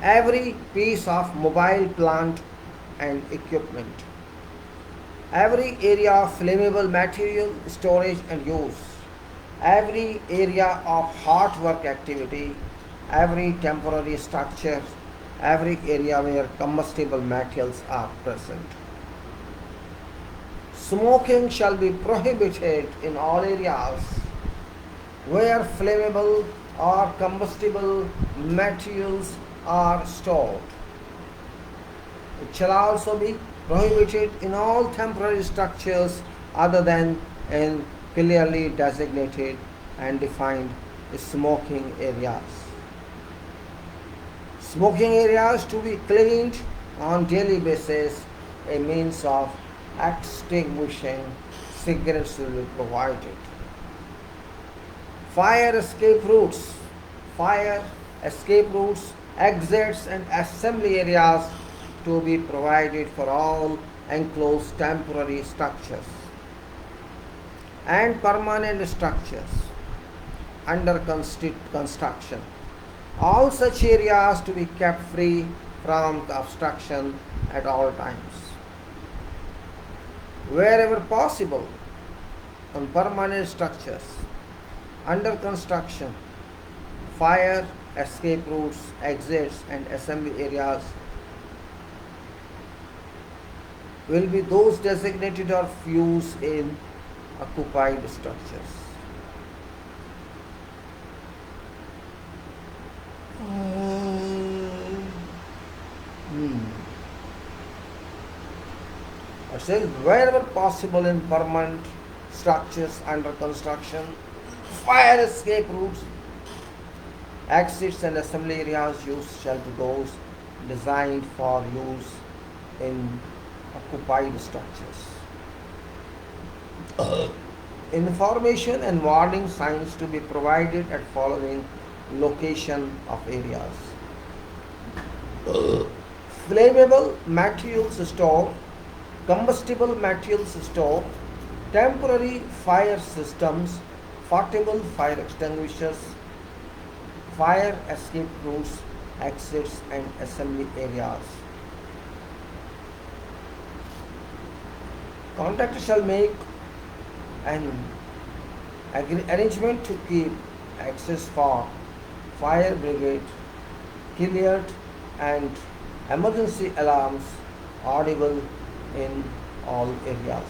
every piece of mobile plant and equipment, every area of flammable material storage and use, every area of hot work activity, every temporary structure, every area where combustible materials are present. Smoking shall be prohibited in all areas where flammable or combustible materials are stored. It shall also be prohibited in all temporary structures other than in clearly designated and defined smoking areas. Smoking areas to be cleaned on daily basis. A means of extinguishing cigarettes will be provided. Fire escape routes, exits and assembly areas to be provided for all enclosed temporary structures and permanent structures under construction. All such areas to be kept free from obstruction at all times. Wherever possible, on permanent structures under construction, fire escape routes, exits and assembly areas will be those designated or used in occupied structures. It says wherever possible in permanent structures under construction, fire escape routes, exits and assembly areas used shall be those designed for use in occupied structures. Information and warning signs to be provided at following location of areas. Flammable materials stored, combustible materials stored, temporary fire systems, portable fire extinguishers, fire escape routes, exits and assembly areas. Contractor shall make an arrangement to keep access for fire brigade cleared and emergency alarms audible in all areas.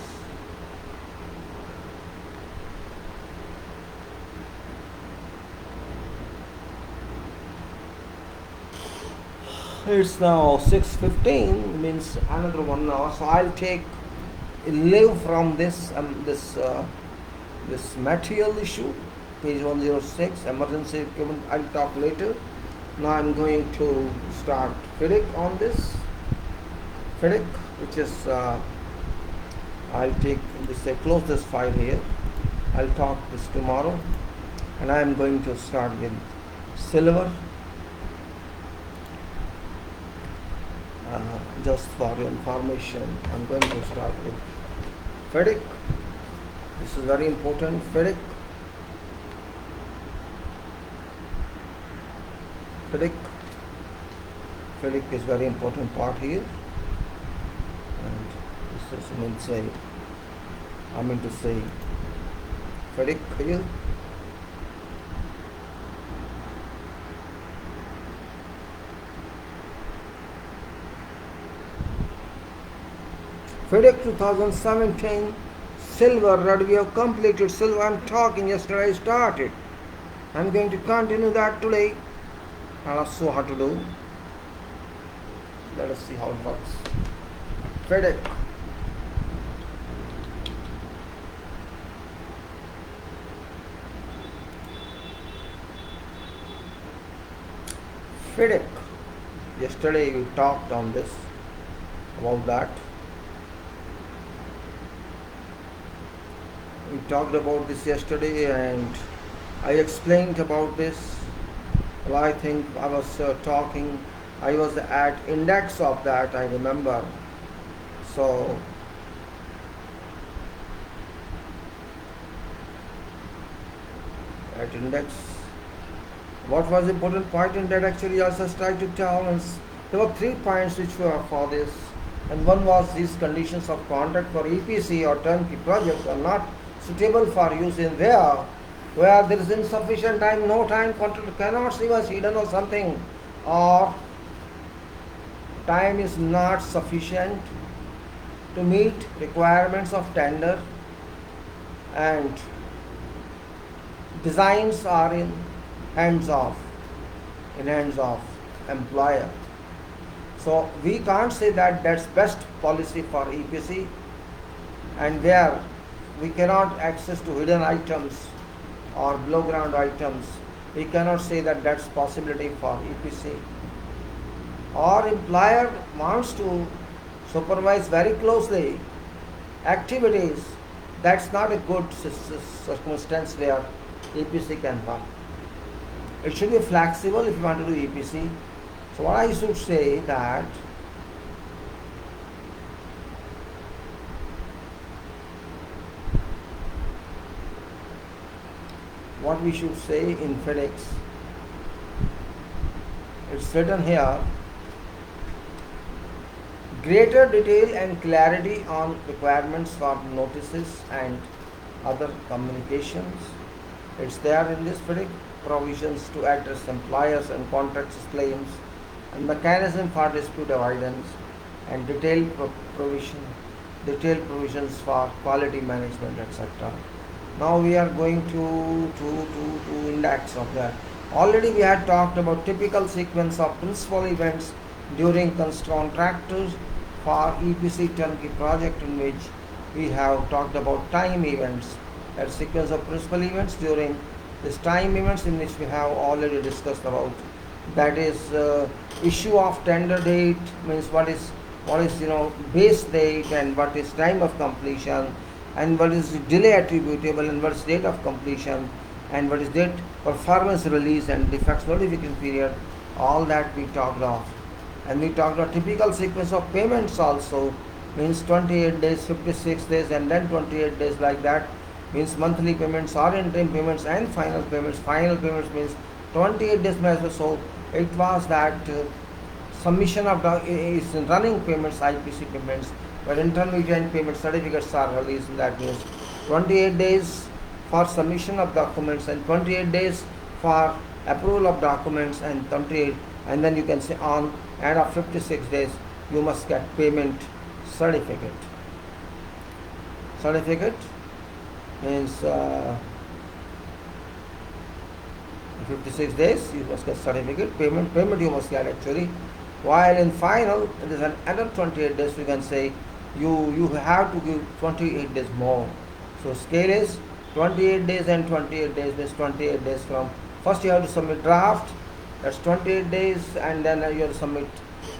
It's now 6:15, means another 1 hour. So I'll take leave from this material issue, page 106, emergency equipment. I'll talk later. Now I'm going to start FIDIC on this. FIDIC, which is I'll take this. I close this file here. I'll talk this tomorrow, and I am going to start with silver. Just for your information, I'm going to start with FIDIC. This is very important. FIDIC. FIDIC is very important part here. And this is I mean to say FIDIC here. FIDIC 2017 silver that we have completed. Silver, I'm talking yesterday I started. I'm going to continue that today. I'll show how to do. Let us see how it works. FIDIC. FIDIC. Yesterday we talked on this, about that. We talked about this yesterday and I explained about this. Well, I think I was I was at index of that, I remember. So, at index, what was the important point in that actually I just tried to tell is there were 3 points which were for this, and one was these conditions of contract for EPC or turnkey projects are not suitable for use in where there is insufficient time, no time, contractor cannot see us hidden or something, or time is not sufficient to meet requirements of tender, and designs are in hands of employer. So we can't say that that's best policy for EPC, and where we cannot access to hidden items or below ground items, we cannot say that that's possibility for EPC. Or employer wants to supervise very closely activities, that's not a good circumstance where EPC can work. It should be flexible if you want to do EPC. So what I should say that what we should say in FIDIC, it's written here, greater detail and clarity on requirements for notices and other communications. It's there in this FIDIC, provisions to address employers and contractors' claims, and mechanism for dispute avoidance, and detailed provisions for quality management, etc. Now we are going to index of that. Already we had talked about typical sequence of principal events during contractors for EPC turnkey project, in which we have talked about time events, a sequence of principal events during this time events, in which we have already discussed about. That is issue of tender date, means what is base date and what is time of completion, and what is delay attributable, and what is date of completion, and what is date performance release and defects notification period. All that we talked of. And we talked about typical sequence of payments also, means 28 days, 56 days, and then 28 days, like that. Means monthly payments or interim payments and final payments. Final payments means 28 days measure. So it was that submission of is running payments, IPC payments, but intermediate payment certificates are released. That means 28 days for submission of documents and 28 days for approval of documents, and 28, and then you can say on end of 56 days you must get payment certificate. Certificate means 56 days you must get certificate. Payment you must get actually. While in final it is another 28 days, we can say you have to give 28 days more. So scale is 28 days and 28 days means 28 days from first you have to submit draft, that's 28 days, and then you have to submit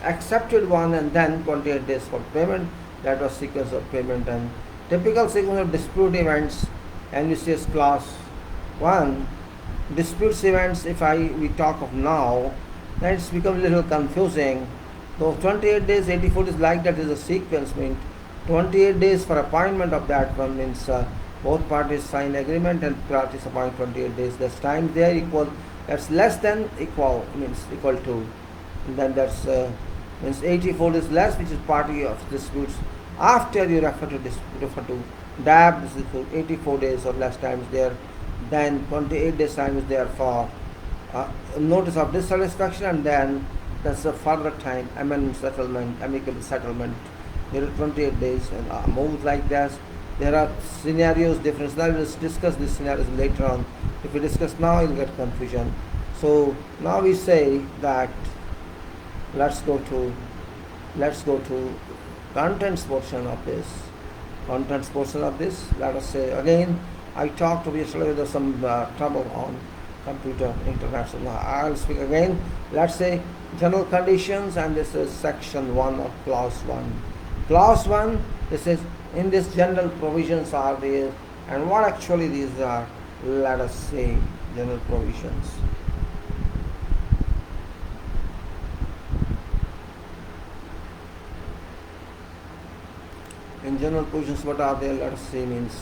accepted one, and then 28 days for payment. That was sequence of payment. And typical sequence of dispute events, and this is class 1. Disputes events, if we talk of now, then it's become a little confusing. Though 28 days, 84 days, like that is a sequence, means 28 days for appointment of that one, means both parties sign agreement and parties appoint 28 days. That's time there equal, that's less than equal, means equal to. And then that's means 84 days less, which is party of disputes. After you refer to DAB, this is 84 days or less times there. Then 28 days time is there for notice of dissatisfaction, and then that's a further time, amendment settlement, amicable settlement. There are 28 days and moves like that. There are scenarios, different scenarios. Discuss these scenarios later on. If we discuss now, you'll get confusion. So now we say that let's go to contents portion of this. Contents portion of this. Let us say again. I talked to yesterday, there's some trouble on computer, internet. So I'll speak again. Let's say general conditions, and this is section 1 of clause 1. Clause 1, this is in this general provisions are there, and what actually these are, let us say general provisions. In general provisions, what are there? Let us say means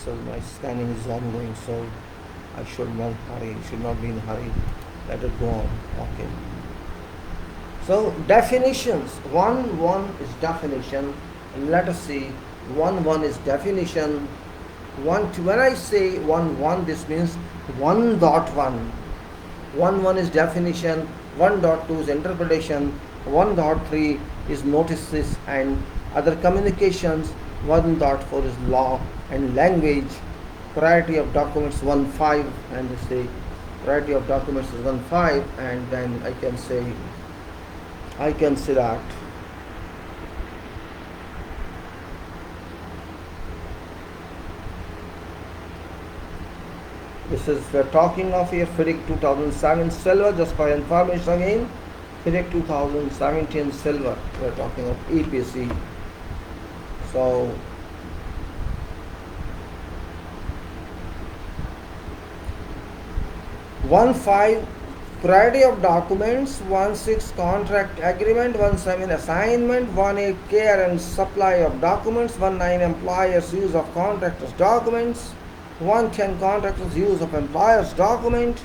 so my scanning is ongoing, so I should not hurry, should not be in a hurry. Let it go on. Okay. So definitions. 1.1 is definition. Let us see. 1.1 is definition. 1.2. When I say 1.1, this means 1.1. 1.1 is definition. 1.2 is interpretation. 1.3 is notices and other communications. 1.4 is law and language. Priority of documents 1.5, and they say priority of documents is 1.5, and then I can say that this is, we're talking of here FIDIC 2007 silver, just for information again. FIDIC 2017 silver, we're talking of EPC. So 1.5 priority of documents, 1.6 contract agreement, 1.7 assignment, 1.8 care and supply of documents, 1.9 employers use of contractors documents, 1.10 contractors use of employers document,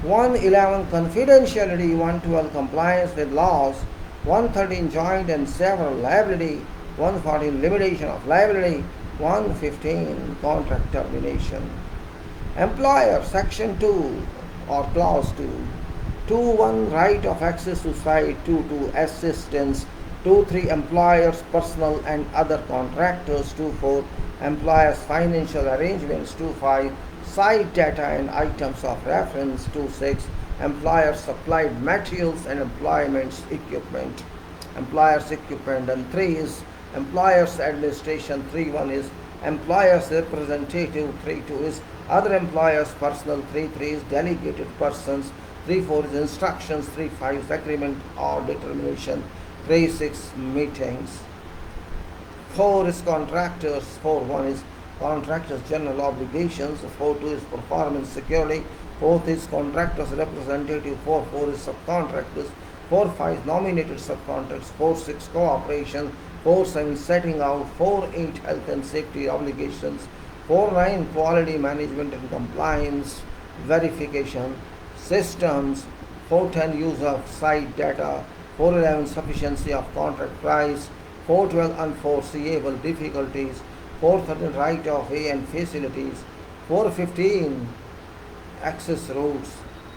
1.11 confidentiality, 1.12 compliance with laws, 1.13 joint and several liability, 1.14 limitation of liability, 1.15 contract termination. Employer section 2 or clause 2. 2.1 right of access to site, 2.2 assistance, 2.3 employers personal and other contractors, 2.4 employers financial arrangements, 2.5 site data and items of reference, 2.6 employers supplied materials and employments equipment, employers equipment, and 3 is employers administration, 3.1 is employers representative, 3.2 is other employers personal, 3.3 is delegated persons, 3.4 is instructions, 3.5 is agreement or determination, 3.6 meetings. 4 is contractors. 4.1 is contractors' general obligations. 4.2 is performance security. 4th is contractors' representative. 4.4 is subcontractors. 4.5 is nominated subcontractors. 4.6 cooperation. 4.7 setting out. 4.8 health and safety obligations. 4.9 quality management and compliance verification systems. 4.10 use of site data. 4.11 sufficiency of contract price. 4.12 unforeseeable difficulties. 4.13 right of way and facilities. 4.15 access routes.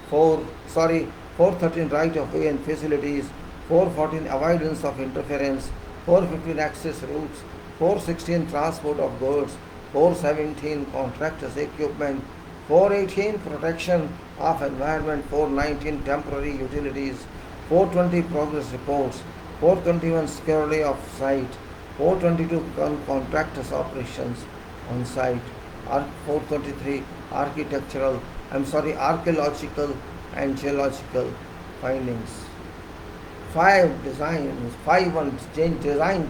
4.13 right of way and facilities. 4.14 avoidance of interference. 4.15 access routes. 4.16 transport of goods. 4.17 contractors equipment. 4.18 protection of environment. 4.19 temporary utilities. 4.20 progress reports. 4.21 security of site. 4.22 contractors operations on site. 4.23 archaeological and geological findings. 5 designs. 5.1 design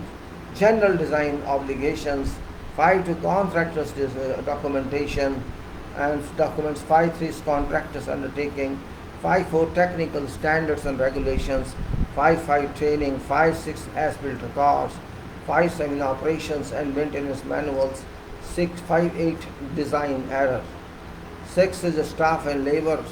general design obligations. 5.2 contractors documentation and documents. 5.3 contractors undertaking. 5.4 technical standards and regulations. 5.5 training. 5.6 as-built records. 5.7 operations and maintenance manuals. 5.8 design error. 6 is staff and labor.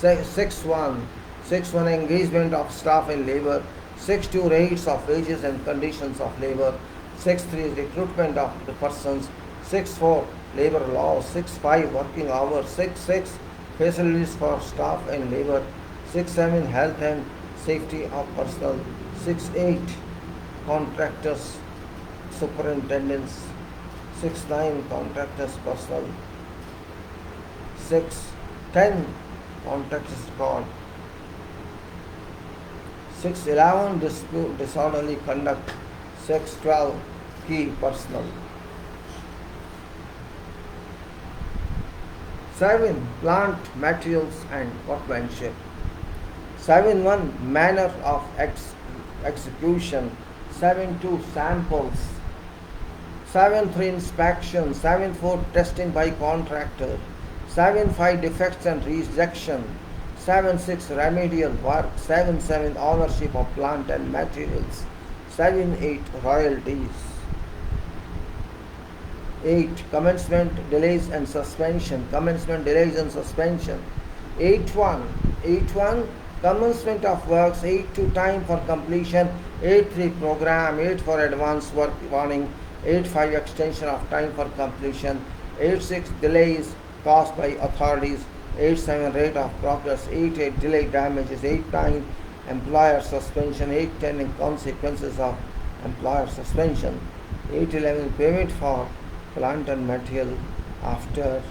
6.1 engagement of staff and labor. 6.2 rates of wages and conditions of labor. 6.3 is recruitment of the persons. 6.4 labor laws. 6.5 working hours. 6.6 facilities for staff and labor. 6.7 health and safety of personnel. 6.8 contractors superintendents. 6.9 contractors personnel. 6.10 contractors record. 6.11 disorderly conduct. 6.12 key personnel. 7 plant materials and workmanship. 7.1 manner of execution. 7.2 samples. 7.3 inspection. 7.4 testing by contractor. 7.5 defects and rejection. 7.6 remedial work. 7.7 ownership of plant and materials. 7.8 royalties. 8 commencement delays and suspension. Commencement delays and suspension. 8.1 commencement of works. 8.2 time for completion. 8.3 program. 8.4 advance work warning. 8.5 extension of time for completion. 8.6 delays caused by authorities. 8.7 rate of progress. 8.8 delay damages. 8.9 employer suspension. 8.10 consequences of employer suspension. 8.11 payment for plant and material after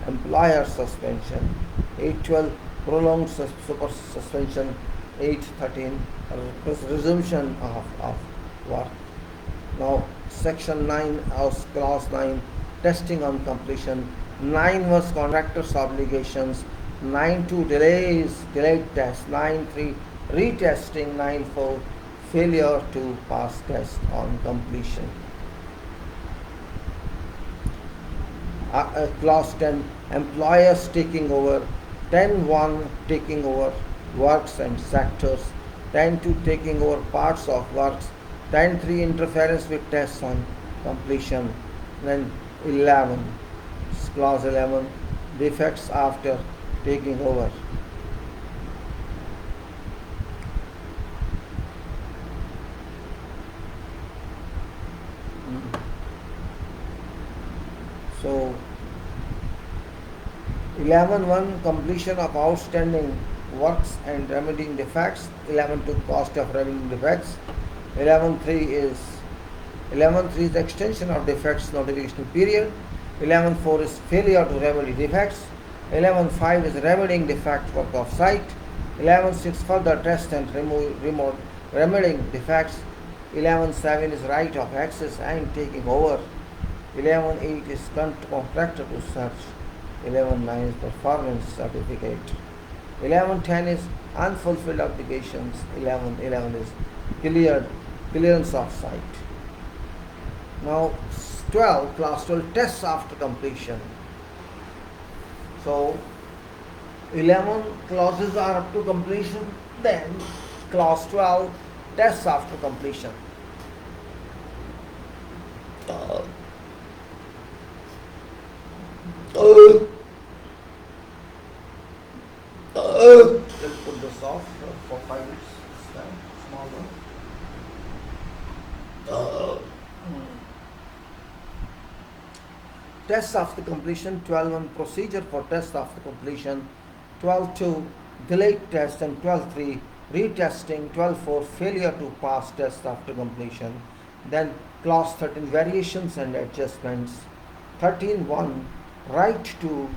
employer suspension. 8.12 prolonged suspension. 8.13 resumption of work. Now section 9 of clause 9 testing on completion. 9 was contractors obligations. 9.2 delayed test. 9.3 retesting. 9.4 failure to pass test on completion. Clause 10 employers taking over. 10.1 taking over works and sectors. 10.2 taking over parts of works. 10.3 interference with tests on completion. Then 11 clause 11 defects after taking over. So 11.1 completion of outstanding works and remedying defects. 11.2 cost of remedying defects. 11.3 is extension of defects notification period. 11.4 is failure to remedy defects. 11.5 is remedying defect work of site. 11.6 further test and remote remedying defects. 11.7 is right of access and taking over. 11.8 is contractor to search. 11.9 is performance certificate. 11.10 is unfulfilled obligations. 11.11 is clearance of site. Now 12, class 12 tests after completion. So 11 clauses are up to completion, then clause 12 tests after completion. Let's put this off for 5 minutes. Small one. Tests after completion, 12.1 procedure for test after completion, 12.2 delayed test, and 12.3 retesting, 12.4 failure to pass test after completion. Then clause 13 variations and adjustments, 13.1 right to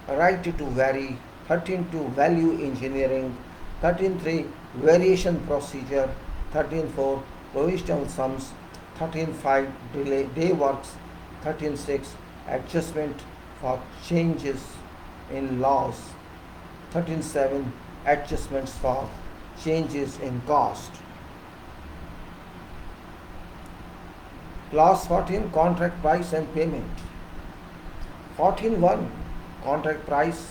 vary, 13.2 value engineering, 13.3 variation procedure, 13.4 provisional sums, 13.5 day works, 13.6 adjustment for changes in laws, 13.7 adjustments for changes in cost. Clause 14 contract price and payment, 14.1 contract price,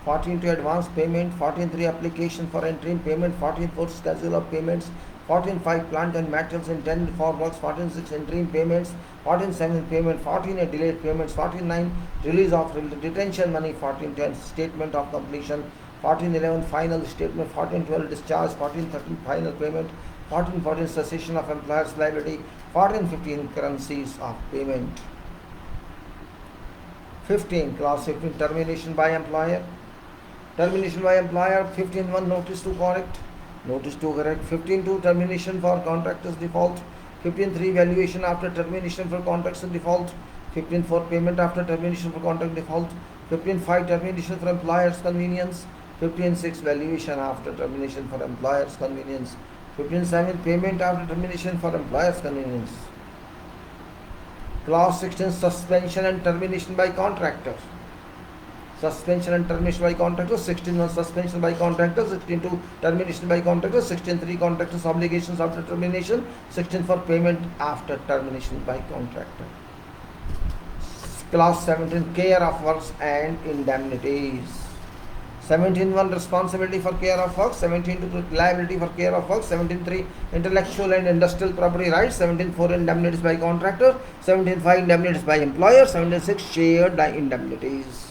14.2 advance payment, 14.3 application for interim payment, 14.4 schedule of payments, 14.5 plant and materials intended for works, 14.6 interim payments, 14.7 payment, 14.8 delayed payments, 14.9 release of detention money, 14.10 statement of completion, 14.11 final statement, 14.12 discharge, 14.13 final payment, 14.14 cessation of employer's liability, 14.15 currencies of payment. 15 clause 15 termination by employer. Termination by employer, 15.1 notice to correct. 15.2 termination for contractor's default. 15.3 valuation after termination for contractor's default. 15.4 payment after termination for contract default. 15.5 termination for employer's convenience. 15.6 valuation after termination for employer's convenience. 15.7 payment after termination for employer's convenience. Clause 16 suspension and termination by contractor. Suspension and termination by contractor, 16.1 suspension by contractor, 16.2 termination by contractor, 16.3 contractor's obligations after termination, 16.4 payment after termination by contractor. Clause 17 care of works and indemnities. 17.1 responsibility for care of works, 17.2 liability for care of works, 17.3 intellectual and industrial property rights, 17.4 indemnities by contractor, 17.5 indemnities by employer, 17.6 shared indemnities.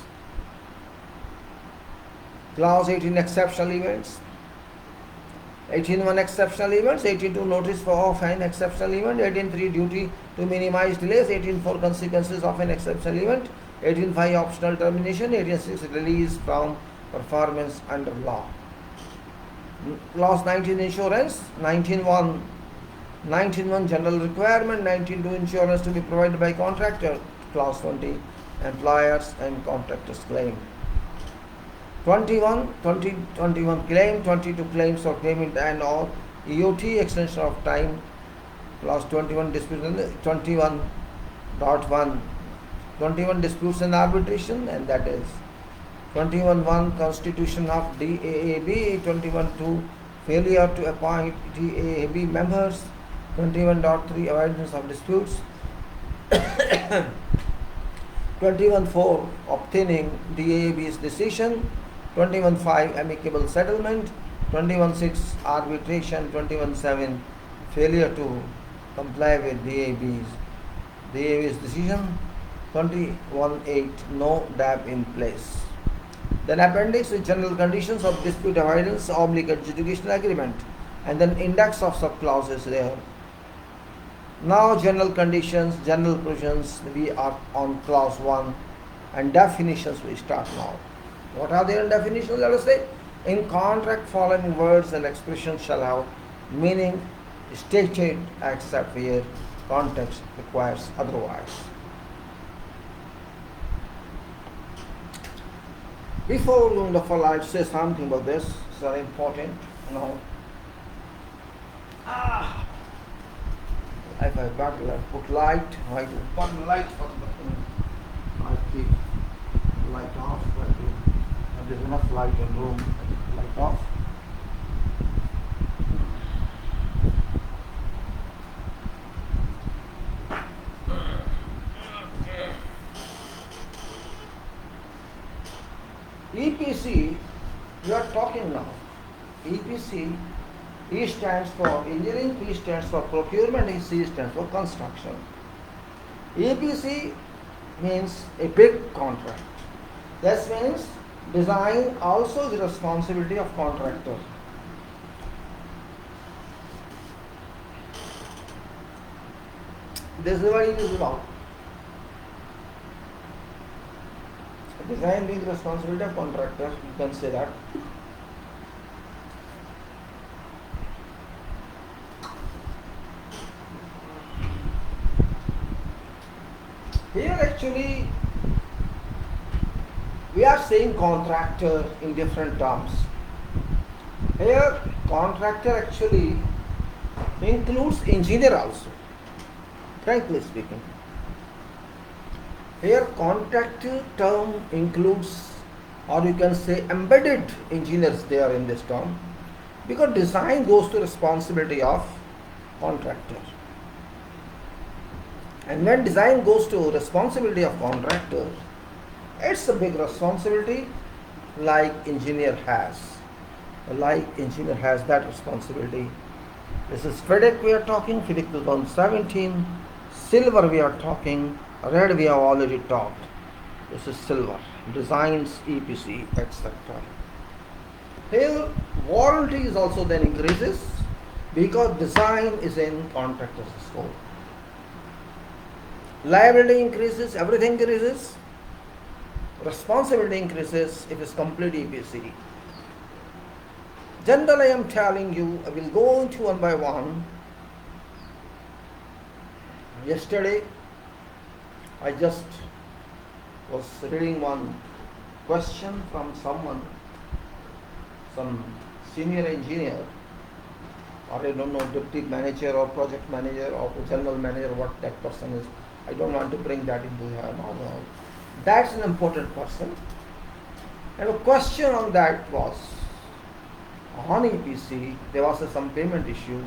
Clause 18 exceptional events. 18.1 exceptional events, 18.2 notice of an exceptional event, 18.3 duty to minimize delays, 18.4 consequences of an exceptional event, 18.5 optional termination, 18.6 release from performance under law. Clause 19 insurance, 19.1 general requirement, 19.2 insurance to be provided by contractor, clause 20 employers and contractors claim. 21 claim, 22 claims for payment and or EOT extension of time, clause 21 disputes, 21 disputes and arbitration, and that is 21.1 constitution of DAAB, 21.2 failure to appoint DAAB members, 21.3 avoidance of disputes, 21.4 obtaining DAAB's decision, 21.5 amicable settlement, 21.6 arbitration, 21.7 failure to comply with DAAB's decision, 21.8 no DAB in place. Then appendix with general conditions of dispute avoidance / adjudication agreement, and then index of sub clauses there. Now general conditions, general provisions, we are on clause 1, and definitions we start now. What are their definitions? Let us say, in contract following words and expressions shall have meaning stated except where context requires otherwise. Before going to follow, I'll say something about this. It's very important. Now, if I got to put light, I do put light for the I keep light off. There's enough light in room. Light off. EPC, we are talking now. EPC, E stands for engineering, P stands for procurement, and C stands for construction. EPC means a big contract. This means design also the responsibility of contractor. This is what it is about. Design being the responsibility of contractor, you can say that. Here actually we are saying contractor in different terms. Here contractor actually includes engineer also, frankly speaking. Here contractor term includes, or you can say embedded engineers there in this term, because design goes to responsibility of contractor. And when design goes to responsibility of contractor, it's a big responsibility like engineer has. Like engineer has that responsibility. This is FIDIC we are talking, FIDIC 2017. Silver we are talking, red we have already talked. This is silver, designs, EPC, etc. Here warranty is also then increases because design is in contractor's scope. Liability increases, everything increases. Responsibility increases if it's complete EPC. Generally, I am telling you, I will go into one by one. Yesterday, I just was reading one question from someone, some senior engineer, or I don't know, deputy manager or project manager or general manager, what that person is. I don't want to bring that into here now. That's an important person. And a question on that was, on EPC, there was some payment issue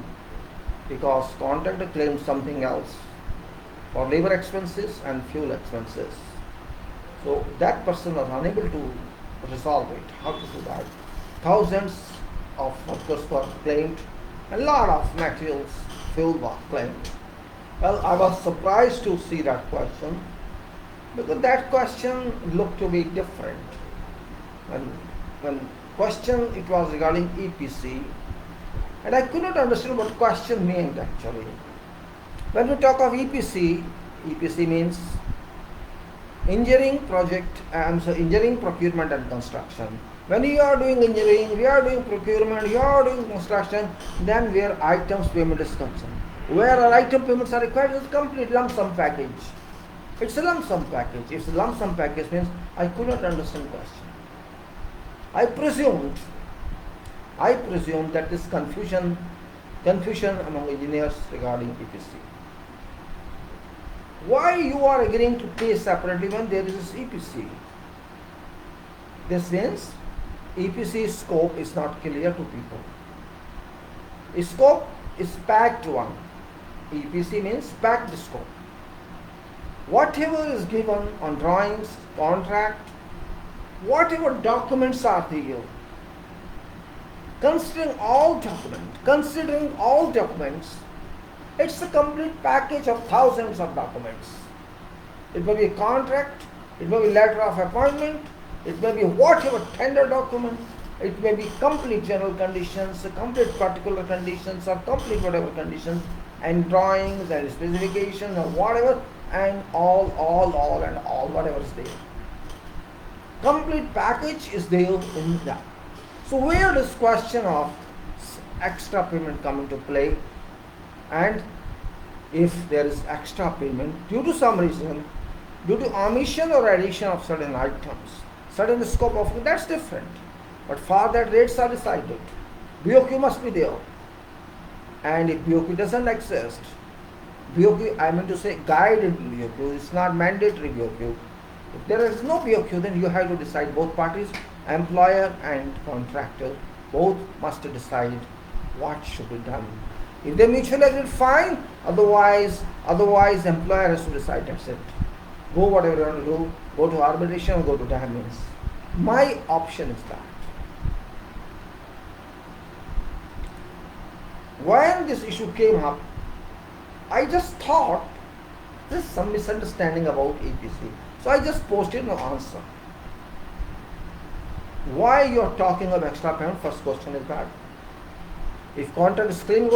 because contractor claimed something else for labor expenses and fuel expenses. So that person was unable to resolve it. How to do that? Thousands of workers were claimed, and a lot of materials, fuel was claimed. Well, I was surprised to see that question because that question looked to be different. When question it was regarding EPC, and I could not understand what question meant actually. When we talk of EPC, EPC means engineering project, engineering, procurement and construction. When you are doing engineering, we are doing procurement, you are doing construction, then where items payment is concerned. Where our item payments are required is a complete lump sum package. It's a lump sum package. If it's a lump sum package means I could not understand the question. I presume that this confusion among engineers regarding EPC. Why you are agreeing to pay separately when there is this EPC? This means EPC scope is not clear to people. Scope is packed one. EPC means packed scope. Whatever is given on drawings, contract, whatever documents are there, considering all documents, it's a complete package of thousands of documents. It may be a contract, it may be letter of appointment, it may be whatever tender document, it may be complete general conditions, complete particular conditions, or complete whatever conditions, and drawings and specifications or whatever, and all whatever is there. Complete package is there in that. So where does question of extra payment come into play? And if there is extra payment due to some reason, due to omission or addition of certain items, certain scope of, that's different. But for that rates are decided. BOQ must be there. And if BOQ doesn't exist, BOQ, I mean to say guided BOQ, it's not mandatory BOQ. If there is no BOQ, then you have to decide, both parties, employer and contractor, both must decide what should be done. If they mutually agree, fine. Otherwise employer has to decide, that's it. Go whatever you want to do, go to arbitration or go to damages. My option is that when this issue came up, I just thought there's some misunderstanding about EPC. So I just posted no answer. Why you are talking of extra payment? First question is that. If contract is claiming,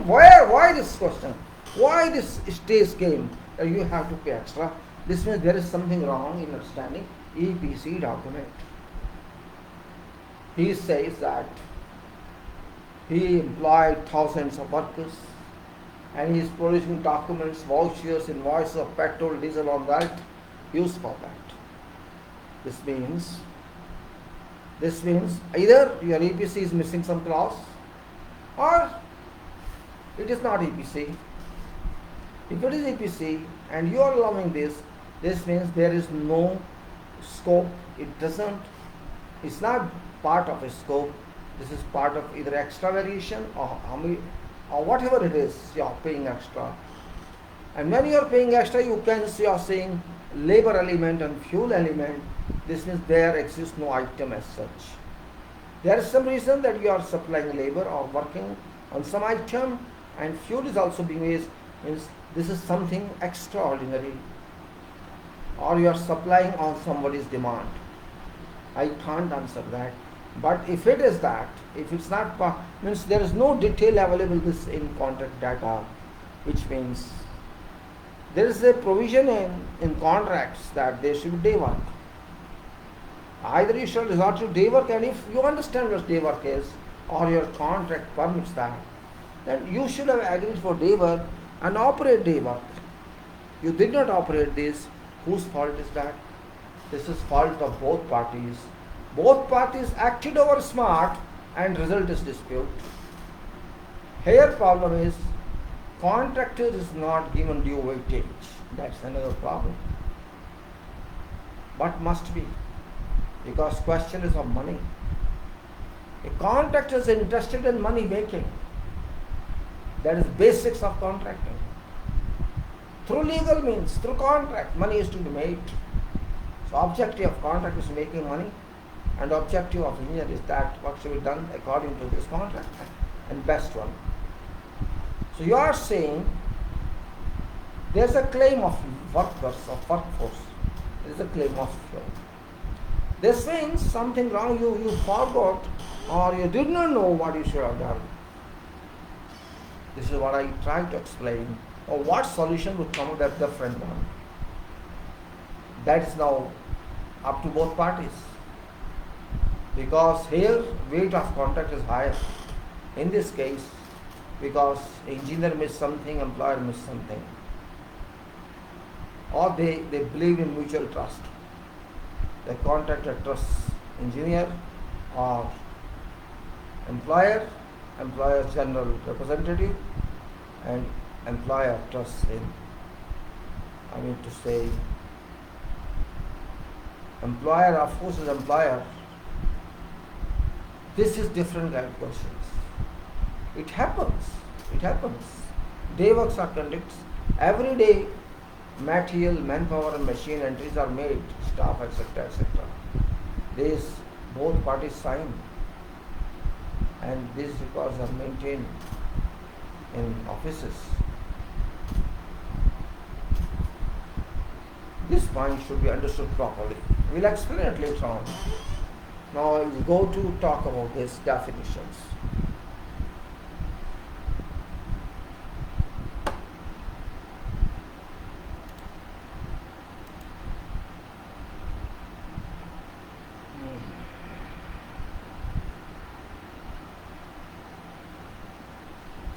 why this question? Why this stage came? You have to pay extra. This means there is something wrong in understanding EPC document. He says that he employed thousands of workers and he is producing documents, vouchers, invoices of petrol, diesel, on that, used for that. This means either your EPC is missing some clause or it is not EPC. If it is EPC and you are allowing this means there is no scope. It's not part of a scope. This is part of either extra variation or whatever it is, you are paying extra. And when you are paying extra, you are saying labor element and fuel element. This means there exists no item as such. There is some reason that you are supplying labor or working on some item and fuel is also being used. Means this is something extraordinary, or you are supplying on somebody's demand. I can't answer that. But if it is that, if it's not, means there is no detail available this in contract data, which means there is a provision in contracts that there should be day work. Either you shall resort to day work, and if you understand what day work is, or your contract permits that, then you should have agreed for day work and operate day work. You did not operate this. Whose fault is that? This is fault of both parties. Both parties acted over smart and result is dispute. Here problem is contractor is not given due weightage. That's another problem. But must be, because question is of money. A contractor is interested in money making. That is basics of contracting. Through legal means, through contract, money is to be made. So objective of contract is making money, and objective of engineer is that what should be done according to this contract and best one. So you are saying there is a claim of workers, of workforce. There is a claim of flow. This means something wrong, you forgot or you did not know what you should have done. This is what I tried to explain. Or what solution would come out of the different one. That is now up to both parties. Because here weight of contract is higher. In this case, because engineer missed something, employer missed something. Or they believe in mutual trust. The contractor trusts engineer or employer, employer's general representative, and employer trusts in, employer of course is employer. This is different kind of questions. It happens. Day works are conducted. Every day material, manpower and machine entries are made, staff, etc. This both parties sign, and these records are maintained in offices. This point should be understood properly. We'll explain it later on. Now we'll go to talk about these definitions.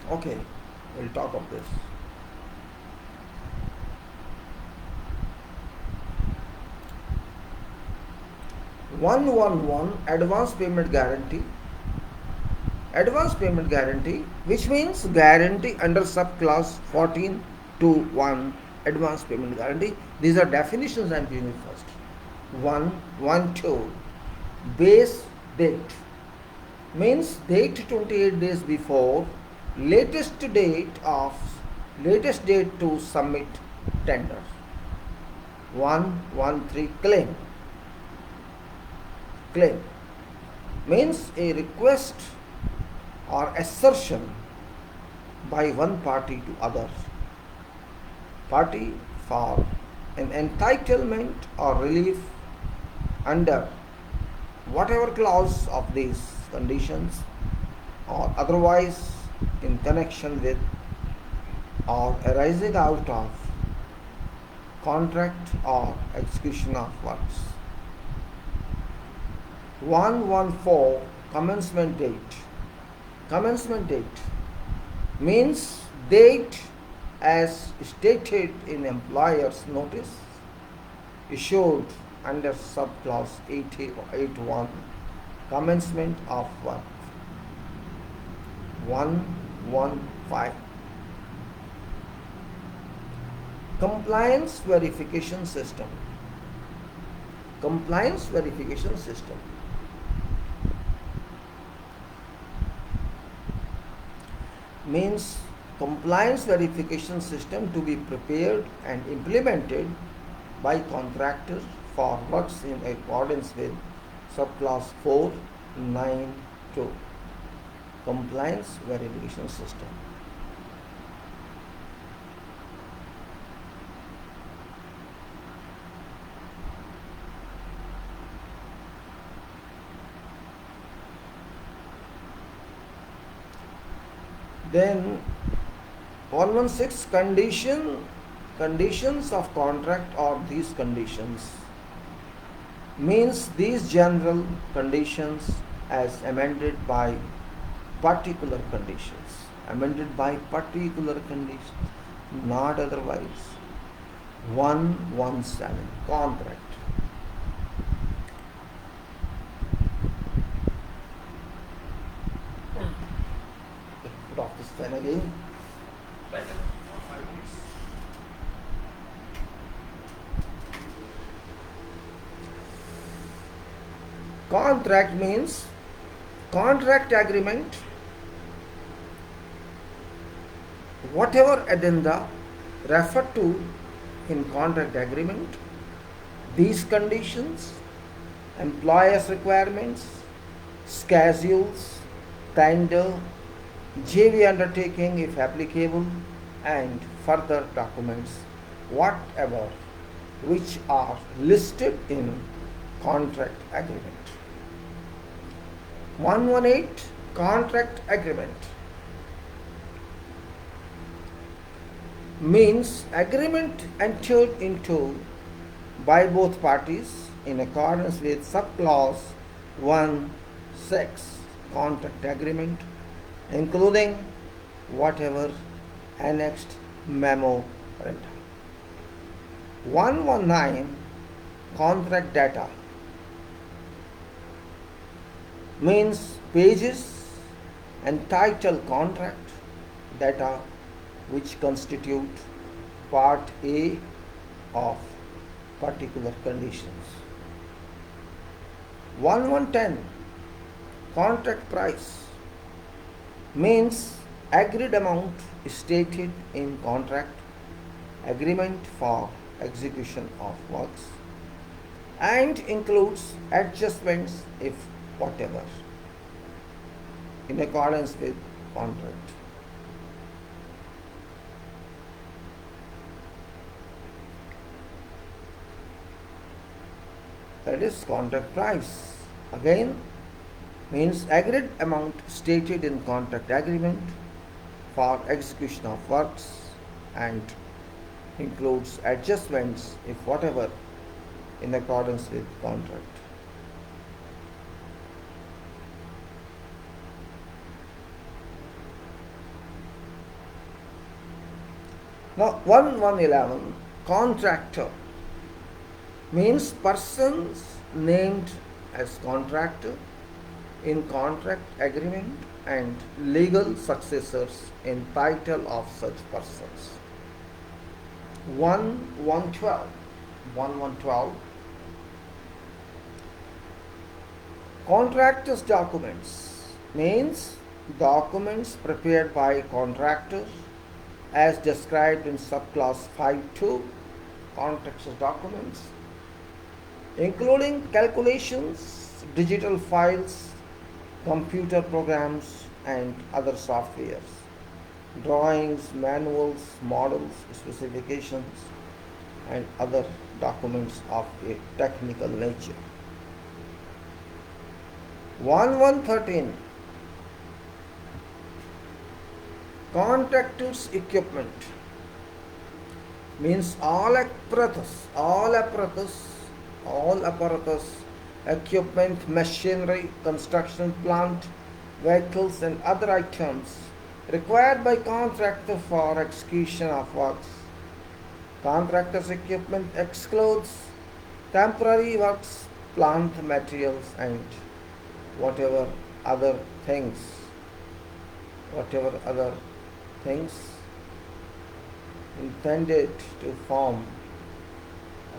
Okay, we'll talk of this. (111) Advance payment guarantee. Advance payment guarantee, which means guarantee under subclause 14(2)(1) advance payment guarantee. These are definitions I am giving first. 112 base date means date 28 days before latest date to submit tender. 113 claim. claim means a request or assertion by one party to other party for an entitlement or relief under whatever clause of these conditions or otherwise in connection with or arising out of contract or execution of works. 114 commencement date. Commencement date means date as stated in employer's notice issued under subclause 81 commencement of work. 115 compliance verification system. Compliance verification system means compliance verification system to be prepared and implemented by contractor for works in accordance with subclause 492 compliance verification system. Then 116 conditions of contract or these conditions means these general conditions as amended by particular conditions. Amended by particular conditions, not otherwise. 117 contract. Put off this pen again. Contract means contract agreement, whatever addenda referred to in contract agreement, these conditions, employer's requirements, schedules, tender, JV undertaking if applicable, and further documents, whatever which are listed in contract agreement. 118 contract agreement means agreement entered into by both parties in accordance with subclause 1(6) contract agreement, including whatever annexed memoranda. 119 contract data means pages and title contract data which constitute part A of particular conditions. 110 contract price means agreed amount stated in contract agreement for execution of works and includes adjustments if whatever in accordance with contract. That is contract price. Again, means agreed amount stated in contract agreement for execution of works and includes adjustments if whatever in accordance with contract. Now 111 contractor means persons named as contractor in contract agreement and legal successors in title of such persons. 112 contractors documents means documents prepared by contractors as described in subclause 5(2) contractors documents, including calculations, digital files, computer programs, and other softwares, drawings, manuals, models, specifications, and other documents of a technical nature. 1113 Contractors equipment means all apparatus, equipment, machinery, construction plant, vehicles, and other items required by contractor for execution of works. Contractor's equipment excludes temporary works, plant materials, and whatever other things intended to form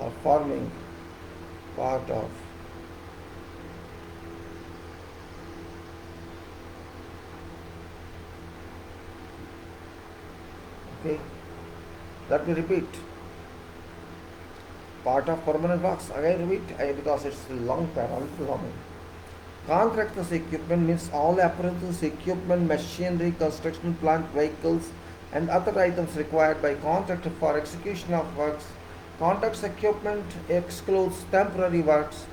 or forming part of. Okay, let me repeat. Part of permanent works. Again repeat because it's a long paragraph. Contractors equipment means all apparatus, equipment, machinery, construction plant, vehicles, and other items required by contractor for execution of works. Contractors equipment excludes temporary works,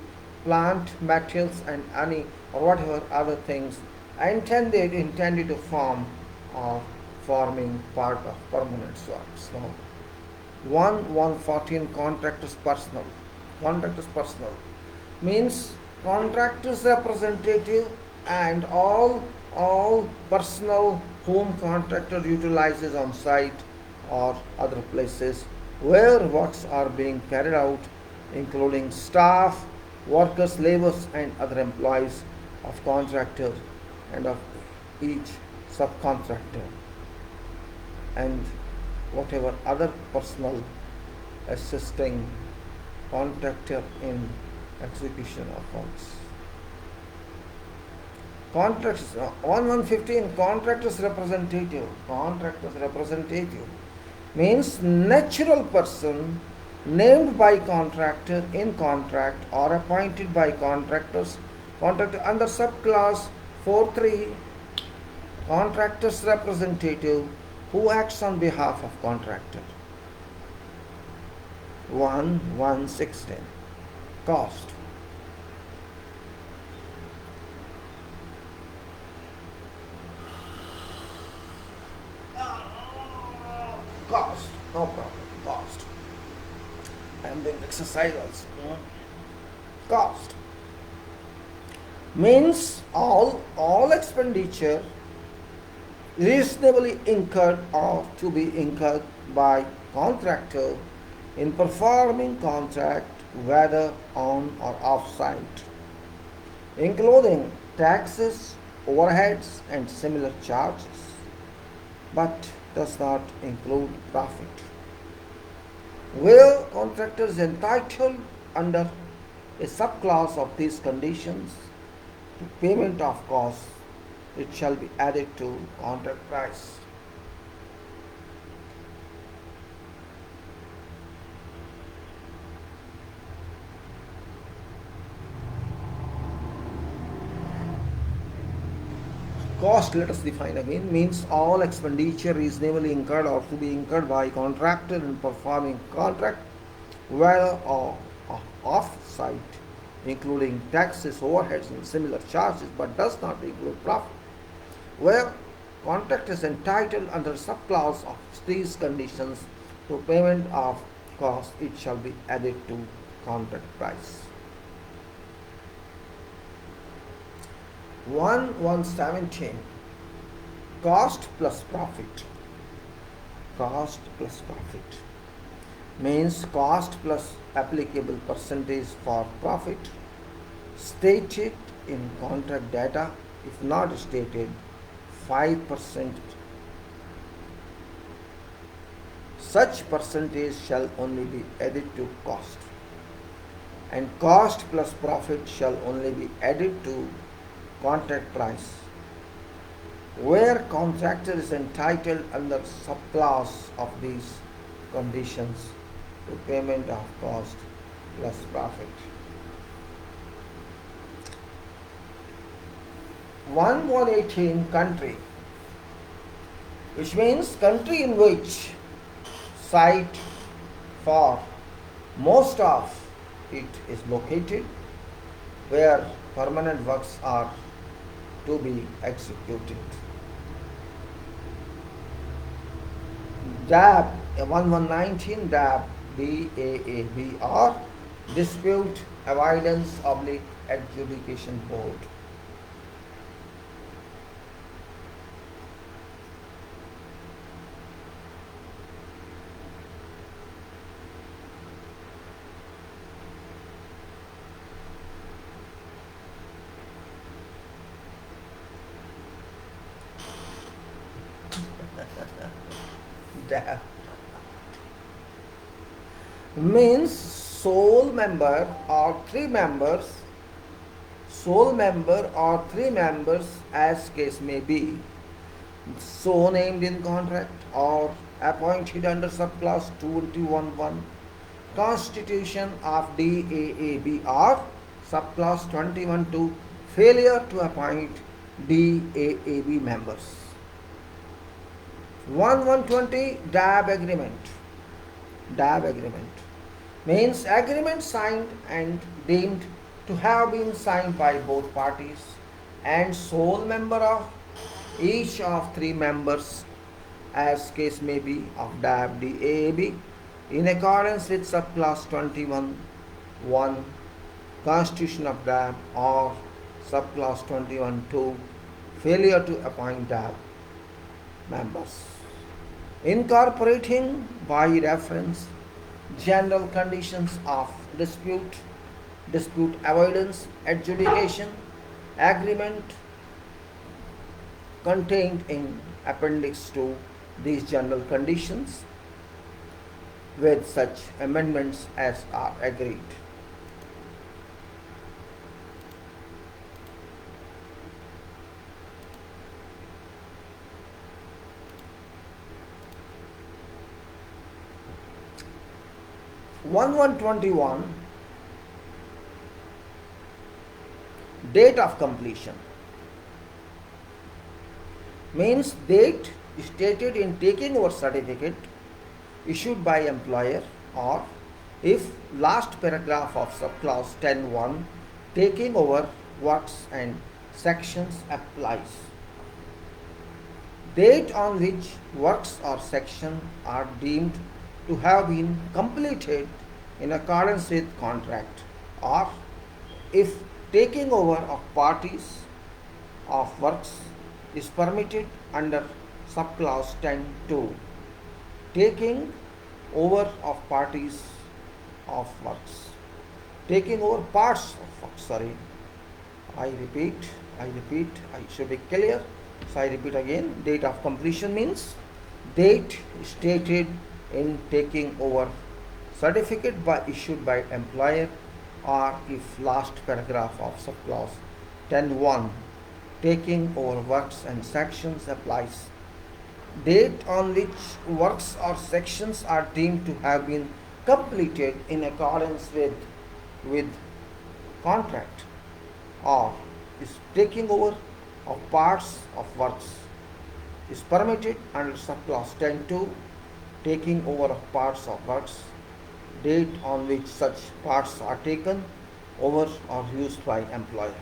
plant, materials, and any or whatever other things intended to form or forming part of permanent works. Now, 114 Contractors personnel. Contractors personnel means contractors representative and all personnel whom contractor utilizes on site or other places where works are being carried out, including staff, workers, laborers, and other employees of contractor and of each subcontractor, and whatever other personnel assisting contractor in execution of works. Contractors 1115 Contractors representative means natural person named by contractor in contract or appointed by contractor under subclass 4.3 contractors representative who acts on behalf of contractor. 116 Cost. No problem. Cost. I am doing exercise also. Cost means all expenditure reasonably incurred or to be incurred by contractor in performing contract, whether on or off site, including taxes, overheads, and similar charges, but does not include profit. Where contractor is entitled under a subclass of these conditions to payment of costs, it shall be added to contract price. Cost, let us define again, means all expenditure reasonably incurred or to be incurred by contractor in performing contract, whether or off-site, including taxes, overheads, and similar charges, but does not include profit. Where contract is entitled under subclause of these conditions to payment of cost, it shall be added to contract price. 1117 Cost plus profit. Cost plus profit means cost plus applicable percentage for profit stated in contract data. If not stated, 5%. Such percentage shall only be added to cost, and cost plus profit shall only be added to contract price. Where contractor is entitled under subclass of these conditions to payment of cost plus profit. 1118 country, which means country in which site for most of it is located, where permanent works are to be executed. DAB 1119 DAB BAABR, Dispute Avoidance / Adjudication Board. DAB means sole member or three members, as case may be, so named in contract or appointed under subclass 21.1 Constitution of DAABR, subclass 21.2, failure to appoint DAAB members. 1120 DAB agreement. DAB agreement means agreement signed and deemed to have been signed by both parties and sole member of each of three members, as case may be, of DAB DAAB in accordance with subclass 21.1 Constitution of DAB or subclass 21.2, failure to appoint DAB members. Incorporating by reference general conditions of dispute avoidance, adjudication agreement contained in appendix to these general conditions, with such amendments as are agreed. One 21 date of completion means date stated in taking over certificate issued by employer, or if last paragraph of subclause 10.1 taking over works and sections applies. Date on which works or section are deemed to have been completed in accordance with contract, or if taking over of parties of works is permitted under subclause 10.2, taking over of parties of works, taking over parts of works, I repeat, I should be clear. So I repeat again, date of completion means date stated in taking over certificate issued by employer, or if last paragraph of subclause 10.1 taking over works and sections applies. Date on which works or sections are deemed to have been completed in accordance with contract, or is taking over of parts of works is permitted under subclause 10.2, taking over of parts of works, date on which such parts are taken over or used by employer.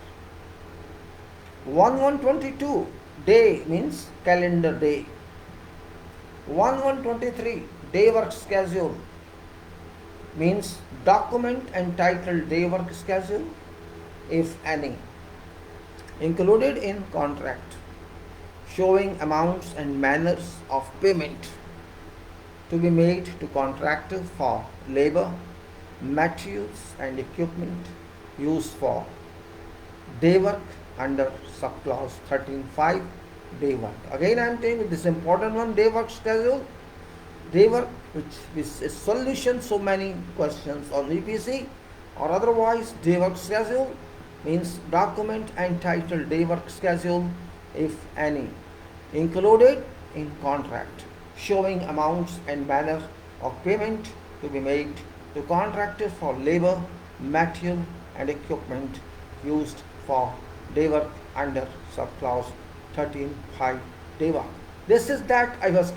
1122 day means calendar day. 1123 day work schedule means document entitled day work schedule, if any, included in contract, showing amounts and manners of payment to be made to contractor for labor, materials and equipment used for day work under subclause 13.5 day work. Again I am saying with this important one, day work schedule, day work which is a solution so many questions on VPC or otherwise. Day work schedule means document entitled day work schedule, if any, included in contract, showing amounts and manner of payment to be made to contractor for labor, material and equipment used for day work under subclause 13.5 DEVA. This is that I was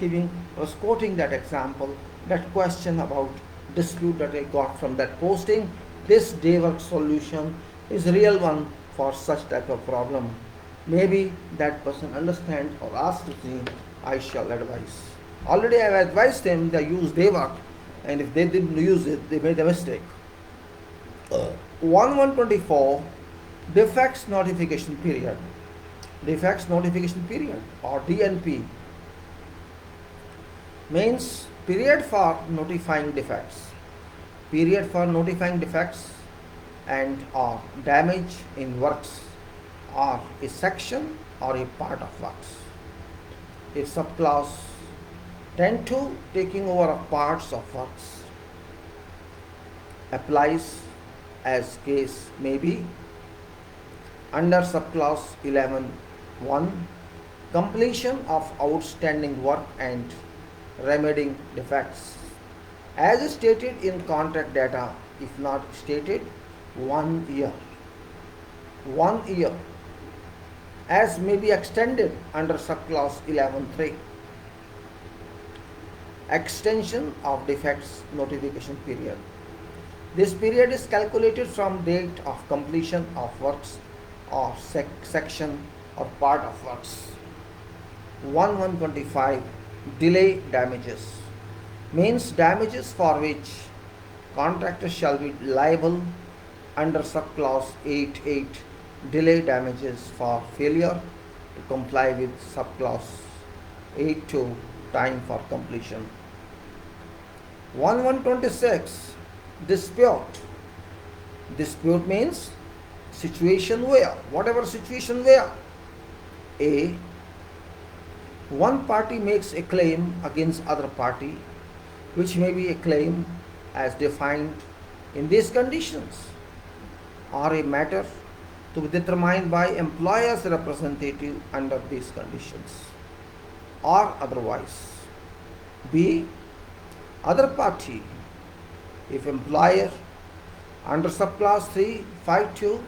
quoting that example, that question about dispute that I got from that posting. This DEVA solution is a real one for such type of problem. Maybe that person understand or ask to see, I shall advise. Already I have advised them they use DEVA, and if they didn't use it, they made a mistake. 1124 defects notification period. Defects notification period, or DNP, means period for notifying defects. Period for notifying defects and or damage in works, or a section or a part of works. If subclause 10.2 taking over of parts of works applies, as case may be, under subclause 11.1, completion of outstanding work and remedying defects as stated in contract data, if not stated, 1 year. 1 year, as may be extended under subclause 11.3. Extension of defects notification period. This period is calculated from date of completion of works or section or part of works. 1125 delay damages, means damages for which contractor shall be liable under subclause 8.8, delay damages for failure to comply with subclause 8.2, time for completion. 1126 dispute. Dispute means situation where, whatever situation where A, one party makes a claim against other party, which may be a claim as defined in these conditions, or a matter to be determined by employer's representative under these conditions, or otherwise. B, other party, if employer under subclause 3.5.2,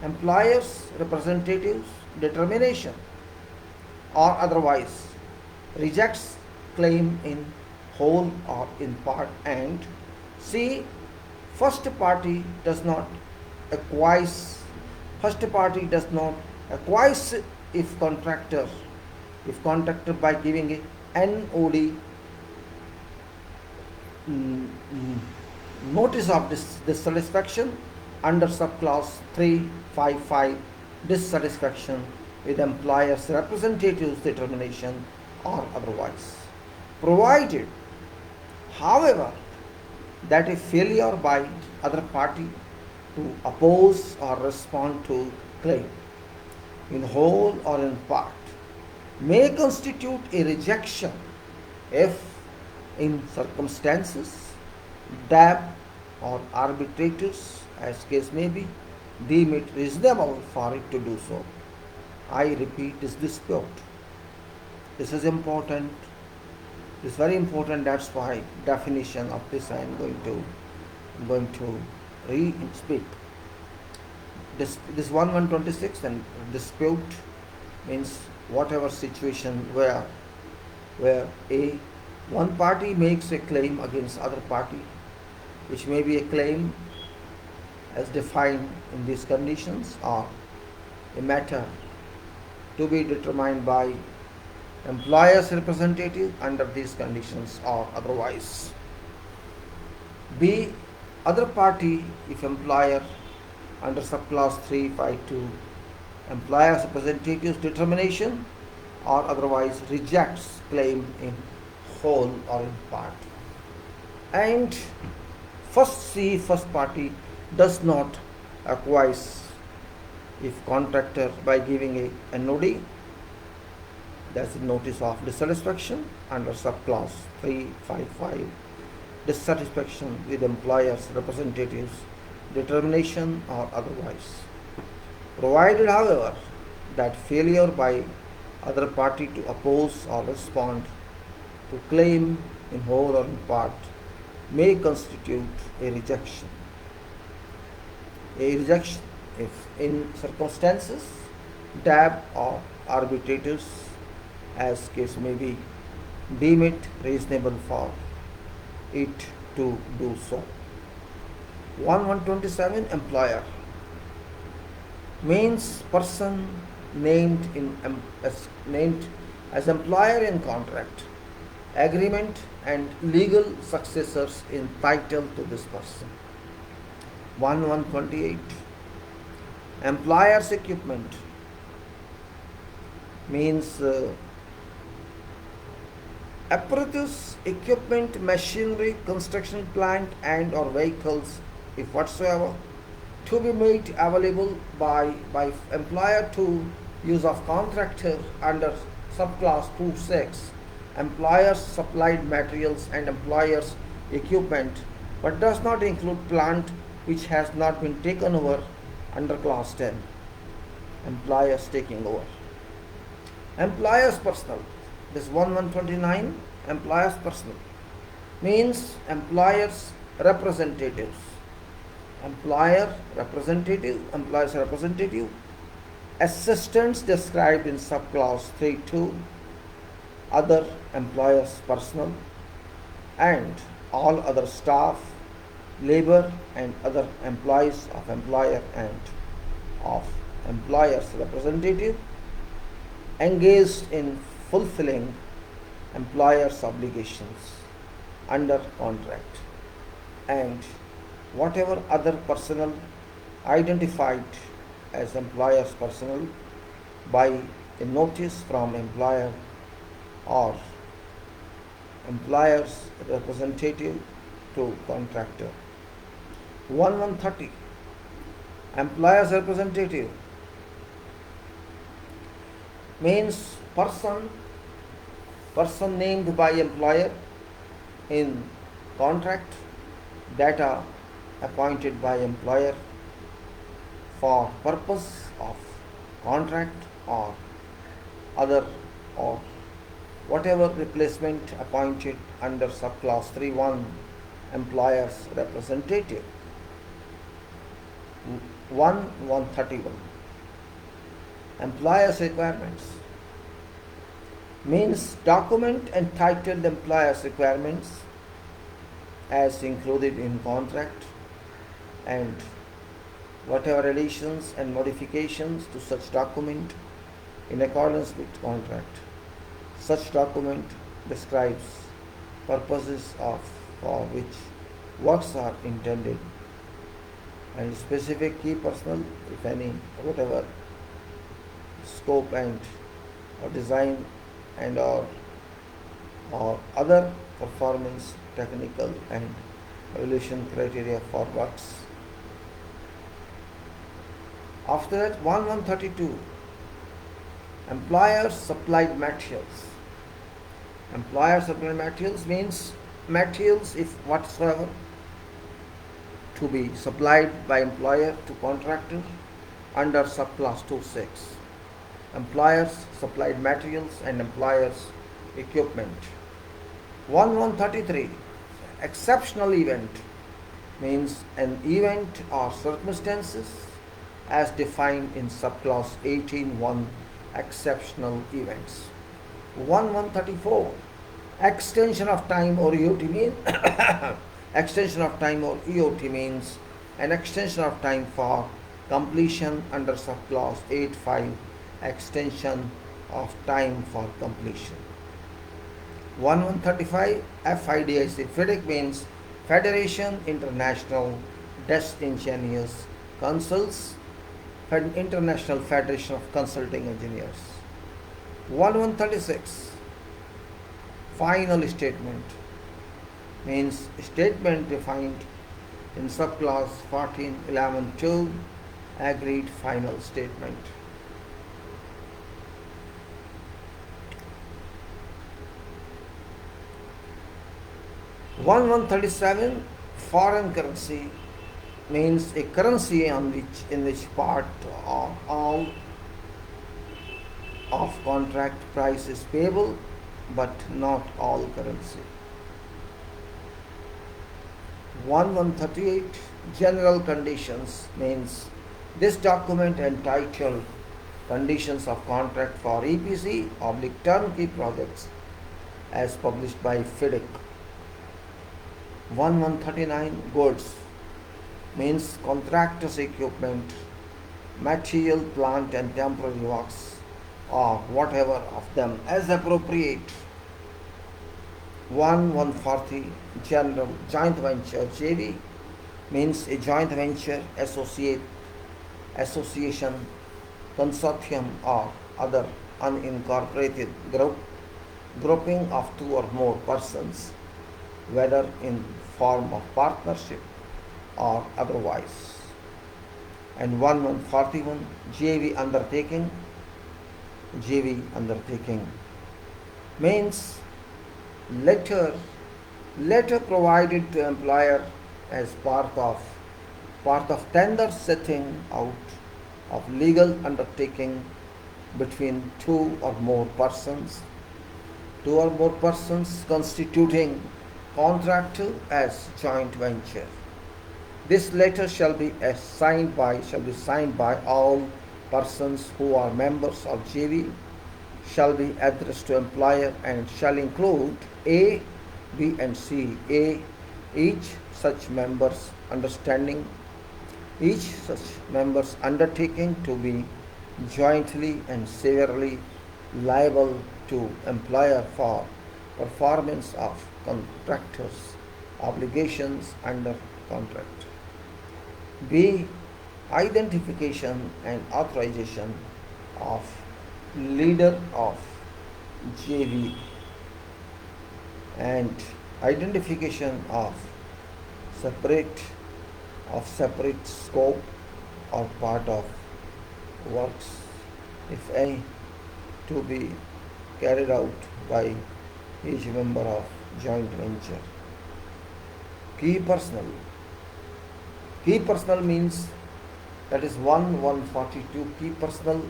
employer's representative's determination or otherwise rejects claim in whole or in part, and C, first party does not acquiesce if contractor by giving a NOD, notice of dissatisfaction under subclause 3.5.5, dissatisfaction with employer's representative's determination or otherwise, provided, however, that a failure by other party to oppose or respond to claim in whole or in part may constitute a rejection if in circumstances DAB or arbitrators, as case may be, deem it reasonable for it to do so. I repeat, this dispute. This is important. This is very important. That's why definition of this I am going to re-speak. This 1126, and dispute means whatever situation where a one party makes a claim against other party, which may be a claim as defined in these conditions, or a matter to be determined by employer's representative under these conditions or otherwise. B, other party, if employer under subclause 3.5.2, employer's representative's determination or otherwise rejects claim in whole or in part. And first party does not acquiesce if contractor by giving a NOD, that's a notice of dissatisfaction under subclause 3.5.5, dissatisfaction with employer's representatives determination or otherwise, provided, however, that failure by other party to oppose or respond to claim in whole or in part may constitute a rejection. A rejection if in circumstances DAB or arbitrators, as case may be, deem it reasonable for it to do so. 1127 employer means person named named as employer in contract, agreement and legal successors in title to this person. 1128 employer's equipment means apparatus, equipment, machinery, construction plant and or vehicles, if whatsoever, to be made available by employer to use of contractor under subclass 2.6, employers supplied materials and employers equipment, but does not include plant which has not been taken over under class 10, employers taking over. Employers personal, this 1129 employers personal means employers representatives, employers representative, assistants described in subclass 3.2, other employers personal, and all other staff, labor and other employees of employer and of employers representative engaged in fulfilling employer's obligations under contract, and whatever other personnel identified as employer's personnel by a notice from employer or employer's representative to contractor. 1130 employer's representative means person named by employer in contract, data appointed by employer for purpose of contract or other or whatever replacement appointed under subclass 3.1 employer's representative. 1131 employer's requirements means document entitled employer's requirements as included in contract and whatever additions and modifications to such document in accordance with contract. Such document describes purposes for which works are intended and specific key personnel, if any, whatever scope and or design and or other performance, technical and evaluation criteria for works. After that, 1132 employers supplied materials. Employer supplied materials means materials, if whatsoever, to be supplied by employer to contractor under subclass 2.6. Employers supplied materials and employers equipment. 1133 exceptional event means an event or circumstances as defined in subclass 18.1 exceptional events. 1134 extension of time or EOT means extension of time or EOT means an extension of time for completion under subclass 8.5 extension of time for completion. 1135 FIDIC, FIDIC means Federation International des Engineers Councils, International Federation of Consulting Engineers. 1136 final statement means statement defined in subclass 14.11.2 agreed final statement. 1137 foreign currency means a currency in which part or all of contract price is payable but not all currency. 1138 general conditions means this document entitled conditions of contract for EPC oblique turnkey projects as published by FIDIC. 1139 goods means contractors' equipment, material, plant and temporary works or whatever of them as appropriate. 1140 general joint venture JV means a joint venture association, consortium or other unincorporated grouping of two or more persons, whether in form of partnership or otherwise. And 1141 JV undertaking means letter provided to employer as part of tender setting out of legal undertaking between two or more persons constituting contractor as joint venture. This letter shall be signed by all persons who are members of JV, shall be addressed to employer and shall include A, B and C. A, each such members undertaking to be jointly and severally liable to employer for performance of contractors' obligations under contract. B, identification and authorization of leader of JV and identification of separate scope or part of works, if any, to be carried out by each member of joint venture. Key personnel means, that is 1142. Key personnel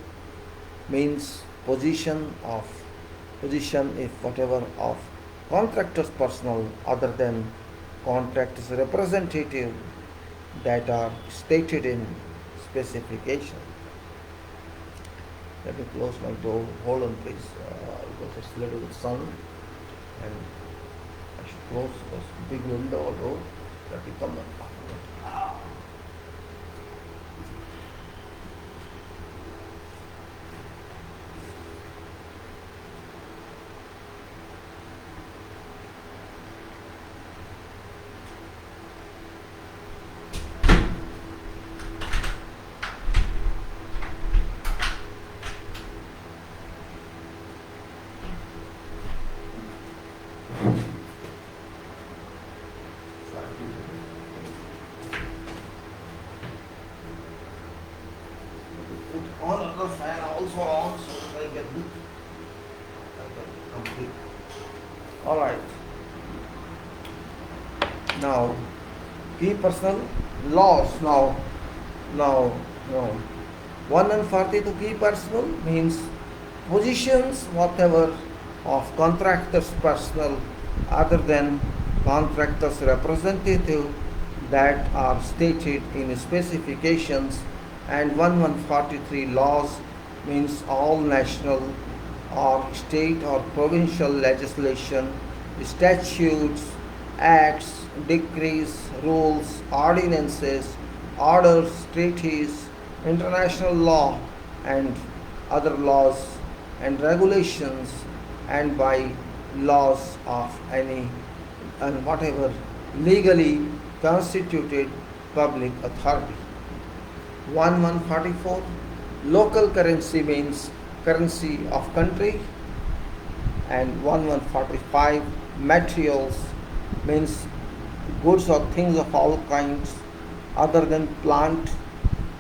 means position if whatever of contractor's personnel other than contractor's representative that are stated in specification. Let me close my door. Hold on please, because it's a little bit sun and I should close this big window or door. Let me come up. All other fan also on, so I get complete. All right. Now, key personnel laws. Now, 142 key personnel means positions whatever of contractors' personnel other than contractors' representative that are stated in specifications. And 1143 laws means all national or state or provincial legislation, statutes, acts, decrees, rules, ordinances, orders, treaties, international law and other laws and regulations, and by laws of any and whatever legally constituted public authority. 1144 local currency means currency of country, and 1145 materials means goods or things of all kinds other than plant,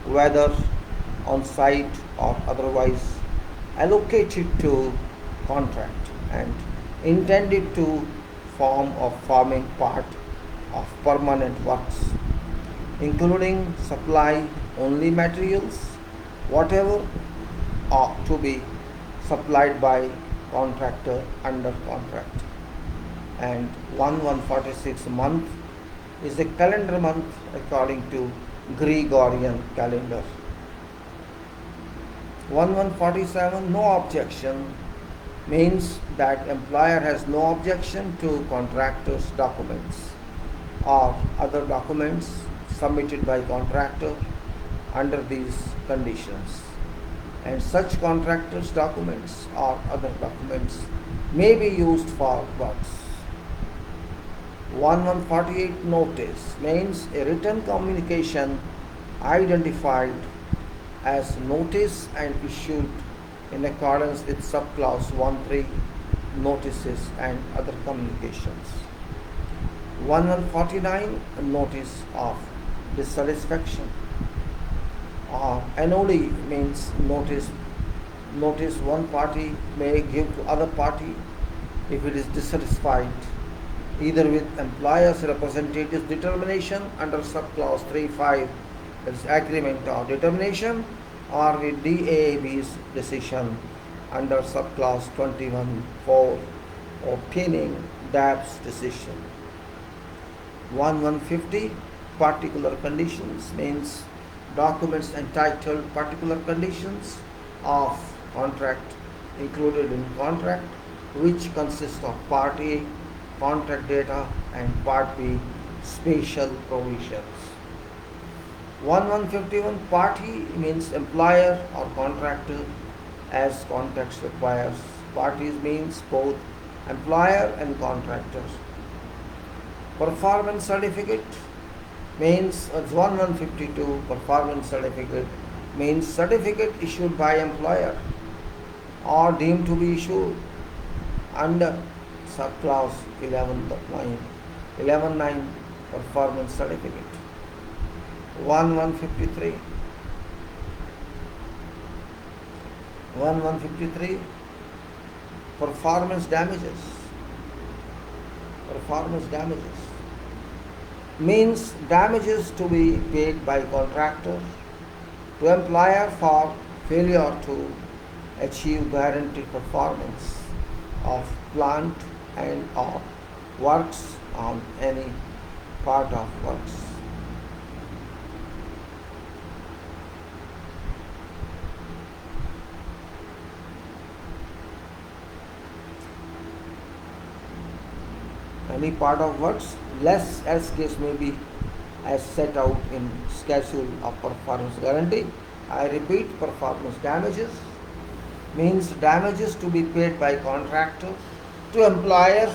whether on site or otherwise allocated to contract and intended to forming part of permanent works, including supply only materials, whatever are to be supplied by contractor under contract. And 1146 month is a calendar month according to Gregorian calendar. 1147 no objection means that employer has no objection to contractor's documents or other documents submitted by contractor under these conditions, and such contractor's documents or other documents may be used for works. 1148 notice means a written communication identified as notice and issued in accordance with subclause 1.3 notices and other communications. 1149 notice of dissatisfaction or NOD means notice one party may give to other party if it is dissatisfied either with employer's representative's determination under subclause 3.5, that is agreement or determination, or with DAAB's decision under subclause 21.4 obtaining DAB's decision. 1150 particular conditions means documents entitled particular conditions of contract included in contract, which consists of Part A contract data and Part B special provisions. 1151 party means employer or contractor as context requires. Parties means both employer and contractor. Performance certificate means 1152 performance certificate means certificate issued by employer or deemed to be issued under subclause 11.9 performance certificate. 1153 performance damages means damages to be paid by contractor to employer for failure to achieve guaranteed performance of plant and or works on any part of works. Any part of works, less as case may be as set out in schedule of performance guarantee. I repeat, performance damages means damages to be paid by contractor to employer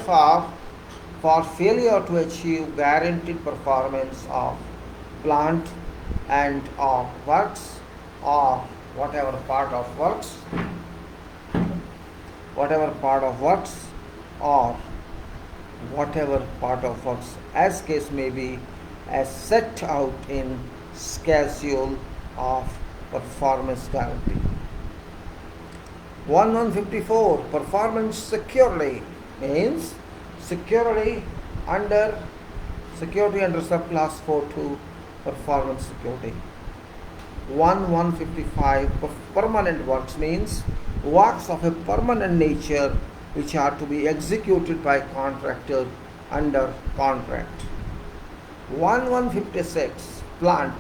for failure to achieve guaranteed performance of plant and or works or whatever part of works or whatever part of works as case may be as set out in schedule of performance guarantee. 1154 performance security means security under subclass 4.2 performance security. 1155 permanent works means works of a permanent nature which are to be executed by contractor under contract. 1156 plant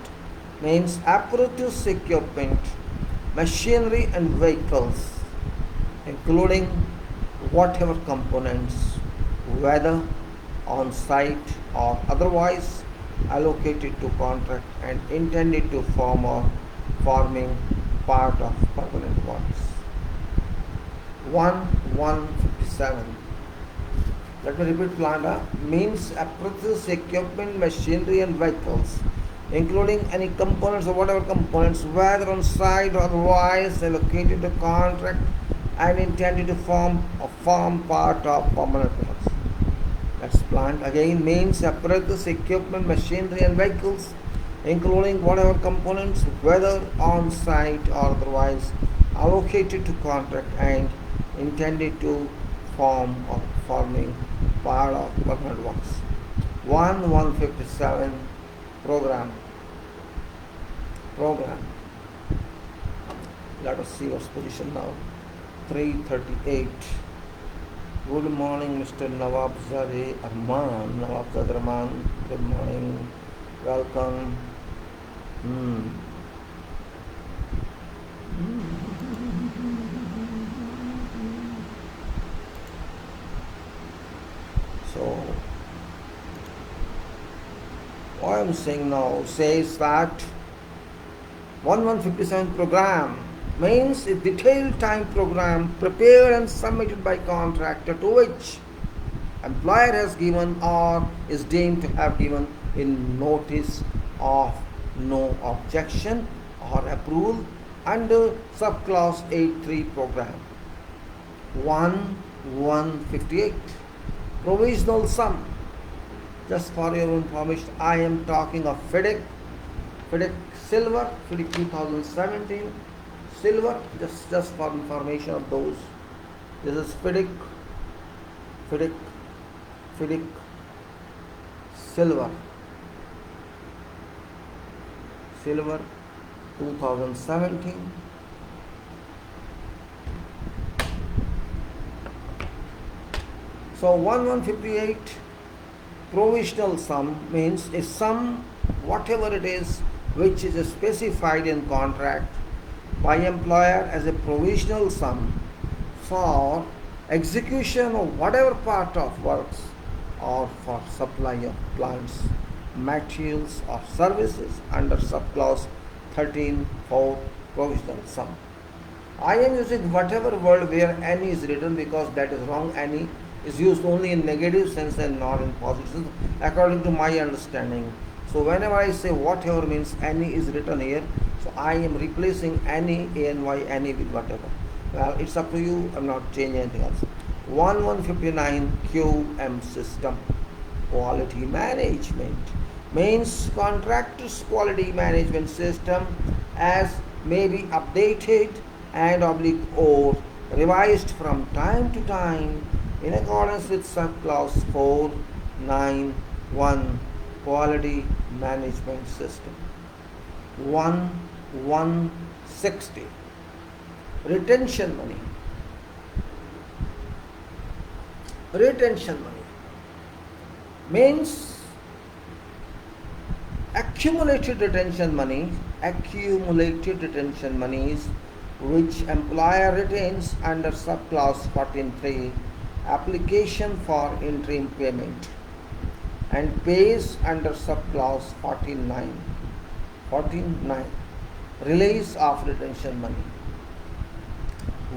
means apparatus, equipment, machinery and vehicles including whatever components, whether on site or otherwise allocated to contract and intended to form or forming part of permanent works. 1157 let me repeat, plant means apparatus, equipment, machinery and vehicles including any components or whatever components, whether on site or otherwise allocated to contract and intended to form part of permanent works. That's plant again means apparatus, equipment, machinery and vehicles including whatever components, whether on site or otherwise allocated to contract and intended to form or forming part of permanent works. 1157 program. Let us see what's position now. 338. Good morning, Mr. Nawabzade Rahman. Good morning. Welcome. I am saying now says that 1157 program means a detailed time program prepared and submitted by contractor to which employer has given or is deemed to have given in notice of no objection or approval under subclause 83 program. 1158 provisional sum. Just for your information, I am talking of FIDIC silver, FIDIC 2017 silver, just for information of those. This is FIDIC silver 2017. So 1158 provisional sum means a sum, whatever it is, which is specified in contract by employer as a provisional sum for execution of whatever part of works or for supply of plants, materials or services under subclause 13 for provisional sum. I am using whatever word where any is written because that is wrong. Any is used only in negative sense and not in positive sense according to my understanding. So whenever I say whatever means any is written here, so I am replacing any, any, any with whatever. Well, it's up to you. I'm not changing anything else. 1159 QM system, quality management, means contractor's quality management system as may be updated and or revised from time to time in accordance with subclause 491 quality management system. 1160 retention money. Retention money means accumulated retention monies which employer retains under subclause 14.3 application for interim payment and pays under subclause 14.9 release of retention money.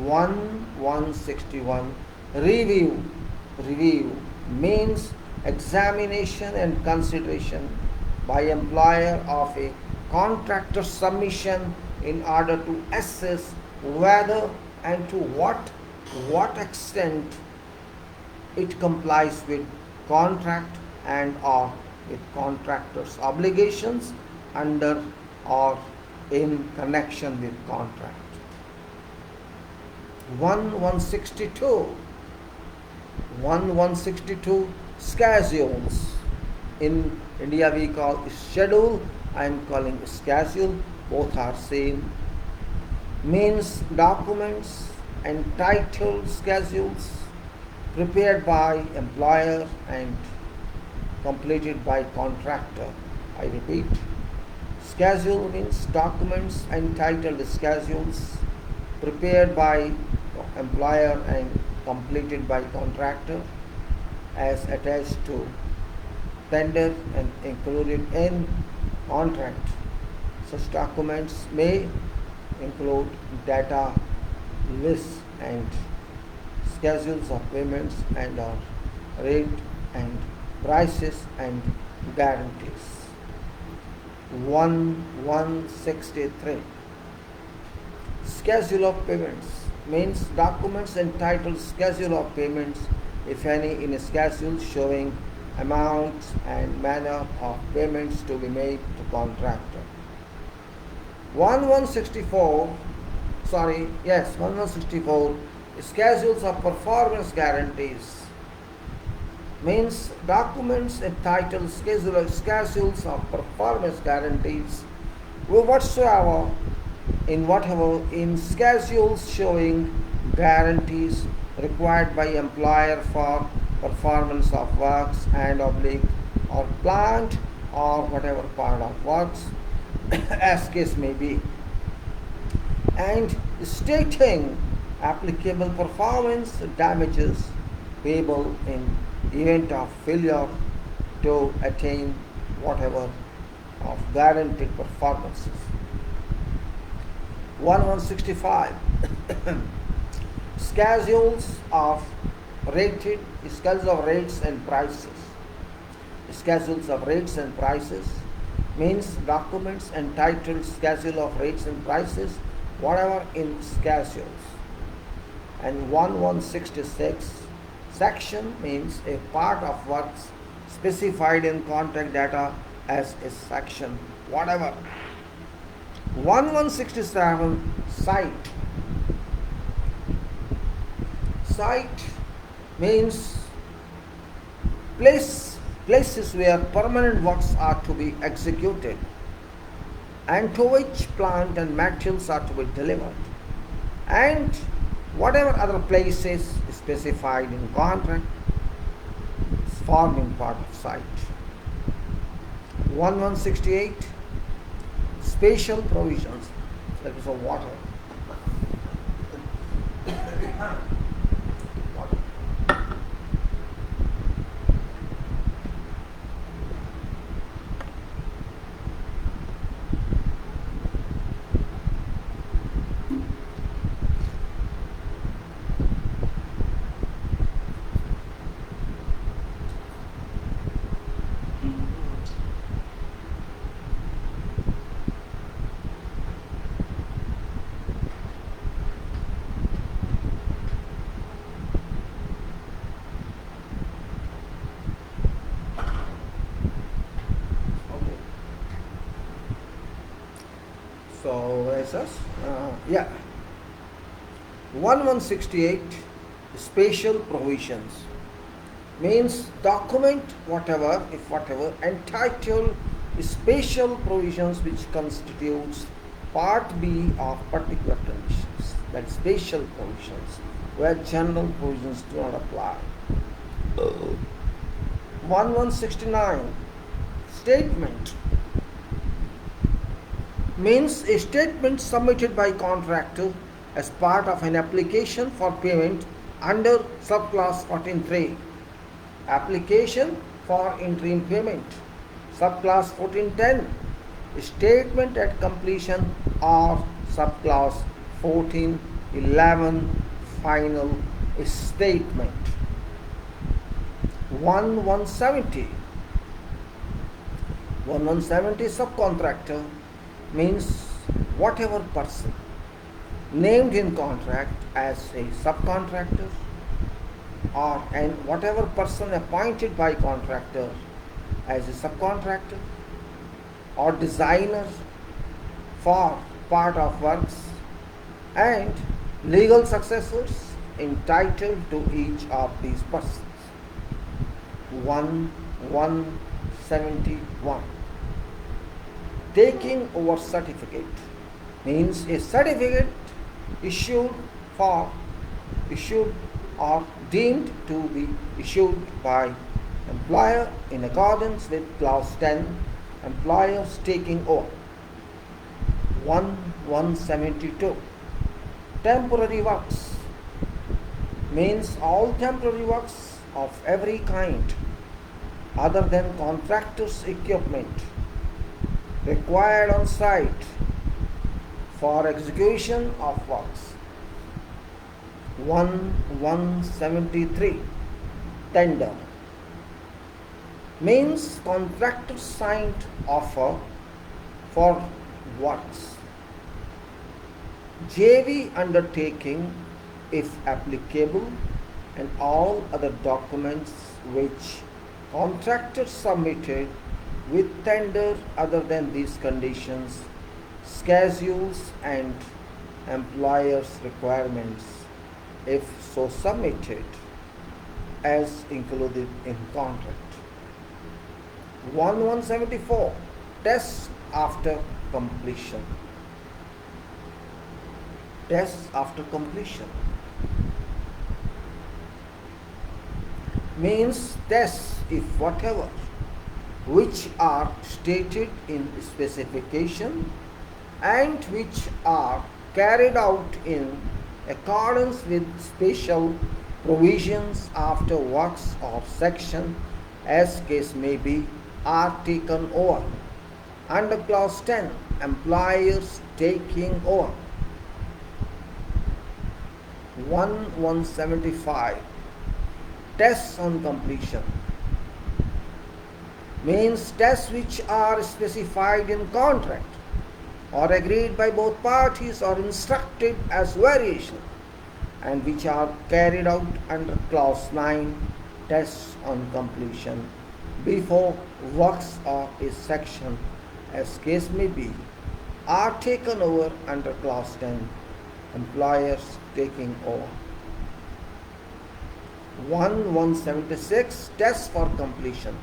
1161 review means examination and consideration by employer of a contractor submission in order to assess whether and to what extent it complies with contract and or with contractor's obligations under or in connection with contract. 1162 schedules. In India we call schedule, I am calling schedule, both are same. Means documents entitled schedules prepared by employer and completed by contractor. I repeat, schedule means documents entitled schedules prepared by employer and completed by contractor as attached to tender and included in contract. Such documents may include data, lists and schedules of payments and or rate and prices and guarantees. 1163 schedule of payments means documents entitled schedule of payments, if any, in a schedule showing amounts and manner of payments to be made to contractor. 1164 schedules of performance guarantees means documents entitled schedules of performance guarantees in schedules showing guarantees required by employer for performance of works and or plant or whatever part of works as case may be, and stating applicable performance damages payable in event of failure to attain whatever of guaranteed performances. 1165 schedules of rates and prices. Schedules of rates and prices means documents entitled schedule of rates and prices, whatever in schedules. And 1166 section means a part of works specified in contract data as a section, whatever. 1167 site. Site means places where permanent works are to be executed and to which plant and materials are to be delivered, and whatever other places specified in contract is forming part of site. 1168 special provisions. That is for water. So, where is us? 1168 special provisions means document whatever entitled special provisions which constitutes part B of particular conditions. That special provisions where general provisions do not apply. 1169 statement means a statement submitted by contractor as part of an application for payment under subclass 14.3. Application for interim payment. Subclass 14.10. Statement at completion or subclass 14.11. Final statement. 1170 subcontractor means whatever person named in contract as a subcontractor and whatever person appointed by contractor as a subcontractor or designer for part of works and legal successors entitled to each of these persons. 1171 taking over certificate means a certificate issued or deemed to be issued by employer in accordance with clause 10, employers taking over. 1172 temporary works means all temporary works of every kind other than contractor's equipment required on site for execution of works. 1173 tender means contractor signed offer for works. JV undertaking if applicable, and all other documents which contractor submitted with tender other than these conditions, schedules and employers' requirements if so submitted as included in contract. 1174 tests after completion. Tests after completion means tests if whatever which are stated in specification and which are carried out in accordance with special provisions after works or section as case may be are taken over. Under clause 10, employers taking over. 175, tests on completion means tests which are specified in contract or agreed by both parties or instructed as variation and which are carried out under clause 9, tests on completion before works or a section as case may be are taken over under clause 10, employers taking over. 176, tests for completion.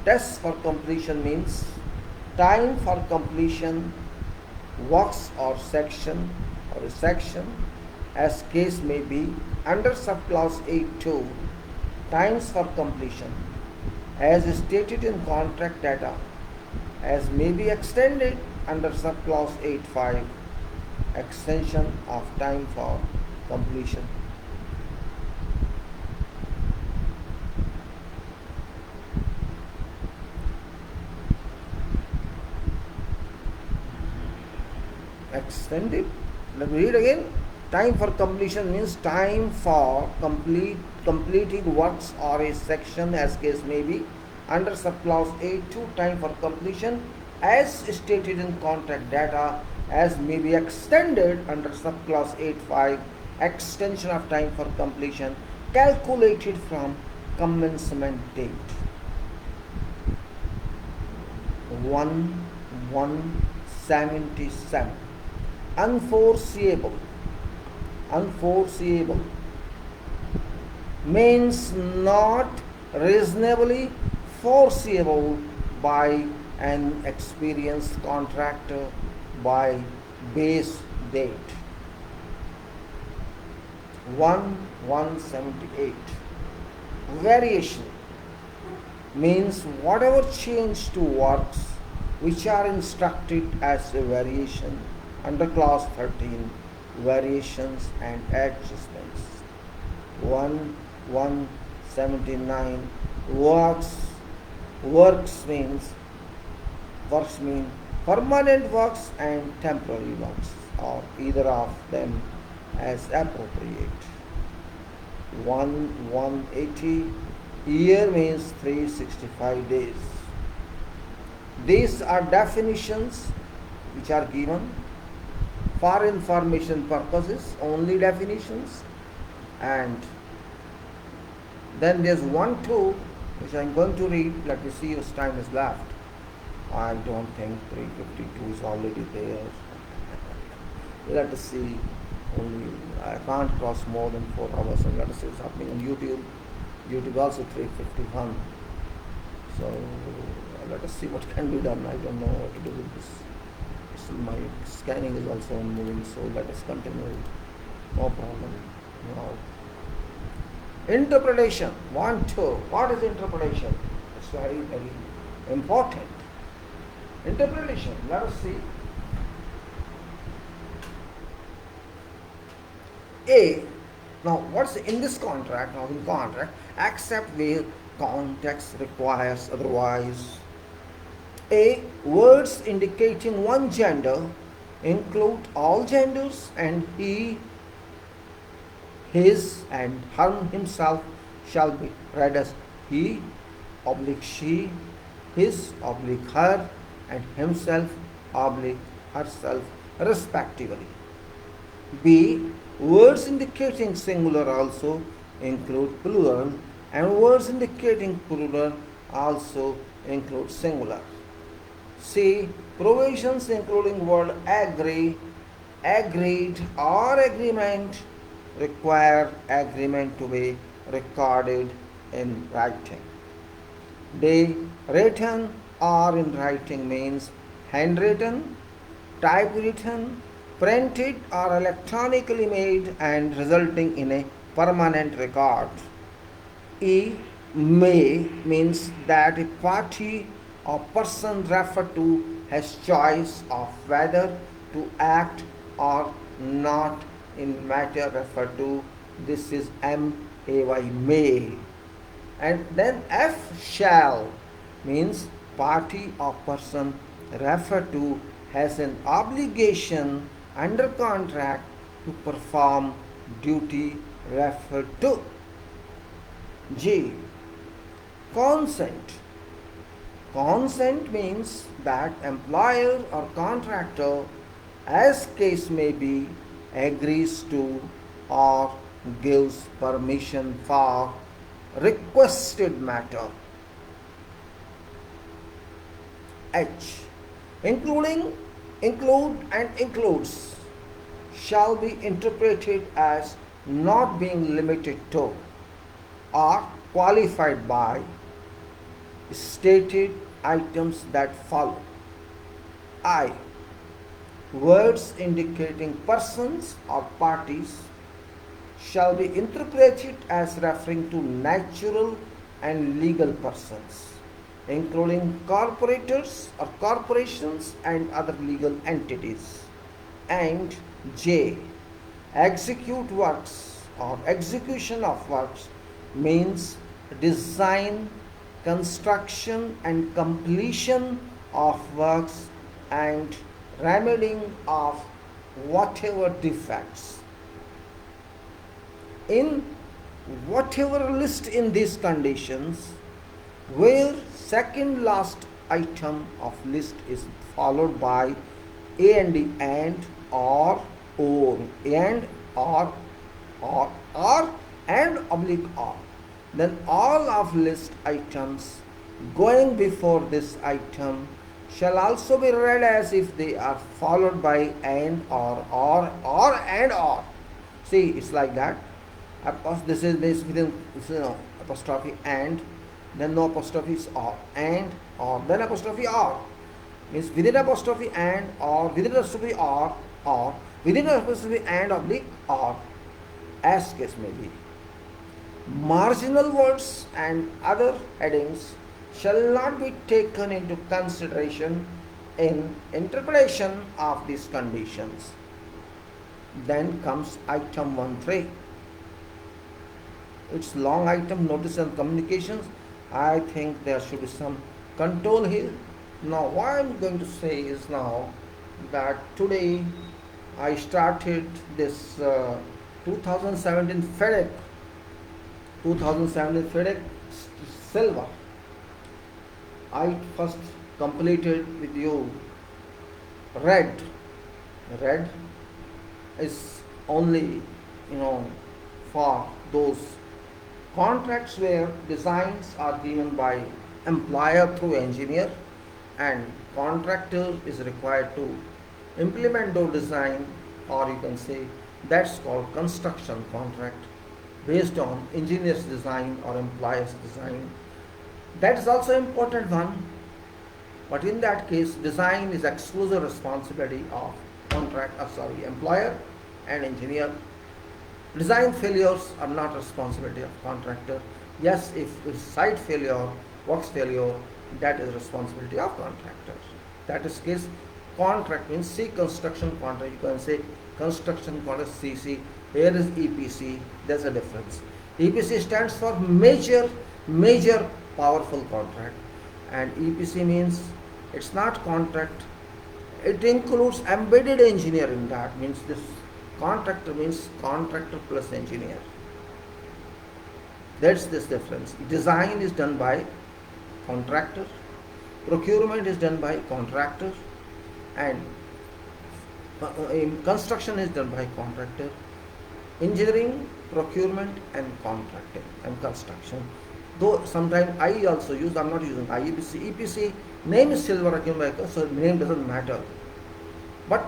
Tests for completion means time for completion, works or section or a section as case may be under subclause 8.2, times for completion as stated in contract data as may be extended under subclause 8.5, extension of time for completion. Extended. Let me read again. Time for completion means time for completing works or a section as case may be under subclause 8.2, time for completion as stated in contract data as may be extended under subclause 8.5, extension of time for completion calculated from commencement date. 177, unforeseeable. Unforeseeable means not reasonably foreseeable by an experienced contractor by base date. 178, variation means whatever change to works which are instructed as a variation under clause 13, variations and adjustments. 179, works mean permanent works and temporary works or either of them as appropriate. 180, year means 365 days. These are definitions which are given for information purposes, only definitions. And then there's 1-2 which I'm going to read. Let me see whose time is left. I don't think 352 is already there. Let us see. Only I can't cross more than 4 hours, and let us see what's happening on YouTube. YouTube also 351. So let us see what can be done. I don't know what to do with this. My scanning is also moving, so let us continue. No problem. Now, interpretation. 1-2. What is interpretation? It's very, very important. Interpretation. Let us see. A. Now, what's in this contract? Now, in contract, except where context requires otherwise. A. Words indicating one gender include all genders, and he, his, and her himself shall be read as he, she, his, her, and himself, herself, respectively. B. Words indicating singular also include plural, and words indicating plural also include singular. C. Provisions including word agree, agreed, or agreement require agreement to be recorded in writing. D. Written or in writing means handwritten, typewritten, printed or electronically made and resulting in a permanent record. E. May means that a party or person referred to has choice of whether to act or not in matter referred to. This is M-A-Y, may. And then F shall means party or person referred to has an obligation under contract to perform duty referred to. G. Consent. Consent means that employer or contractor, as case may be, agrees to or gives permission for requested matter. H. Include and includes shall be interpreted as not being limited to or qualified by stated items that follow. I. Words indicating persons or parties shall be interpreted as referring to natural and legal persons, including corporators or corporations and other legal entities. And J. Execute works or execution of works means design, construction and completion of works and remedying of whatever defects. In whatever list in these conditions, where second last item of list is followed by and or and or and oblique or, then all of list items going before this item shall also be read as if they are followed by and or and or. See, it's like that. This is within apostrophe and, then no apostrophe is or, and or, then apostrophe or. Means within apostrophe and or, within apostrophe or, within apostrophe and oblique or, as case may be. Marginal words and other headings shall not be taken into consideration in interpretation of these conditions. Then comes item 1.3. It's long item, notice and communications. I think there should be some control here. Now what I'm going to say is now that today I started this 2017 FIDIC Silver. I first completed with you red. Red is only, for those contracts where designs are given by employer through engineer and contractor is required to implement those design, or you can say that's called construction contract based on engineer's design or employer's design. That is also important one, but in that case design is exclusive responsibility of employer and engineer. Design failures are not responsibility of contractor. Yes, if site failure, works failure, that is responsibility of contractor. That is case contract means C, construction contract. You can say construction contract CC. Here is EPC. There's a difference. EPC stands for major powerful contract, and EPC means it's not contract. It includes embedded engineer in that. Means this contractor means contractor plus engineer. That's this difference. Design is done by contractor, procurement is done by contractor, and construction is done by contractor. Engineering, procurement and contracting and construction. Though sometimes I also use, I'm not using EPC. EPC name is silver again, so name doesn't matter. But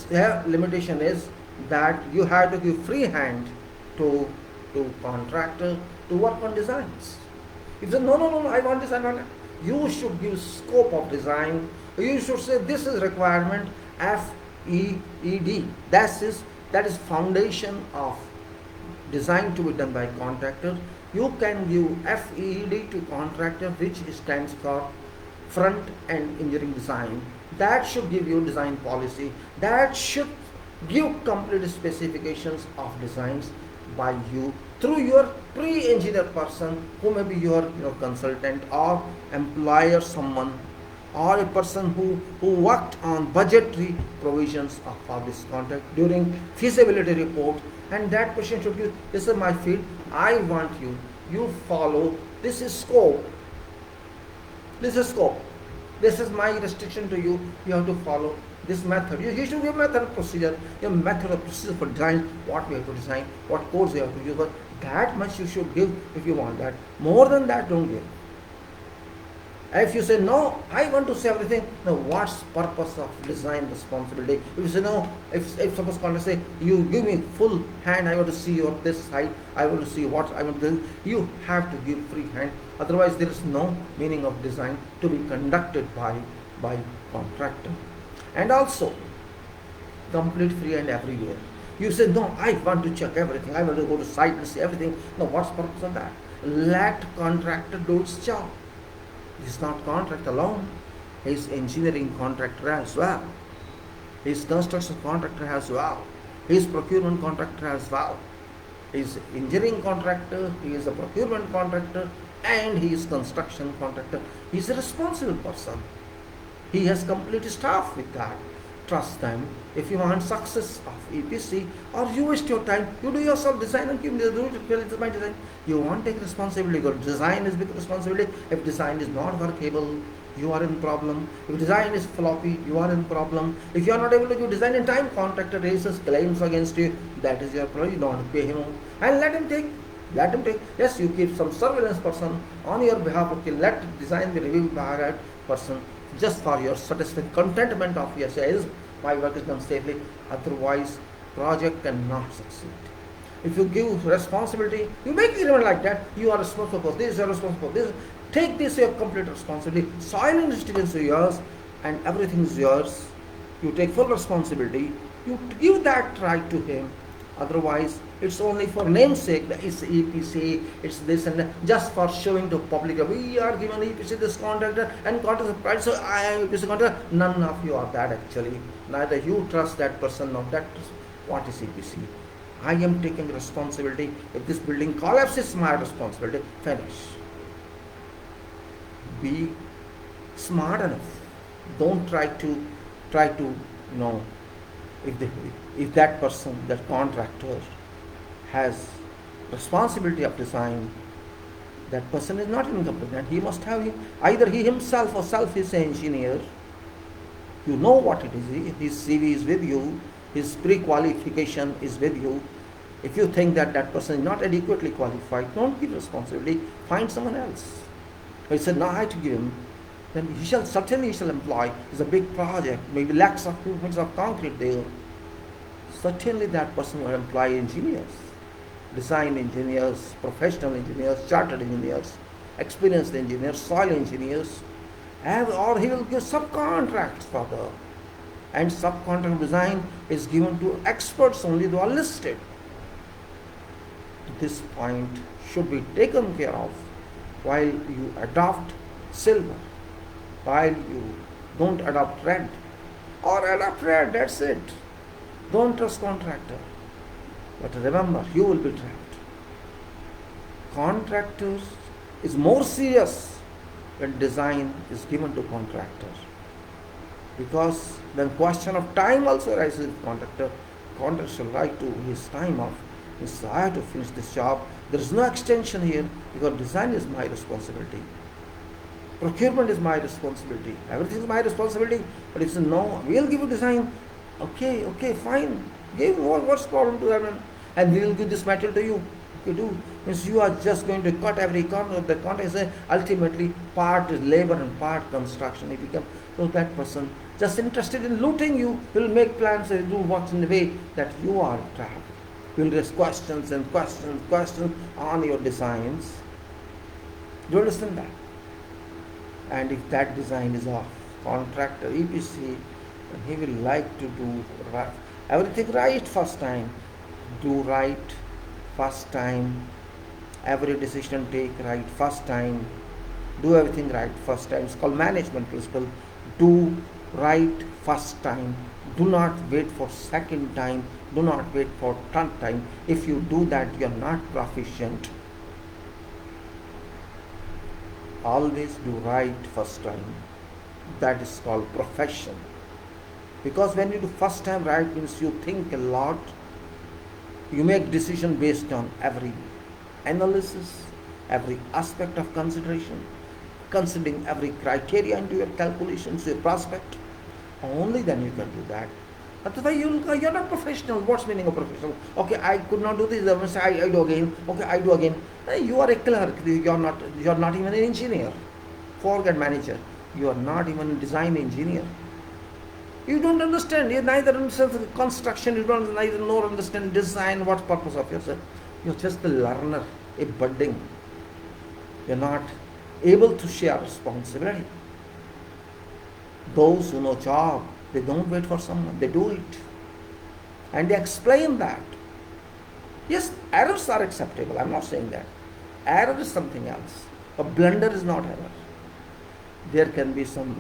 here limitation is that you have to give free hand to contractor to work on designs. If you say no, I want this, I want that, you should give scope of design. You should say this is requirement FEED. That is foundation of design to be done by contractor. You can give FEED to contractor, which stands for front end engineering design. That should give you design policy. That should give complete specifications of designs by you through your pre-engineer person, who may be your consultant or employer, someone, or a person who worked on budgetary provisions for this contract during feasibility report, and that person should give, this is my field, I want you follow, this is scope, this is scope, this is my restriction to you, you have to follow this method. You should give method of procedure, your method of procedure for design, what we have to design, what codes we have to use, but that much you should give if you want that. More than that, don't give. If you say, no, I want to say everything, now what's purpose of design responsibility? If you say, no, if suppose contract say, you give me full hand, I want to see your this side, I want to see what I want to do, you have to give free hand. Otherwise, there is no meaning of design to be conducted by contractor. And also, complete free hand everywhere. You say, no, I want to check everything, I want to go to site and see everything. Now, what's the purpose of that? Let contractor do its job. He's not contract alone. He's engineering contractor as well. He's construction contractor as well. He's procurement contractor as well. He's engineering contractor, he is a procurement contractor, and he is construction contractor. He's a responsible person. He has complete staff with that. Trust them. If you want success of EPC, or you waste your time, you do yourself design and keep do it. It's my design. You won't take responsibility. Your design is big responsibility. If design is not workable, you are in problem. If design is floppy, you are in problem. If you are not able to do design in time, contractor raises claims against you. That is your problem. You don't want to pay him, and let him take. Let him take. Yes, you keep some surveillance person on your behalf. Okay, let design be reviewed by that person, just for your satisfaction, contentment of your sales. My work is done safely. Otherwise, project cannot succeed. If you give responsibility, you make agreement like that. You are responsible for this. You are responsible for this. Take this your complete responsibility. Soil investigation is yours, and everything is yours. You take full responsibility. You give that right to him. Otherwise, it's only for namesake. It's EPC, it's this and that, just for showing to public. We are given EPC this contractor and got the price. So I am EPC contractor. None of you are that actually. Neither you trust that person nor that person. What is EPC? I am taking responsibility. If this building collapses, my responsibility. Finish. Be smart enough. Don't try to if that person, that contractor, has responsibility of design, that person is not incompetent. He must have either he himself or self is an engineer. You know what it is. His CV is with you. His pre-qualification is with you. If you think that that person is not adequately qualified, don't give responsibility. Find someone else. If he said, no, I have to give him, then he shall employ. It's a big project, maybe lakhs of cubic of concrete there. Certainly that person will employ engineers, design engineers, professional engineers, chartered engineers, experienced engineers, soil engineers, or he will give subcontracts for the, and subcontract design is given to experts only who are listed. This point should be taken care of while you adopt silver, while you don't adopt red, or adopt red, that's it. Don't trust contractor. But remember, you will be trapped. Contractors is more serious when design is given to contractor. Because the question of time also arises with contractor. Contractor shall write to his time of, I have to finish this job. There is no extension here because design is my responsibility. Procurement is my responsibility. Everything is my responsibility. But if you say, no, we'll give you design. Okay, fine. Give what's the problem to them, and we will give this material to you. You do. Means you are just going to cut every corner of the contract. Ultimately, part is labor and part construction. It becomes so that person just interested in looting you will make plans and do what's in the way that you are trapped. You will raise questions and questions on your designs. Do you understand that? And if that design is of contractor, EPC, he will like to do everything right first time. Do right first time. Every decision take right first time. Do everything right first time. It's called management principle. Do Write first time. Do not wait for second time. Do not wait for third time. If you do that, you are not proficient. Always do right first time. That is called profession. Because when you do first time right means you think a lot. You make decision based on every analysis, every aspect of consideration, considering every criteria into your calculations, your prospect. Only then you can do that. Otherwise, you're not professional. What's meaning of professional? Okay, I could not do this. I must say, I do again. Okay, I do again. You are a clerk. You're not even an engineer. Forget manager. You are not even a design engineer. You don't understand. You neither understand construction. You don't neither nor understand design. What purpose of yourself? You're just a learner, a budding. You're not able to share responsibility. Those who know job, they don't wait for someone, they do it. And they explain that. Yes, errors are acceptable, I'm not saying that. Error is something else. A blunder is not error. There can be some,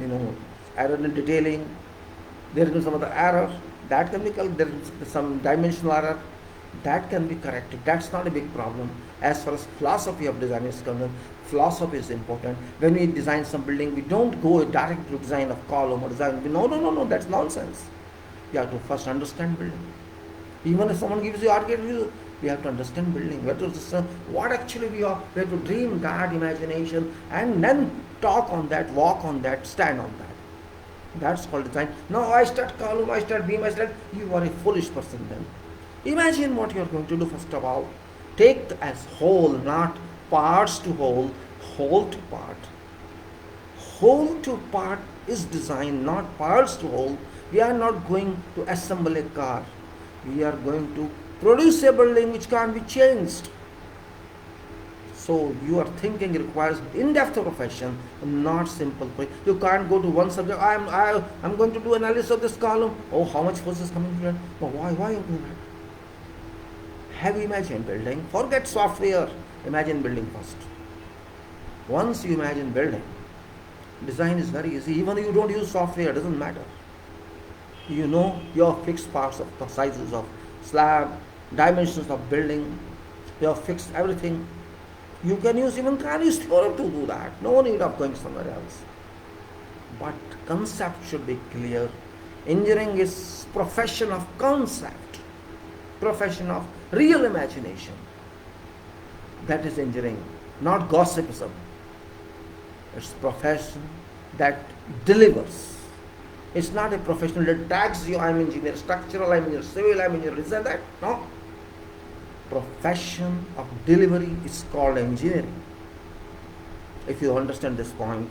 error in detailing, there can be some other error, that can be corrected, there is some dimensional error, that can be corrected. That's not a big problem. As far as philosophy of design is concerned, philosophy is important. When we design some building, we don't go direct to design of column or design. No, that's nonsense. You have to first understand building. Even if someone gives you architecture, we have to understand building. We have to what actually we are. We have to dream that imagination and then talk on that, walk on that, stand on that. That's called design. No, I start column, I start beam, you are a foolish person then. Imagine what you are going to do first of all. Take as whole, not parts to whole, whole to part. Whole to part is design, not parts to whole. We are not going to assemble a car. We are going to produce a building which can't be changed. So your thinking requires in-depth profession, not simple. You can't go to one subject. I'm going to do analysis of this column. Oh, how much force is coming from it? Oh, why are you doing that? Have you imagined building? Forget software. Imagine building first. Once you imagine building, design is very easy. Even if you don't use software, it doesn't matter. You know your fixed parts of the sizes of slab, dimensions of building, your fixed everything. You can use even Chinese theorem to do that. No need of going somewhere else. But concept should be clear. Engineering is profession of concept, profession of real imagination. That is engineering, not gossipism. It's a profession that delivers. It's not a profession that tags you, I'm engineer structural, I'm engineer civil, I'm engineer this and that. No. Profession of delivery is called engineering. If you understand this point,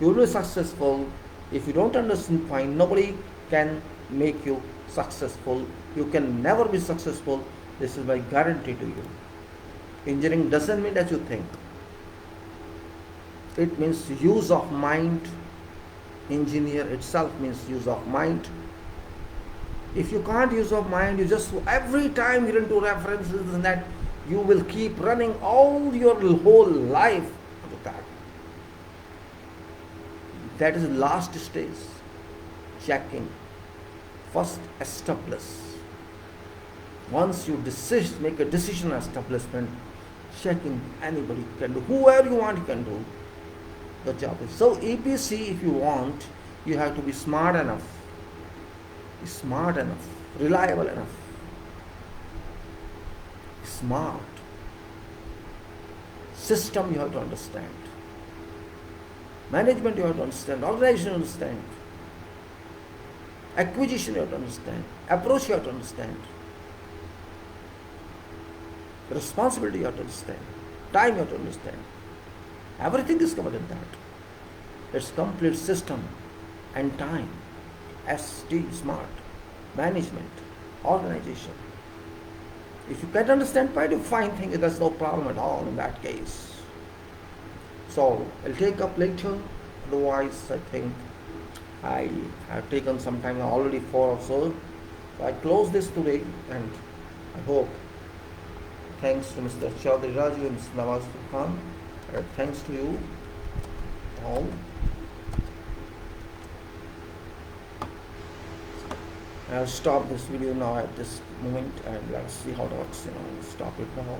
you will be successful. If you don't understand the point, nobody can make you successful. You can never be successful. This is my guarantee to you. Engineering doesn't mean as you think. It means use of mind. Engineer itself means use of mind. If you can't use of mind, you just every time you into references and that, you will keep running all your whole life to that. That is the last stage. Checking. First establish. Once you make a decision establishment, checking anybody can do. Whoever you want you can do. The job is. So EPC, if you want, you have to be smart enough, reliable enough, smart. System you have to understand. Management you have to understand. Organization you have to understand. Acquisition you have to understand. Approach you have to understand. Responsibility you have to understand. Time you have to understand. Everything is covered in that. It's complete system and time. ST, smart, management, organization. If you can't understand quite a fine thing, there's no problem at all in that case. So I'll take up later. Otherwise, I think I have taken some time, already 4 or so. So I close this today, and I hope. Thanks to Mr. Chaudhry Raju and Mr. Nawaz Khan. Thanks to you all. I'll stop this video now at this moment, and let's see how it works. Stop it now.